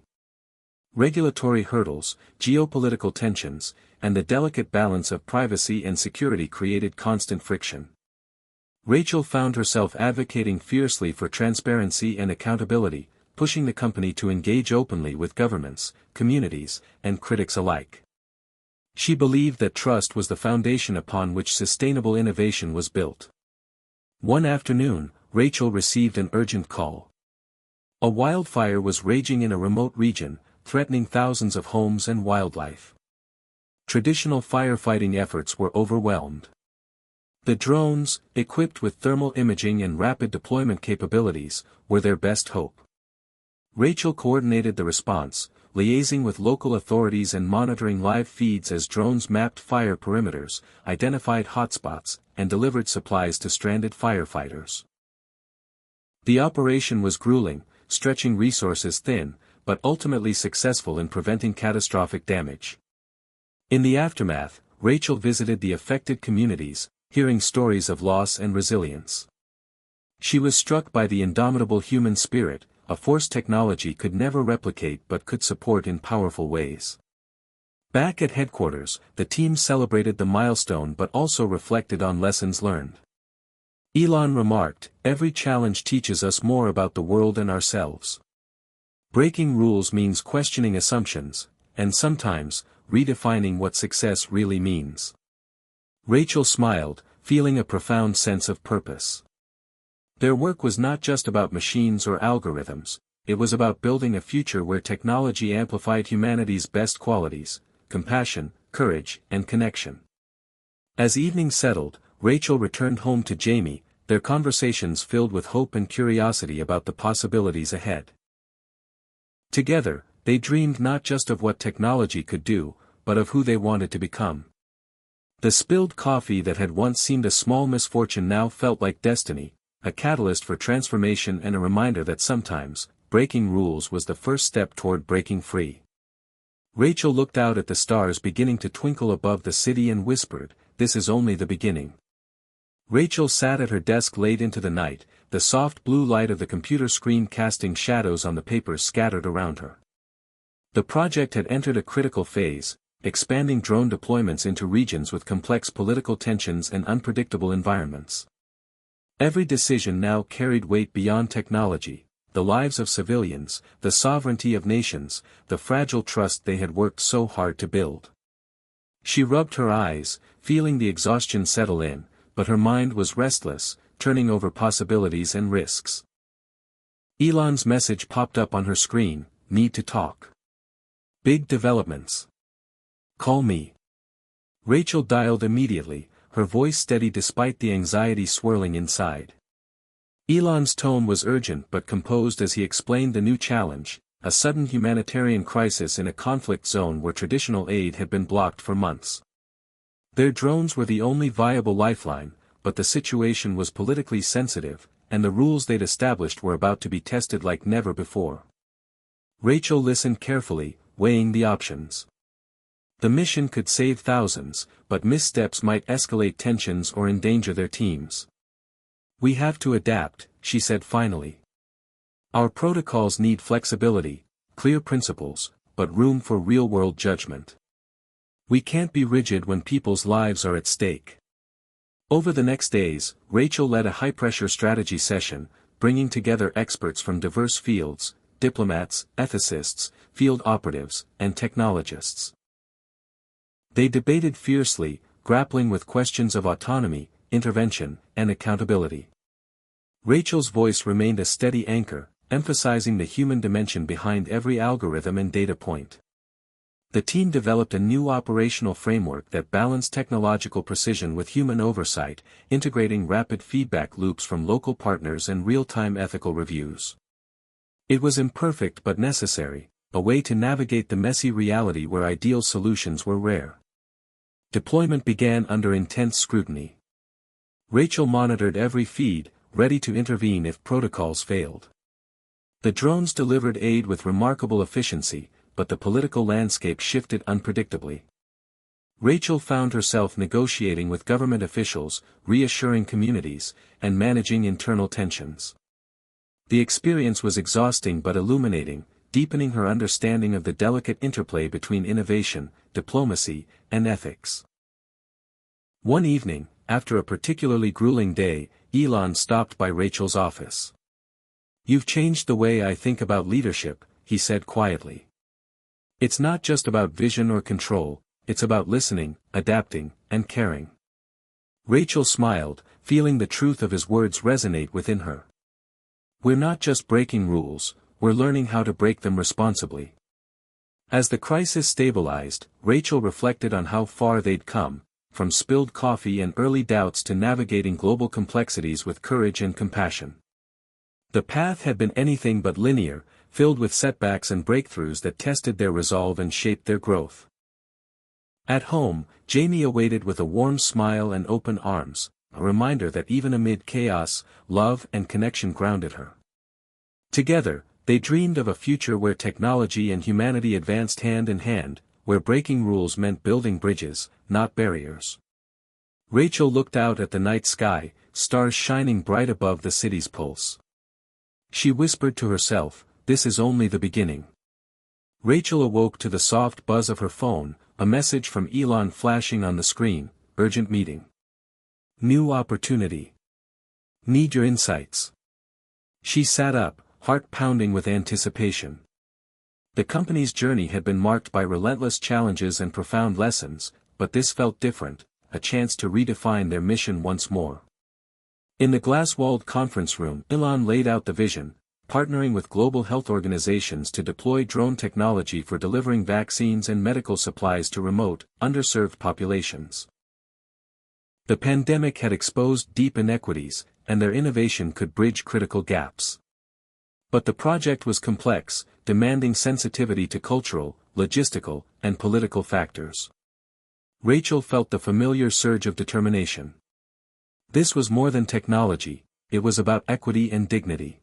[SPEAKER 1] Regulatory hurdles, geopolitical tensions, and the delicate balance of privacy and security created constant friction. Rachel found herself advocating fiercely for transparency and accountability, pushing the company to engage openly with governments, communities, and critics alike. She believed that trust was the foundation upon which sustainable innovation was built. One afternoon, Rachel received an urgent call. A wildfire was raging in a remote region, threatening thousands of homes and wildlife. Traditional firefighting efforts were overwhelmed. The drones, equipped with thermal imaging and rapid deployment capabilities, were their best hope. Rachel coordinated the response, liaising with local authorities and monitoring live feeds as drones mapped fire perimeters, identified hotspots, and delivered supplies to stranded firefighters. The operation was grueling, stretching resources thin, but ultimately successful in preventing catastrophic damage. In the aftermath, Rachel visited the affected communities, hearing stories of loss and resilience. She was struck by the indomitable human spirit, a force technology could never replicate but could support in powerful ways. Back at headquarters, the team celebrated the milestone but also reflected on lessons learned. Elon remarked, "Every challenge teaches us more about the world and ourselves. Breaking rules means questioning assumptions, and sometimes, redefining what success really means." Rachel smiled, feeling a profound sense of purpose. Their work was not just about machines or algorithms, it was about building a future where technology amplified humanity's best qualities: compassion, courage, and connection. As evening settled, Rachel returned home to Jamie, their conversations filled with hope and curiosity about the possibilities ahead. Together, they dreamed not just of what technology could do, but of who they wanted to become. The spilled coffee that had once seemed a small misfortune now felt like destiny, a catalyst for transformation and a reminder that sometimes, breaking rules was the first step toward breaking free. Rachel looked out at the stars beginning to twinkle above the city and whispered, "This is only the beginning." Rachel sat at her desk late into the night, the soft blue light of the computer screen casting shadows on the papers scattered around her. The project had entered a critical phase, expanding drone deployments into regions with complex political tensions and unpredictable environments. Every decision now carried weight beyond technology: the lives of civilians, the sovereignty of nations, the fragile trust they had worked so hard to build. She rubbed her eyes, feeling the exhaustion settle in, but her mind was restless, turning over possibilities and risks. Elon's message popped up on her screen: "Need to talk. Big developments. Call me." Rachel dialed immediately, her voice steady despite the anxiety swirling inside. Elon's tone was urgent but composed as he explained the new challenge: a sudden humanitarian crisis in a conflict zone where traditional aid had been blocked for months. Their drones were the only viable lifeline, but the situation was politically sensitive, and the rules they'd established were about to be tested like never before. Rachel listened carefully, weighing the options. The mission could save thousands, but missteps might escalate tensions or endanger their teams. "We have to adapt," she said finally. "Our protocols need flexibility, clear principles, but room for real-world judgment. We can't be rigid when people's lives are at stake." Over the next days, Rachel led a high-pressure strategy session, bringing together experts from diverse fields, diplomats, ethicists, field operatives, and technologists. They debated fiercely, grappling with questions of autonomy, intervention, and accountability. Rachel's voice remained a steady anchor, emphasizing the human dimension behind every algorithm and data point. The team developed a new operational framework that balanced technological precision with human oversight, integrating rapid feedback loops from local partners and real-time ethical reviews. It was imperfect but necessary, a way to navigate the messy reality where ideal solutions were rare. Deployment began under intense scrutiny. Rachel monitored every feed, ready to intervene if protocols failed. The drones delivered aid with remarkable efficiency, but the political landscape shifted unpredictably. Rachel found herself negotiating with government officials, reassuring communities, and managing internal tensions. The experience was exhausting but illuminating, deepening her understanding of the delicate interplay between innovation, diplomacy, and ethics. One evening, after a particularly grueling day, Elon stopped by Rachel's office. "You've changed the way I think about leadership," he said quietly. "It's not just about vision or control, it's about listening, adapting, and caring." Rachel smiled, feeling the truth of his words resonate within her. "We're not just breaking rules, we're learning how to break them responsibly." As the crisis stabilized, Rachel reflected on how far they'd come, from spilled coffee and early doubts to navigating global complexities with courage and compassion. The path had been anything but linear, filled with setbacks and breakthroughs that tested their resolve and shaped their growth. At home, Jamie awaited with a warm smile and open arms, a reminder that even amid chaos, love and connection grounded her. Together, they dreamed of a future where technology and humanity advanced hand in hand, where breaking rules meant building bridges, not barriers. Rachel looked out at the night sky, stars shining bright above the city's pulse. She whispered to herself, "This is only the beginning." Rachel awoke to the soft buzz of her phone, a message from Elon flashing on the screen, "Urgent meeting. New opportunity. Need your insights." She sat up, heart pounding with anticipation. The company's journey had been marked by relentless challenges and profound lessons, but this felt different, a chance to redefine their mission once more. In the glass-walled conference room, Elon laid out the vision, partnering with global health organizations to deploy drone technology for delivering vaccines and medical supplies to remote, underserved populations. The pandemic had exposed deep inequities, and their innovation could bridge critical gaps. But the project was complex, demanding sensitivity to cultural, logistical, and political factors. Rachel felt the familiar surge of determination. This was more than technology, it was about equity and dignity.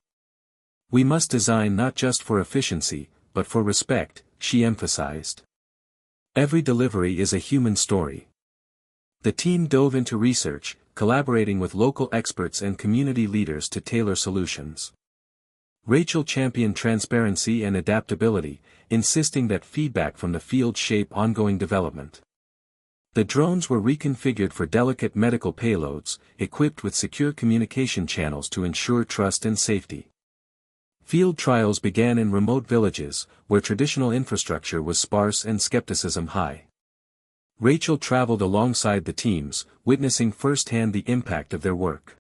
[SPEAKER 1] "We must design not just for efficiency, but for respect," she emphasized. "Every delivery is a human story." The team dove into research, collaborating with local experts and community leaders to tailor solutions. Rachel championed transparency and adaptability, insisting that feedback from the field shape ongoing development. The drones were reconfigured for delicate medical payloads, equipped with secure communication channels to ensure trust and safety. Field trials began in remote villages, where traditional infrastructure was sparse and skepticism high. Rachel traveled alongside the teams, witnessing firsthand the impact of their work.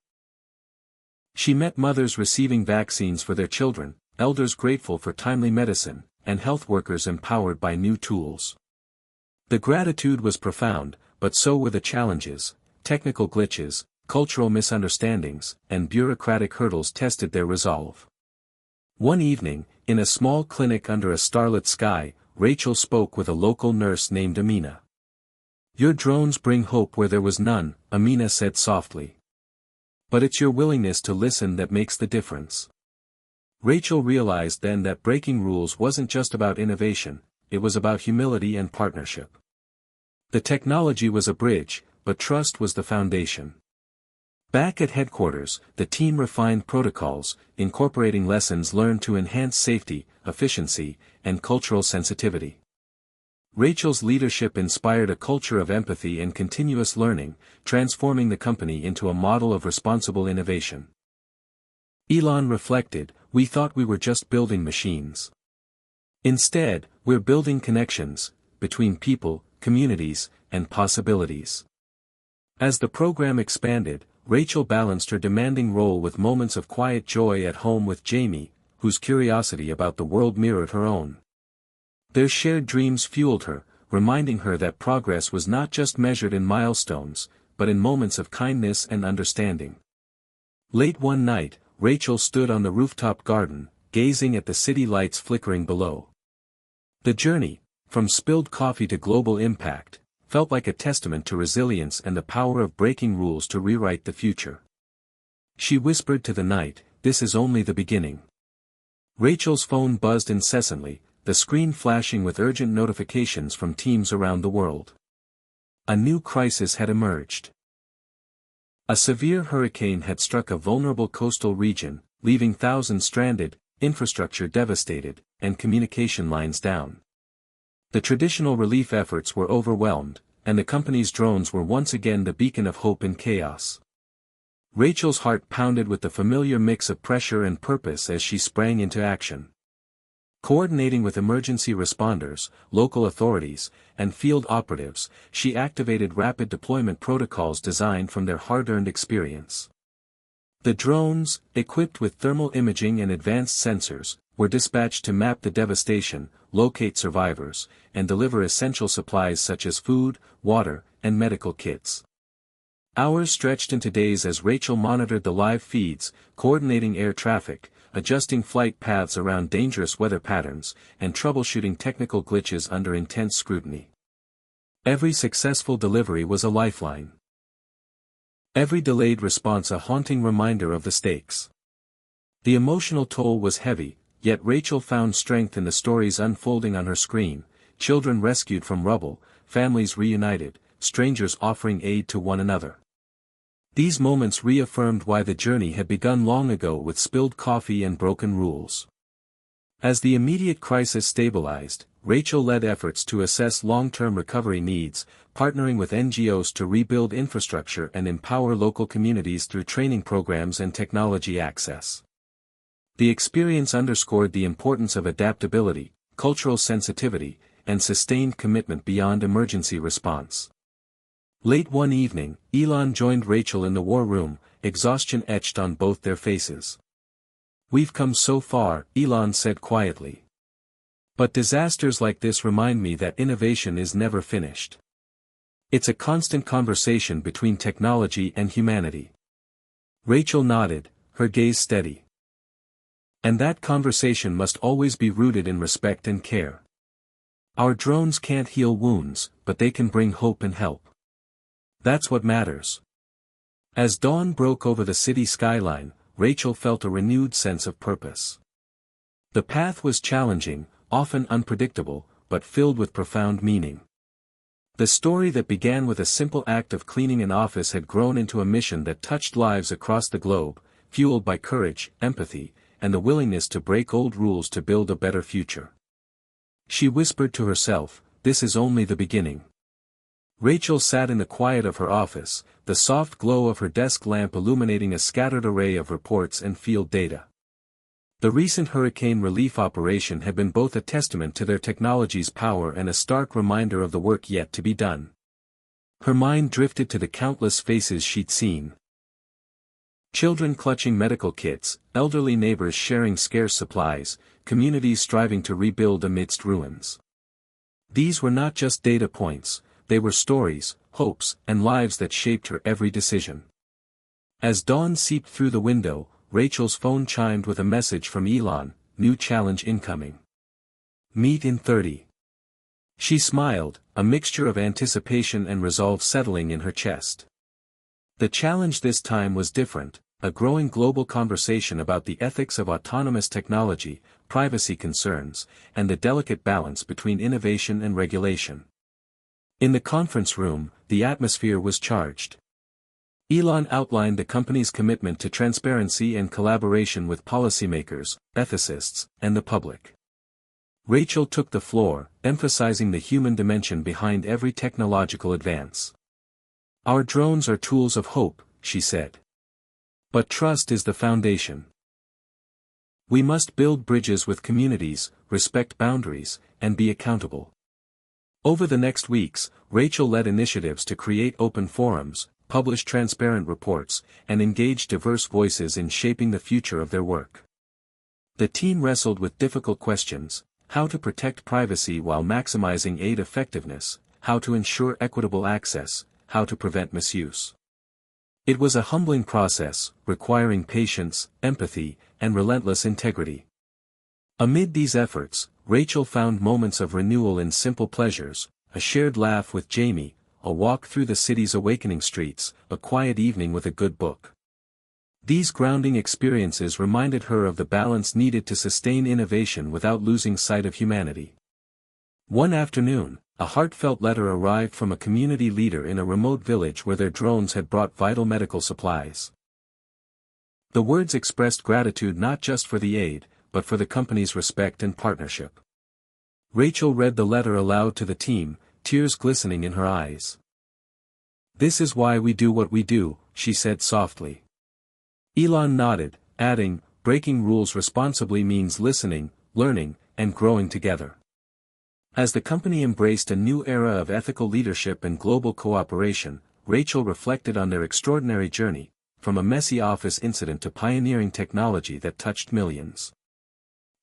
[SPEAKER 1] She met mothers receiving vaccines for their children, elders grateful for timely medicine, and health workers empowered by new tools. The gratitude was profound, but so were the challenges. Technical glitches, cultural misunderstandings, and bureaucratic hurdles tested their resolve. One evening, in a small clinic under a starlit sky, Rachel spoke with a local nurse named Amina. "Your drones bring hope where there was none," Amina said softly. "But it's your willingness to listen that makes the difference." Rachel realized then that breaking rules wasn't just about innovation, it was about humility and partnership. The technology was a bridge, but trust was the foundation. Back at headquarters, the team refined protocols, incorporating lessons learned to enhance safety, efficiency, and cultural sensitivity. Rachel's leadership inspired a culture of empathy and continuous learning, transforming the company into a model of responsible innovation. Elon reflected, "We thought we were just building machines. Instead, we're building connections, between people, communities, and possibilities." As the program expanded, Rachel balanced her demanding role with moments of quiet joy at home with Jamie, whose curiosity about the world mirrored her own. Their shared dreams fueled her, reminding her that progress was not just measured in milestones, but in moments of kindness and understanding. Late one night, Rachel stood on the rooftop garden, gazing at the city lights flickering below. The journey, from spilled coffee to global impact, felt like a testament to resilience and the power of breaking rules to rewrite the future. She whispered to the night, "This is only the beginning." Rachel's phone buzzed incessantly, the screen flashing with urgent notifications from teams around the world. A new crisis had emerged. A severe hurricane had struck a vulnerable coastal region, leaving thousands stranded, infrastructure devastated, and communication lines down. The traditional relief efforts were overwhelmed, and the company's drones were once again the beacon of hope in chaos. Rachel's heart pounded with the familiar mix of pressure and purpose as she sprang into action. Coordinating with emergency responders, local authorities, and field operatives, she activated rapid deployment protocols designed from their hard-earned experience. The drones, equipped with thermal imaging and advanced sensors, were dispatched to map the devastation, locate survivors, and deliver essential supplies such as food, water, and medical kits. Hours stretched into days as Rachel monitored the live feeds, coordinating air traffic, adjusting flight paths around dangerous weather patterns, and troubleshooting technical glitches under intense scrutiny. Every successful delivery was a lifeline. Every delayed response a haunting reminder of the stakes. The emotional toll was heavy, yet Rachel found strength in the stories unfolding on her screen: children rescued from rubble, families reunited, strangers offering aid to one another. These moments reaffirmed why the journey had begun long ago with spilled coffee and broken rules. As the immediate crisis stabilized, Rachel led efforts to assess long-term recovery needs, partnering with NGOs to rebuild infrastructure and empower local communities through training programs and technology access. The experience underscored the importance of adaptability, cultural sensitivity, and sustained commitment beyond emergency response. Late one evening, Elon joined Rachel in the war room, exhaustion etched on both their faces. "We've come so far," Elon said quietly. "But disasters like this remind me that innovation is never finished. It's a constant conversation between technology and humanity." Rachel nodded, her gaze steady. "And that conversation must always be rooted in respect and care. Our drones can't heal wounds, but they can bring hope and help. That's what matters." As dawn broke over the city skyline, Rachel felt a renewed sense of purpose. The path was challenging, often unpredictable, but filled with profound meaning. The story that began with a simple act of cleaning an office had grown into a mission that touched lives across the globe, fueled by courage, empathy, and the willingness to break old rules to build a better future. She whispered to herself, "This is only the beginning." Rachel sat in the quiet of her office, the soft glow of her desk lamp illuminating a scattered array of reports and field data. The recent hurricane relief operation had been both a testament to their technology's power and a stark reminder of the work yet to be done. Her mind drifted to the countless faces she'd seen. Children clutching medical kits, elderly neighbors sharing scarce supplies, communities striving to rebuild amidst ruins. These were not just data points, they were stories, hopes, and lives that shaped her every decision. As dawn seeped through the window, Rachel's phone chimed with a message from Elon: "New challenge incoming. Meet in 30. She smiled, a mixture of anticipation and resolve settling in her chest. The challenge this time was different, a growing global conversation about the ethics of autonomous technology, privacy concerns, and the delicate balance between innovation and regulation. In the conference room, the atmosphere was charged. Elon outlined the company's commitment to transparency and collaboration with policymakers, ethicists, and the public. Rachel took the floor, emphasizing the human dimension behind every technological advance. "Our drones are tools of hope," she said. "But trust is the foundation. We must build bridges with communities, respect boundaries, and be accountable." Over the next weeks, Rachel led initiatives to create open forums, publish transparent reports, and engage diverse voices in shaping the future of their work. The team wrestled with difficult questions: how to protect privacy while maximizing aid effectiveness, how to ensure equitable access, how to prevent misuse. It was a humbling process, requiring patience, empathy, and relentless integrity. Amid these efforts, Rachel found moments of renewal in simple pleasures: a shared laugh with Jamie, a walk through the city's awakening streets, a quiet evening with a good book. These grounding experiences reminded her of the balance needed to sustain innovation without losing sight of humanity. One afternoon, a heartfelt letter arrived from a community leader in a remote village where their drones had brought vital medical supplies. The words expressed gratitude not just for the aid, but for the company's respect and partnership. Rachel read the letter aloud to the team, tears glistening in her eyes. "This is why we do what we do," she said softly. Elon nodded, adding, "Breaking rules responsibly means listening, learning, and growing together." As the company embraced a new era of ethical leadership and global cooperation, Rachel reflected on their extraordinary journey, from a messy office incident to pioneering technology that touched millions.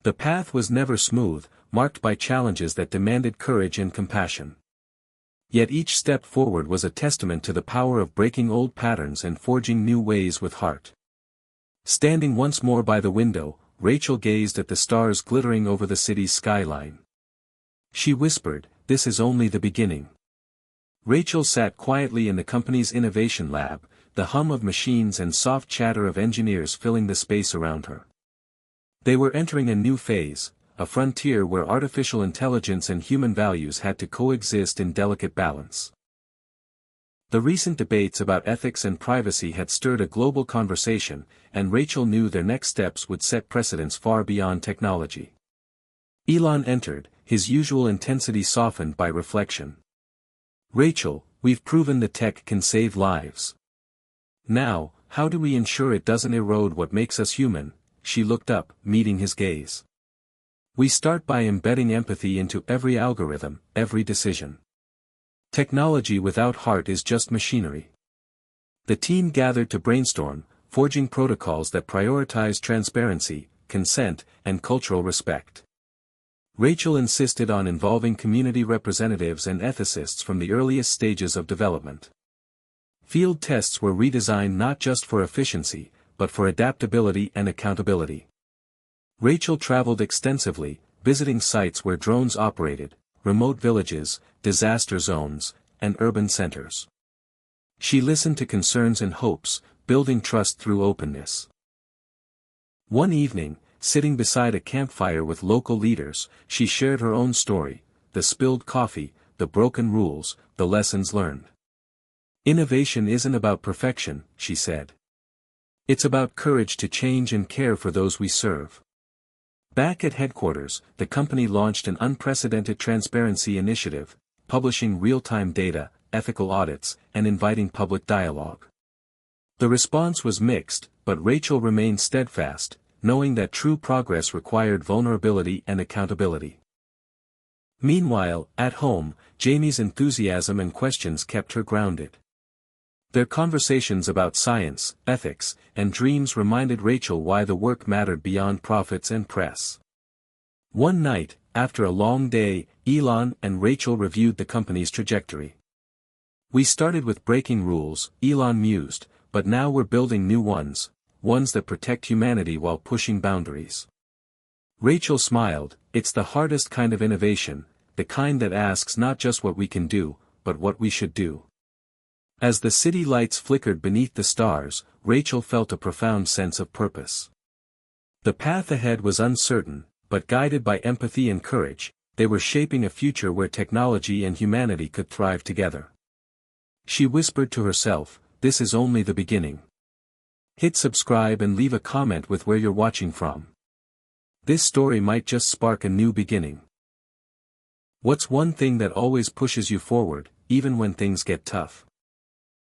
[SPEAKER 1] The path was never smooth, marked by challenges that demanded courage and compassion. Yet each step forward was a testament to the power of breaking old patterns and forging new ways with heart. Standing once more by the window, Rachel gazed at the stars glittering over the city's skyline. She whispered, "This is only the beginning." Rachel sat quietly in the company's innovation lab, the hum of machines and soft chatter of engineers filling the space around her. They were entering a new phase, a frontier where artificial intelligence and human values had to coexist in delicate balance. The recent debates about ethics and privacy had stirred a global conversation, and Rachel knew their next steps would set precedents far beyond technology. Elon entered, his usual intensity softened by reflection. "Rachel, we've proven the tech can save lives. Now, how do we ensure it doesn't erode what makes us human?" She looked up, meeting his gaze. "We start by embedding empathy into every algorithm, every decision. Technology without heart is just machinery." The team gathered to brainstorm, forging protocols that prioritize transparency, consent, and cultural respect. Rachel insisted on involving community representatives and ethicists from the earliest stages of development. Field tests were redesigned not just for efficiency, but for adaptability and accountability. Rachel traveled extensively, visiting sites where drones operated, remote villages, disaster zones, and urban centers. She listened to concerns and hopes, building trust through openness. One evening, sitting beside a campfire with local leaders, she shared her own story: the spilled coffee, the broken rules, the lessons learned. "Innovation isn't about perfection," she said. "It's about courage to change and care for those we serve." Back at headquarters, the company launched an unprecedented transparency initiative, publishing real-time data, ethical audits, and inviting public dialogue. The response was mixed, but Rachel remained steadfast, knowing that true progress required vulnerability and accountability. Meanwhile, at home, Jamie's enthusiasm and questions kept her grounded. Their conversations about science, ethics, and dreams reminded Rachel why the work mattered beyond profits and press. One night, after a long day, Elon and Rachel reviewed the company's trajectory. "We started with breaking rules," Elon mused, "but now we're building new ones that protect humanity while pushing boundaries." Rachel smiled. "It's the hardest kind of innovation, the kind that asks not just what we can do, but what we should do." As the city lights flickered beneath the stars, Rachel felt a profound sense of purpose. The path ahead was uncertain, but guided by empathy and courage, they were shaping a future where technology and humanity could thrive together. She whispered to herself, "This is only the beginning." Hit subscribe and leave a comment with where you're watching from. This story might just spark a new beginning. What's one thing that always pushes you forward, even when things get tough?